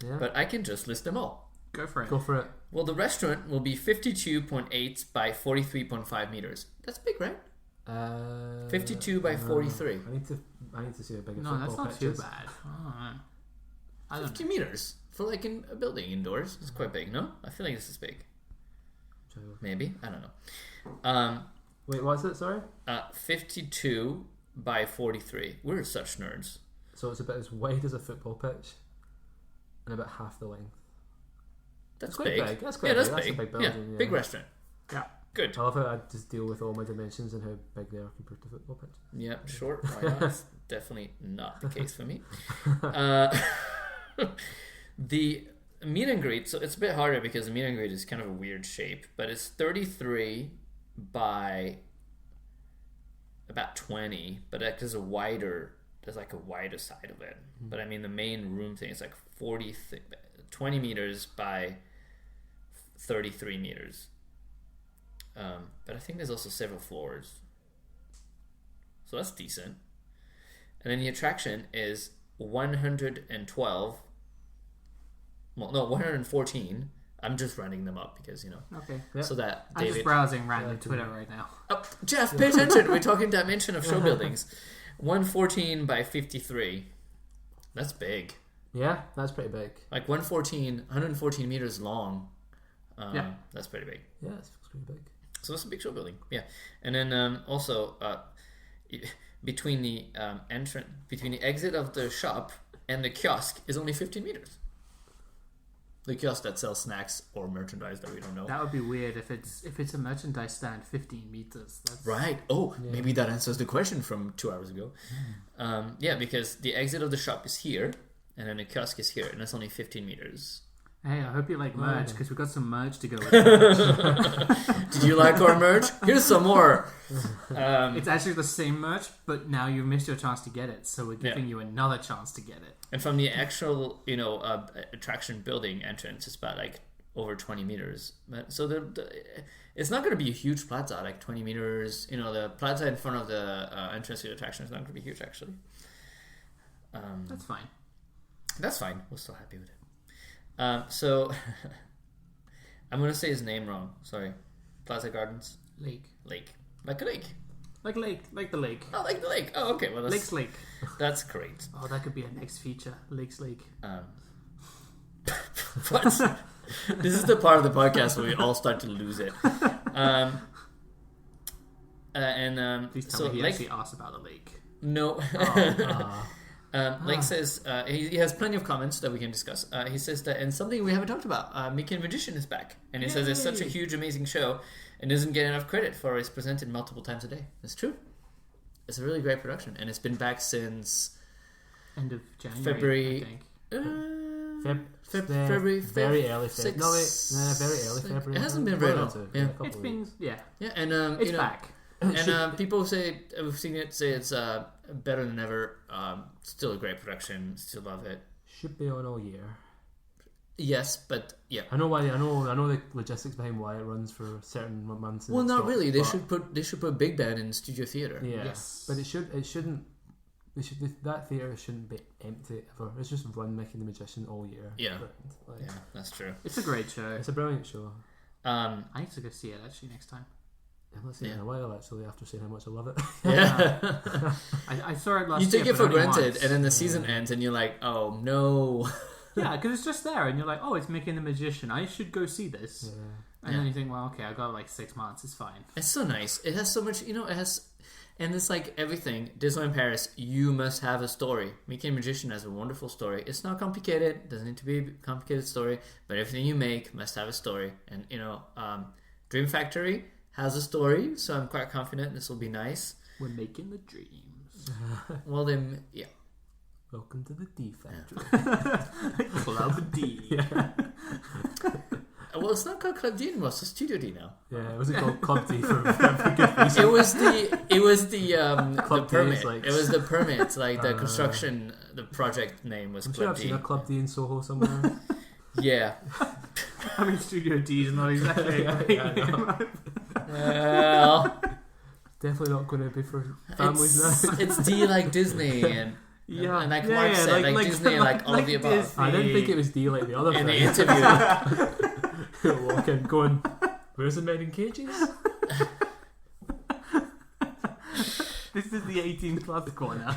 Yeah. But I can just list them all. Go for it. Well, the restaurant will be 52.8 by 43.5 meters. That's big, right? 52 by 43. I need to see a bigger. No, that's not pictures. too bad. 50 meters for like in a building indoors. It's quite big, no? I feel like this is big. Maybe, I don't know. Wait, what's it? Sorry. 52 by 43. We're such nerds. So it's about as wide as a football pitch, and about half the length. That's quite big. That's quite big. That's big. That's a big building. Yeah, big restaurant. Yeah. Good. I love how I just deal with all my dimensions and how big they are compared to football pitches. Yeah, sure. Why not? It's definitely not the case for me. The meet and greet, so it's a bit harder because the meet and greet is kind of a weird shape, but it's 33 by about 20, but there's a wider side of it. But I mean, the main room thing is like 20 meters by 33 meters. But I think there's also several floors, so that's decent. And then the attraction is 114. I'm just rounding them up because Okay. Yep. So that I'm David. just browsing random Twitter right now. Oh, Jeff, pay attention. We're talking dimension of show buildings. 114 by 53. That's big. Yeah, that's pretty big. Like 114 meters long. Yeah. That's pretty big. Yeah, it's pretty big. So that's a big show building. Yeah. And then also between the exit of the shop and the kiosk is only 15 meters. The kiosk that sells snacks or merchandise that we don't know. That would be weird if it's a merchandise stand 15 meters. That's... Right. Oh, yeah. Maybe that answers the question from 2 hours ago. Yeah, because the exit of the shop is here, and then the kiosk is here, and that's only 15 meters. Hey, I hope you like merch, because we've got some merch to go with it. Did you like our merch? Here's some more. It's actually the same merch, but now you've missed your chance to get it, so we're giving you another chance to get it. And from the actual, attraction building entrance, it's about like over 20 meters. So it's not going to be a huge plaza, like 20 meters. The plaza in front of the entrance to the attraction is not going to be huge, actually. That's fine. That's fine. We're still happy with it. So I'm going to say his name wrong. Sorry. Plaza Gardens? Lake. Like a lake. Like the lake. Oh, like the lake. Oh, okay. Well, Lake's Lake. That's great. Oh, that could be a next feature. Lake's Lake. What? This is the part of the podcast where we all start to lose it. Please tell me he actually asked about the lake. No. Lake says he has plenty of comments that we can discuss. He says that, and something we haven't talked about, Mickey and Magician is back, and he says it's such a huge, amazing show, and doesn't get enough credit for it's presented multiple times a day. It's true. It's a really great production, and it's been back since end of January, February. I think. February, very early February. No, wait, very early February. It hasn't been very long. Yeah, it's been and it's back. And people say we've seen it. Say it's better than ever. Still a great production. Still love it. Should be on all year. Yes, but yeah. I know why. I know the logistics behind why it runs for certain months. Well, not really. They should put Big Ben in Studio Theatre. Yeah. Yes. But it shouldn't. That theatre shouldn't be empty ever. It's just run Mickey and the Magician all year. Yeah. Yeah, that's true. It's a great show. It's a brilliant show. I need to go see it actually next time. I haven't seen it in a while actually. After saying how much I love it. Yeah. I saw it last year. You take it for granted, once. and then the season ends, and you're like, oh no. Yeah, because it's just there, and you're like, oh, it's Mickey and the Magician. I should go see this. Yeah. And then you think, well, okay, I got like 6 months. It's fine. It's so nice. It has so much, it has, and it's like everything. Disneyland Paris, you must have a story. Mickey and the Magician has a wonderful story. It's not complicated. It doesn't need to be a complicated story, but everything you make must have a story. And Dream Factory has a story, so I'm quite confident this will be nice. We're making the dreams. Well, then, yeah. Welcome to the D Factory. Club D. Yeah. Well, it's not called Club D anymore. It's Studio D now. Yeah, it wasn't called Club D for good reason. It was the permit. Like... It was the permit. Like the construction, the project name was I'm Club sure I've D. seen a Club D in Soho somewhere. Yeah. I mean, Studio D is not exactly. Well, definitely not going to be for families now. It's D like Disney and and like Mark said, like Disney, like all of the above. Disney. I didn't think it was D like the other In thing. the interview. Walk in going, where's the men in cages? This is the 18 plus corner.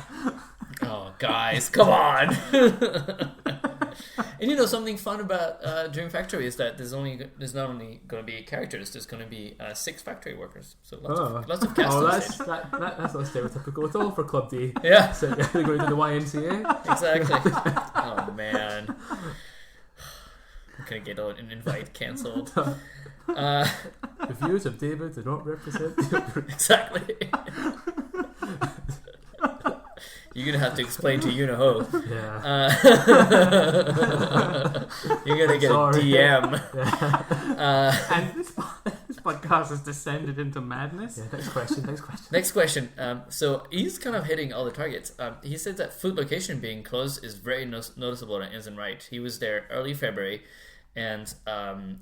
Oh, guys, come on! And something fun about Dream Factory is that there's not only going to be characters, there's going to be 6 factory workers. So lots of cast. Oh, that's not stereotypical at all for Club D. Yeah. So they're going to the YMCA. Exactly. Oh man, I'm gonna get an invite cancelled. The views of David do not represent. Exactly. You're gonna have to explain to Yunaho. Yeah. You're gonna get Sorry. a DM. And this podcast has descended into madness. Yeah. Next question. Next question. So he's kind of hitting all the targets. He said that food location being closed is very noticeable and isn't right. He was there early February, and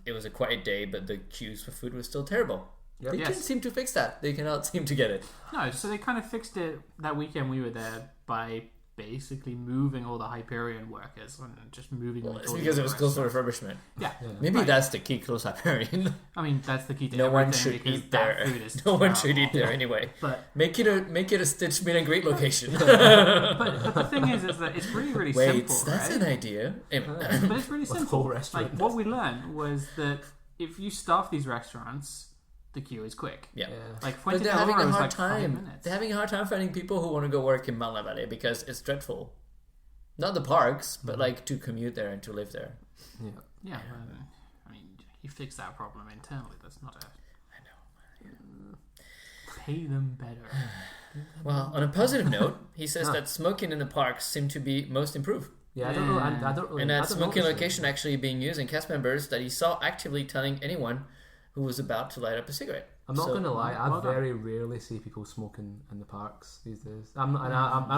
it was a quiet day, but the queues for food was still terrible. Yep. They can't seem to fix that. They cannot seem to get it. No, so they kind of fixed it that weekend we were there by basically moving all the Hyperion workers and just moving them. It's because it was closed for refurbishment. Yeah. Maybe Right. that's the key, close Hyperion. I mean, that's the key to No one everything should because eat that there. food is No one terrible. should eat there anyway. But Make it a Stitch meet and greet location. but the thing is that it's really Wait, simple, that's right? an idea. But it's really Whole simple. restaurant. Like what we learned was that if you staff these restaurants, the queue is quick. Yeah. Like But Fuente they're del having Oro a is hard like 5 time. minutes. They're having a hard time finding people who want to go work in Mount Valley because it's dreadful. Not the parks, but like to commute there and to live there. Yeah. Yeah, well, I mean, you fix that problem internally. That's not a. I know. Pay them better. Well, on a positive note, he says that smoking in the parks seem to be most improved. Yeah, I don't know. I don't really. And I that don't smoking notice it. location actually being used in cast members that he saw actively telling anyone who was about to light up a cigarette. I'm not going to lie. I well done. very rarely see people smoking in the parks these days. I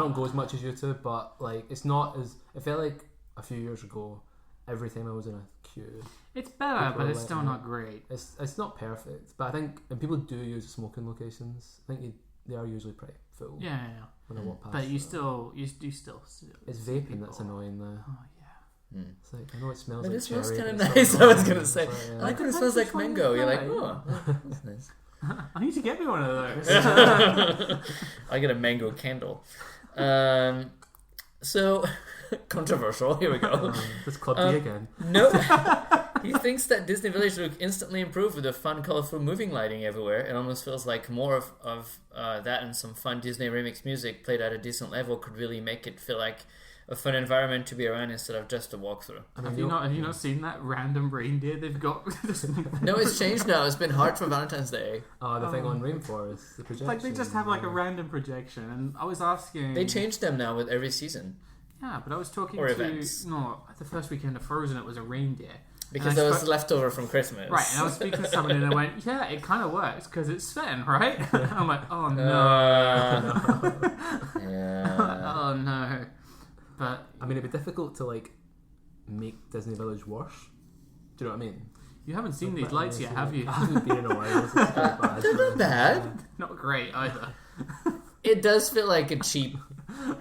don't go as much as you two, but like it's not as. It felt like a few years ago. Every time I was in a queue, It's better, People but are it's still letting not great. it's not perfect. But I think, and people do use smoking locations. I think they are usually pretty full Yeah. when I walk past. But you them. still. It's see vaping people. that's annoying though. Oh yeah. It's like I know it smells But like it smells cherry, kind but of it's nice, not I was going to nice. say. It's like, I like when it That's smells the like fun mango. You're like, guy. oh, that's nice. I need to get me one of those. I get a mango candle. So, controversial. Here we go. This club tea again. No. He thinks that Disney Village look instantly improved with the fun, colorful moving lighting everywhere. It almost feels like more of that and some fun Disney remix music played at a decent level could really make it feel like a fun environment to be around instead of just a walkthrough. I mean, Have you not seen that random reindeer they've got? No, it's changed now. It's been hard for Valentine's Day. the thing on Rainforest, the projection. Like they just have like a random projection, and I was asking. They change them now with every season. Yeah, but I was talking Or to events. the first weekend of Frozen. It was a reindeer. Because And I that was spoke- leftover from Christmas. Right, and I was speaking to someone and they went, "Yeah, it kind of works because it's Sven, right?" I'm like, "Oh no, Yeah. oh no." But I mean, it'd be difficult to like make Disney Village worse. Do you know what I mean? you haven't seen these lights yet, have you? I haven't been in a while. This is quite bad. They're not bad. Not great either. It does feel like a cheap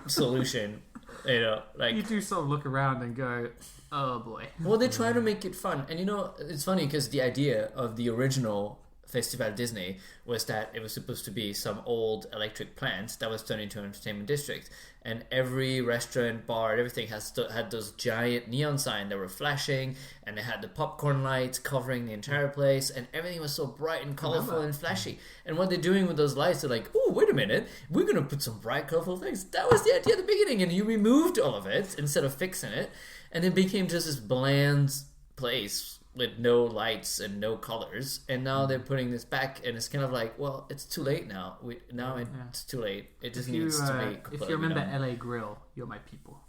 solution. You know, like... You do sort of look around and go, "Oh boy." Well, they try to make it fun. And you know, it's funny because the idea of the original Festival Disney was that it was supposed to be some old electric plant that was turned into an entertainment district. And every restaurant, bar, everything had those giant neon signs that were flashing. And they had the popcorn lights covering the entire place. And everything was so bright and colorful and flashy. And what they're doing with those lights, they're like, oh, wait a minute. We're going to put some bright, colorful things. That was the idea at the beginning. And you removed all of it instead of fixing it. And it became just this bland place with no lights and no colors, and now they're putting this back, and it's kind of like, well, it's too late now. It's too late. It just needs to be completely if you remember done. LA Grill, you're my people.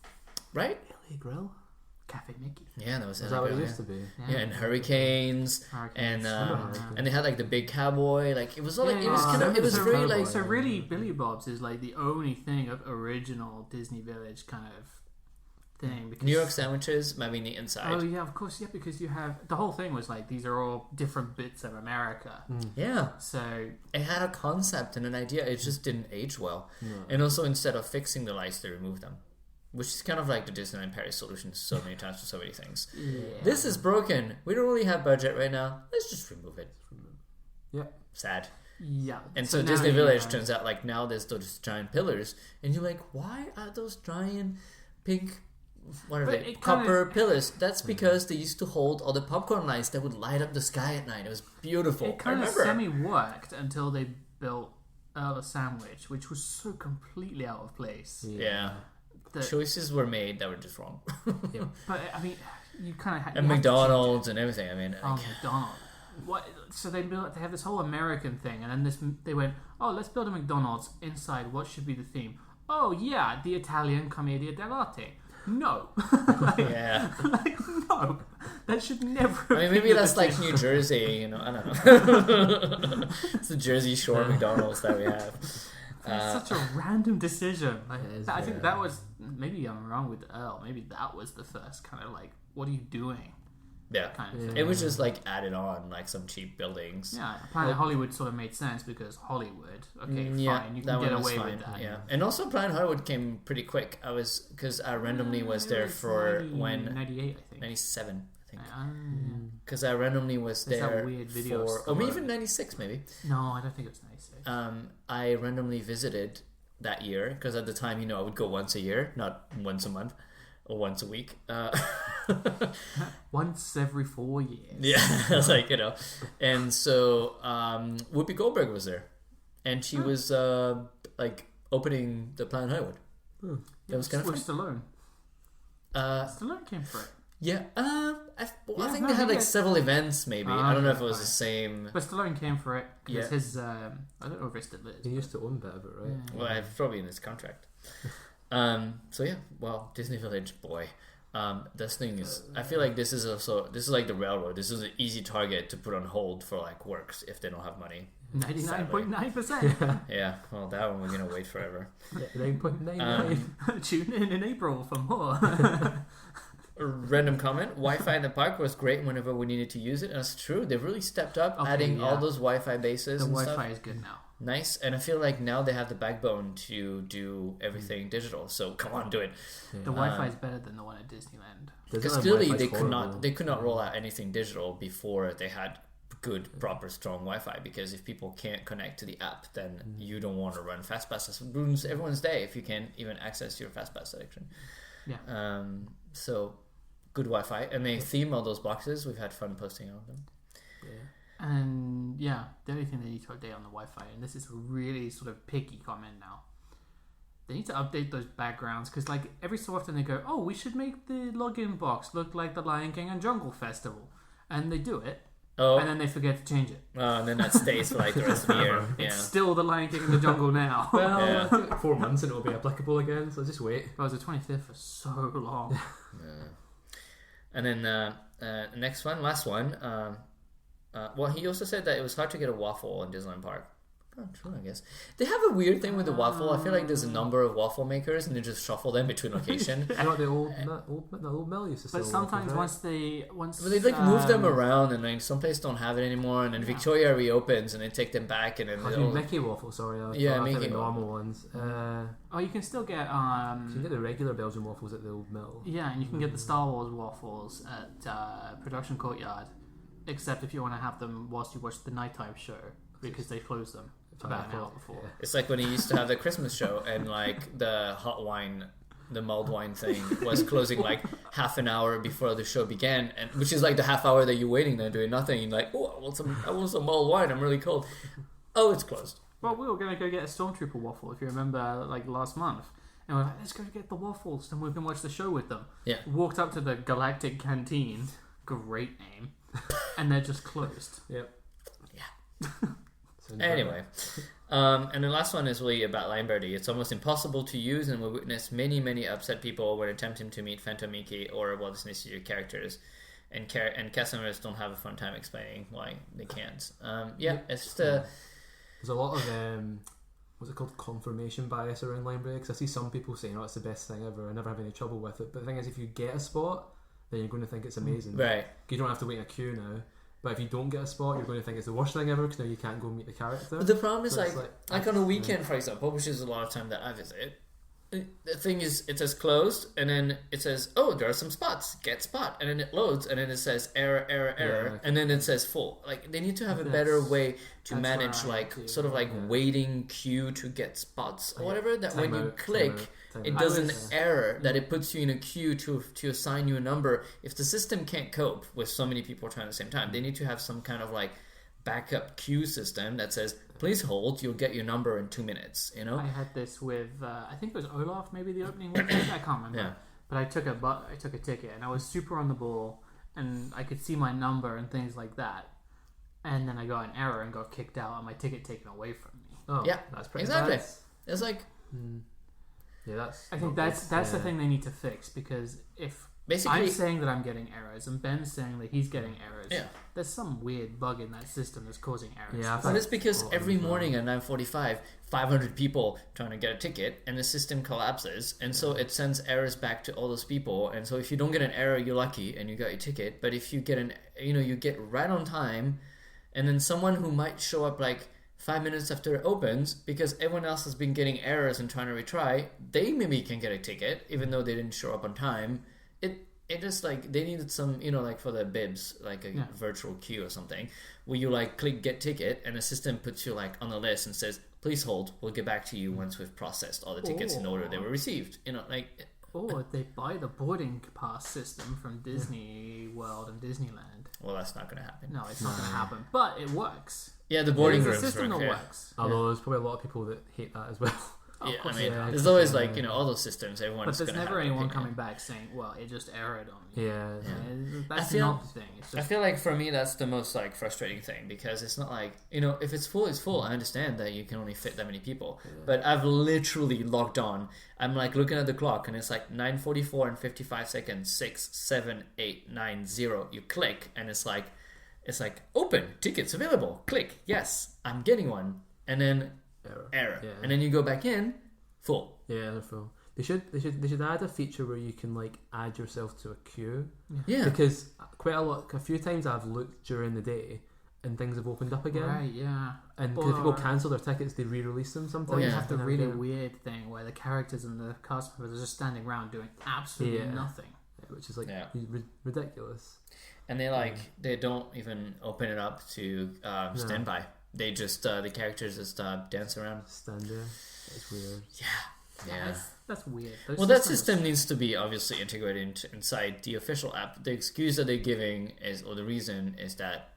Right? LA Grill? Cafe Mickey. Yeah, that was Is LA that what it Grill, used to be? Yeah, and hurricanes, Hurricanes. and they had like the big cowboy. Like it was all like it was Yeah, kind of it was so very cowboy. like So really, Billy Bob's is like the only thing of original Disney Village kind of thing. Because New York sandwiches, maybe the inside. Oh yeah, of course, yeah, because you have the whole thing was like these are all different bits of America. Yeah, So it had a concept and an idea. It just didn't age well. No. And also, instead of fixing the lights, they removed them, which is kind of like the Disneyland Paris solution so many times for so many things. yeah. This is broken. We don't really have budget right now. Let's just remove it. Yeah. Sad. Yeah. And so now Disney you Village know- turns out like now there's those giant pillars, and you're like, why are those giant pink? What are But they? it kinda- Copper pillars. That's because they used to hold all the popcorn lights that would light up the sky at night. It was beautiful. It kind I of remember. semi-worked until they built Earl of Sandwich, which was so completely out of place. Yeah. that- Choices were made that were just wrong. But I mean, you kind of had And McDonald's and everything. I mean, Oh, like, McDonald's. what? So they have this whole American thing, and then they went, oh, let's build a McDonald's inside. What should be the theme? Oh yeah, the Italian Commedia dell'arte. No, like, no, that should never. I mean, maybe that's like New Jersey, you know. I don't know. It's the Jersey Shore McDonald's that we have. It's such a random decision. I think that was, maybe I'm wrong with Earl. Maybe that was the first kind of like, what are you doing? Yeah, kind of thing. It was just like added on like some cheap buildings. Yeah, Planet Hollywood sort of made sense because Hollywood. Okay, fine, you can get away with that. Yeah, and also Planet Hollywood came pretty quick. Because I randomly was there for 98, I think. 97, I think. Because I randomly was there that weird video or maybe even 96, maybe. No, I don't think it was 96. I randomly visited that year because at the time, you know, I would go once a year, not once a month. Or once a week. Once every 4 years. Yeah, I was like, you know. And so Whoopi Goldberg was there. And she was like opening the Planet Hollywood. That was kind of fun. Stallone. Stallone came for it. Yeah. I think they had like several events maybe. I don't know if it was the same. But Stallone came for it. Because his, I don't know if it still is. He used to own a bit of it, right? Yeah. Well, probably in his contract. So yeah, well, Disney Village, boy, this thing is. I feel like this is like the railroad. This is an easy target to put on hold for like works if they don't have money. 99.9%. Yeah, well, that one we're gonna wait forever. 9.99. Tune in April for more. Random comment: Wi-Fi in the park was great whenever we needed to use it. And that's true. They've really stepped up, adding all those Wi-Fi bases. The and Wi-Fi stuff. is good now. Nice, and I feel like now they have the backbone to do everything digital. So come on, do it. The Wi-Fi is better than the one at Disneyland. Because clearly they could not roll out anything digital before they had good, proper, strong Wi-Fi. Because if people can't connect to the app, then you don't want to run FastPass. It ruins everyone's day if you can't even access your FastPass selection. Yeah. So good Wi-Fi, and they theme all those boxes. We've had fun posting on them. Yeah. And yeah, the only thing they need to update on the Wi-Fi, and this is a really sort of picky comment now, they need to update those backgrounds because like every so often they go, oh, we should make the login box look like the Lion King and Jungle Festival, and they do it, and then they forget to change it. And then that stays for like the rest of the year. It's still the Lion King and the Jungle now. Well, 4 months and it'll be applicable again, so just wait. It was the 25th for so long. And then next one, last one. Well, he also said that it was hard to get a waffle in Disneyland Park. Oh, true, I guess. They have a weird thing with the waffle. I feel like there's a number of waffle makers and they just shuffle them between locations. Not the old mill used to sell. But sometimes waffles, right? But they like move them around and like some places don't have it anymore, and then Victoria reopens and they take them back and then Mickey waffles, sorry. Mickey normal ones. You can still get you can get the regular Belgian waffles at the old mill. Yeah, and you can get the Star Wars waffles at Production Courtyard, except if you want to have them whilst you watch the nighttime show because they close them about an hour before. Yeah. It's like when he used to have the Christmas show and like the hot wine, the mulled wine thing was closing like half an hour before the show began, and which is like the half hour that you're waiting there doing nothing. You're like, oh, I want some mulled wine. I'm really cold. Oh, it's closed. Well, we were going to go get a Stormtrooper waffle, if you remember, like last month. And we're like, let's go get the waffles, and we can watch the show with them. Yeah. Walked up to the Galactic Canteen. Great name. And they're just closed. Yep. Yeah. Anyway. And the last one is really about Line Birdie. It's almost impossible to use, and we witness many, many upset people when attempting to meet Phantom Mickey or Walt Disney Studio characters. And customers don't have a fun time explaining why they can't. It's just there's a lot of what's it called, confirmation bias around Line Birdie, because I see some people saying, oh, it's the best thing ever, I never have any trouble with it. But the thing is, if you get a spot, then you're going to think it's amazing. Right. You don't have to wait in a queue now. But if you don't get a spot, you're going to think it's the worst thing ever because now you can't go meet the character. But the problem is like on a weekend, for example, which is a lot of time that I visit, the thing is, it says closed, and then it says, oh, there are some spots, get spot, and then it loads, and then it says error, and then it says full. Like, they need to have a better way to manage, sort of waiting queue to get spots or whatever, that when you click, it does an error, that it puts you in a queue to assign you a number. If the system can't cope with so many people trying at the same time, they need to have some kind of backup queue system that says, please hold, you'll get your number in 2 minutes, you know? I had this with, I think it was Olaf, maybe the opening weekend, I can't remember. Yeah. But I took a ticket, and I was super on the ball, and I could see my number and things like that. and then I got an error and got kicked out and my ticket taken away from me. Oh, Yeah, that's pretty exactly. bad. It's like Yeah, that's. I think that's the thing they need to fix, because if basically I'm saying that I'm getting errors and Ben's saying that he's getting errors, yeah. there's some weird bug in that system that's causing errors. Yeah, But it's because every morning at 9:45, 500 people trying to get a ticket, and the system collapses, and so it sends errors back to all those people. And so if you don't get an error, you're lucky and you got your ticket. But if you get you get right on time, and then someone who might show up like 5 minutes after it opens, because everyone else has been getting errors and trying to retry, they maybe can get a ticket even though they didn't show up on time. It just like they needed some, like for the bibs, like a virtual queue or something, where you like click get ticket and the system puts you like on the list and says, please hold, we'll get back to you once we've processed all the tickets in order they were received. Or they buy the boarding pass system from Disney World and Disneyland. Well, that's not going to happen. No, it's not going to happen. But it works. Yeah, the boarding It's a rooms system that work, works. Although there's probably a lot of people that hate that as well. Yeah, course, there's always like all those systems. Everyone's but there's gonna never have anyone opinion. coming back saying, "Well, it just errored on me." Yeah. That's I feel- not the thing. It's just, I feel like for me that's the most like frustrating thing, because it's not like if it's full, it's full. I understand that you can only fit that many people, but I've literally logged on. I'm like looking at the clock and it's like 9:44 and 55 seconds. 6, 7, 8, 9, 0. You click and it's like open tickets available. Click yes, I'm getting one, and then error. Yeah. And then you go back in, full. Yeah, they're full. They should add a feature where you can like add yourself to a queue. Yeah. Because a few times I've looked during the day and things have opened up again. right, yeah. And because people cancel their tickets, they re-release them sometimes. Or you Yeah. have the And really then- weird thing where the characters and the cast members are just standing around doing absolutely nothing. which is like Yeah. ridiculous. And they don't even open it up to standby. They just the characters just dance around. Stand there. It's weird. Yeah. That's weird. Well, that system needs to be obviously integrated inside the official app. The excuse that they're giving or the reason is that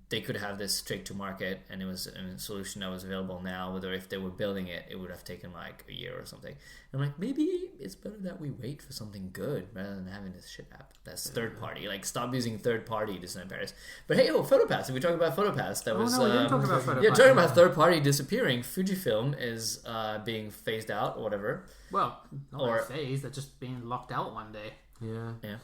they could have this straight to market, and it was a solution that was available now. Whether if they were building it, it would have taken like a year or something. I'm like, maybe it's better that we wait for something good rather than having this shit app that's third party. Like, stop using third party Disneyland Paris. But hey, PhotoPass. If we talk about PhotoPass, that was we didn't talk about PhotoPass. yeah, talking about third party disappearing. Fujifilm is being phased out or whatever. Well, not phase. They're just being locked out one day. Yeah.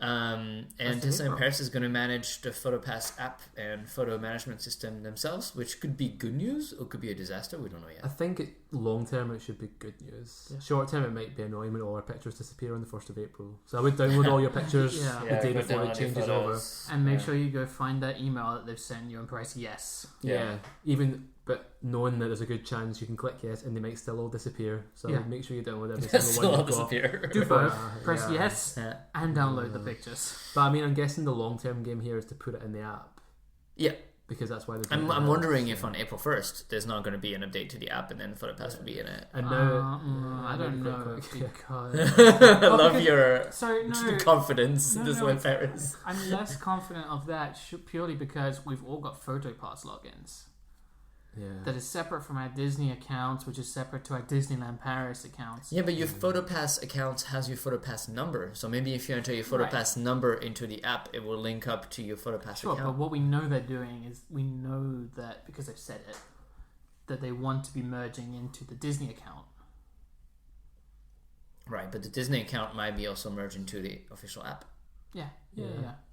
And Disneyland Paris is going to manage the PhotoPass app and photo management system themselves, which could be good news or could be a disaster. We don't know yet. I think long term it should be good news. Yeah. Short term it might be annoying when all our pictures disappear on the 1st of April. So I would download all your pictures the day go before download it changes your over. photos. And make sure you go find that email that they've sent you and press yes. Yeah. But knowing that there's a good chance you can click yes and they might still all disappear. So make sure you download every single Still one all you've got. disappear. Do both. Press yeah. yes and download the pictures. But I mean, I'm guessing the long term game here is to put it in the app. Yeah. Because that's why they're doing I'm it. wondering if on April 1st there's not going to be an update to the app and then PhotoPass will be in it. And now, I don't know quick. because I love your confidence in Disneyland Paris. I'm less confident of that purely because we've all got PhotoPass logins. That is separate from our Disney accounts, which is separate to our Disneyland Paris accounts. Yeah, but your PhotoPass account has your PhotoPass number. So maybe if you enter your PhotoPass number into the app, it will link up to your PhotoPass account. But what we know they're doing is we know that, because they've said it, that they want to be merging into the Disney account. Right, but the Disney account might be also merged into the official app. Yeah.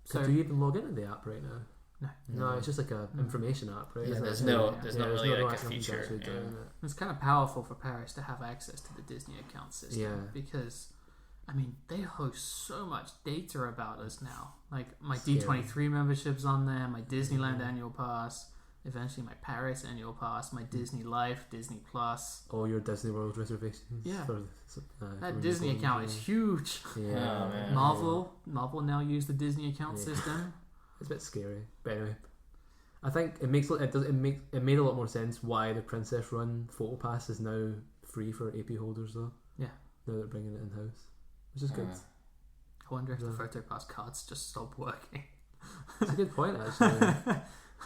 So do you even log into the app right now? No. No, it's just like an information app, right? Yeah, Isn't there's it? not really like a nothing to feature. actually do in it. It's kind of powerful for Paris to have access to the Disney account system because, I mean, they host so much data about us now. Like my D23 membership's on there, my Disneyland annual pass, eventually my Paris annual pass, my Disney Life, Disney Plus. All your Disney World reservations. Yeah. That That Disney account is huge. Yeah. Oh, man. Marvel now use the Disney account system. It's a bit scary, but anyway, I think it made a lot more sense why the Princess Run Photo Pass is now free for AP holders though. Yeah, now they're bringing it in house, which is good. I wonder if the PhotoPass cards just stop working. It's a good point actually.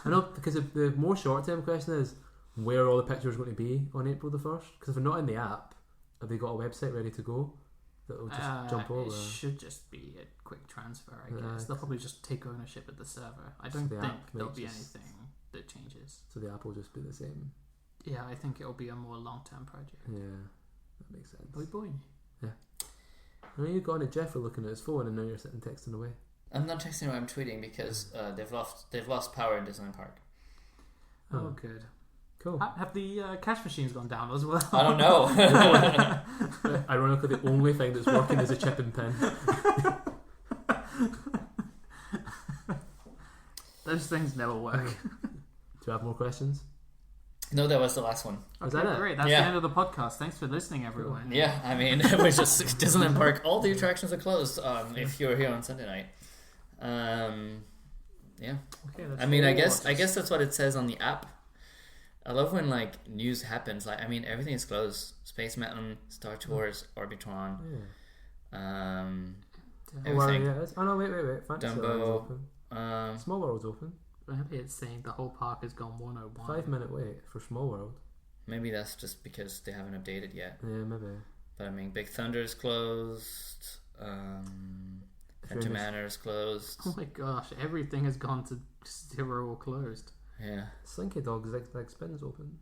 I know, because the more short term question is where are all the pictures going to be on April the 1st? Because if they're not in the app, have they got a website ready to go that will just jump over? It should just be a quick transfer, I guess. They'll probably just take ownership of the server. I don't think there'll be anything that changes. So the app will just be the same. Yeah, I think it'll be a more long-term project. Yeah, that makes sense. Boy. Yeah. I know you got on at Jeff for looking at his phone, and now you're sitting texting away. I'm not texting away. I'm tweeting because they've lost power in Disneyland Park. Oh, good. Cool. Have the cash machines gone down as well? I don't know. Ironically, the only thing that's working is a chip and pin. Those things never work. Do you have more questions? No, that was the last one. Is that it? Great. That's the end of the podcast. Thanks for listening, everyone. Yeah, I mean, it was just Disneyland Park. All the attractions are closed if you're here on Sunday night. Yeah. Okay, I mean, I guess that's what it says on the app. I love when like news happens. Like, I mean, everything is closed. Space Mountain, Star Tours, Orbitron. Yeah. Everything. Oh no, wait. Fantasyland's Dumbo. open. Small World's open. Maybe it's saying the whole park has gone 101. 5-minute wait for Small World. Maybe that's just because they haven't updated yet. Yeah, maybe. But I mean, Big Thunder is closed. Phantom Manor is closed. Oh my gosh, everything has gone to 0 or closed. Yeah. Slinky Dog's Big Spin's open.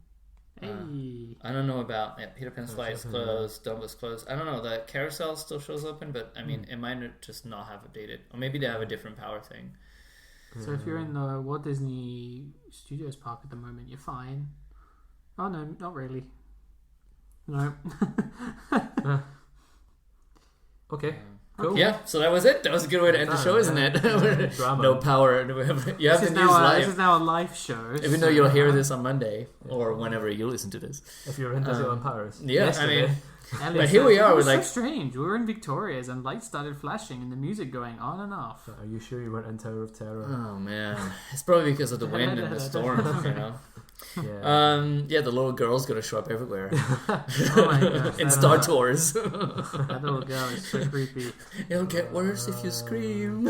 Hey. I don't know about Peter Pan's Flight is closed. Dumbo's closed. I don't know. The carousel still shows open, but I mean, it might just not have updated, or maybe they have a different power thing. So if you're in the Walt Disney Studios Park at the moment, you're fine. Oh no, not really. No. Okay. Cool. Yeah, so that was it. That was a good way to end the show, isn't it? No power. You have the news live. This is now a live show. Even though you'll hear this on Monday or whenever you listen to this. If you're in Disneyland Paris. Yeah, yesterday. I mean... But here we are with like... so strange. We were in Victoria's and lights started flashing and the music going on and off. Are you sure you weren't in Tower of Terror? Oh man, it's probably because of the wind and the storm, you know. Yeah. The little girl's gonna show up everywhere. Oh my gosh, in Star Tours. That little girl is so creepy. It'll get worse if you scream.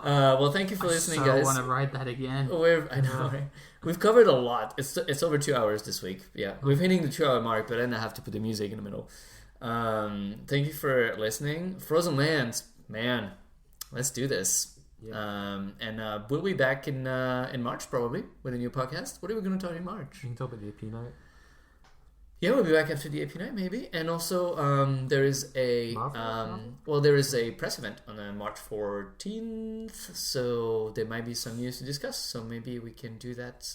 Well, thank you for listening, guys. I want to ride that again. I know. Right? We've covered a lot. It's over 2 hours this week. Yeah, we're hitting the 2 hour mark, but then I have to put the music in the middle. Thank you for listening. Frozen Lands, man, let's do this. Yeah. And we'll be back in March probably with a new podcast. What are we going to talk in March? You can talk about the AP night. Yeah, we'll be back after the AP night maybe. And also there is a press event on March 14th, so there might be some news to discuss. So maybe we can do that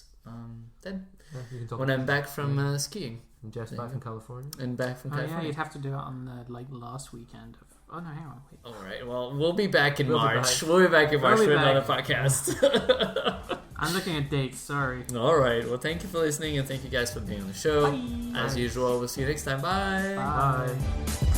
then. Yeah, you can talk when I'm back from skiing. And Jeff's back from California. And back from California. Yeah, you'd have to do it on the last weekend of... Oh no, hang on, wait. All right, well, we'll be back in March. We'll be back in March for another podcast. I'm looking at dates, sorry. All right, well, thank you for listening, and thank you guys for being on the show. Bye. As usual, we'll see you next time. Bye. Bye.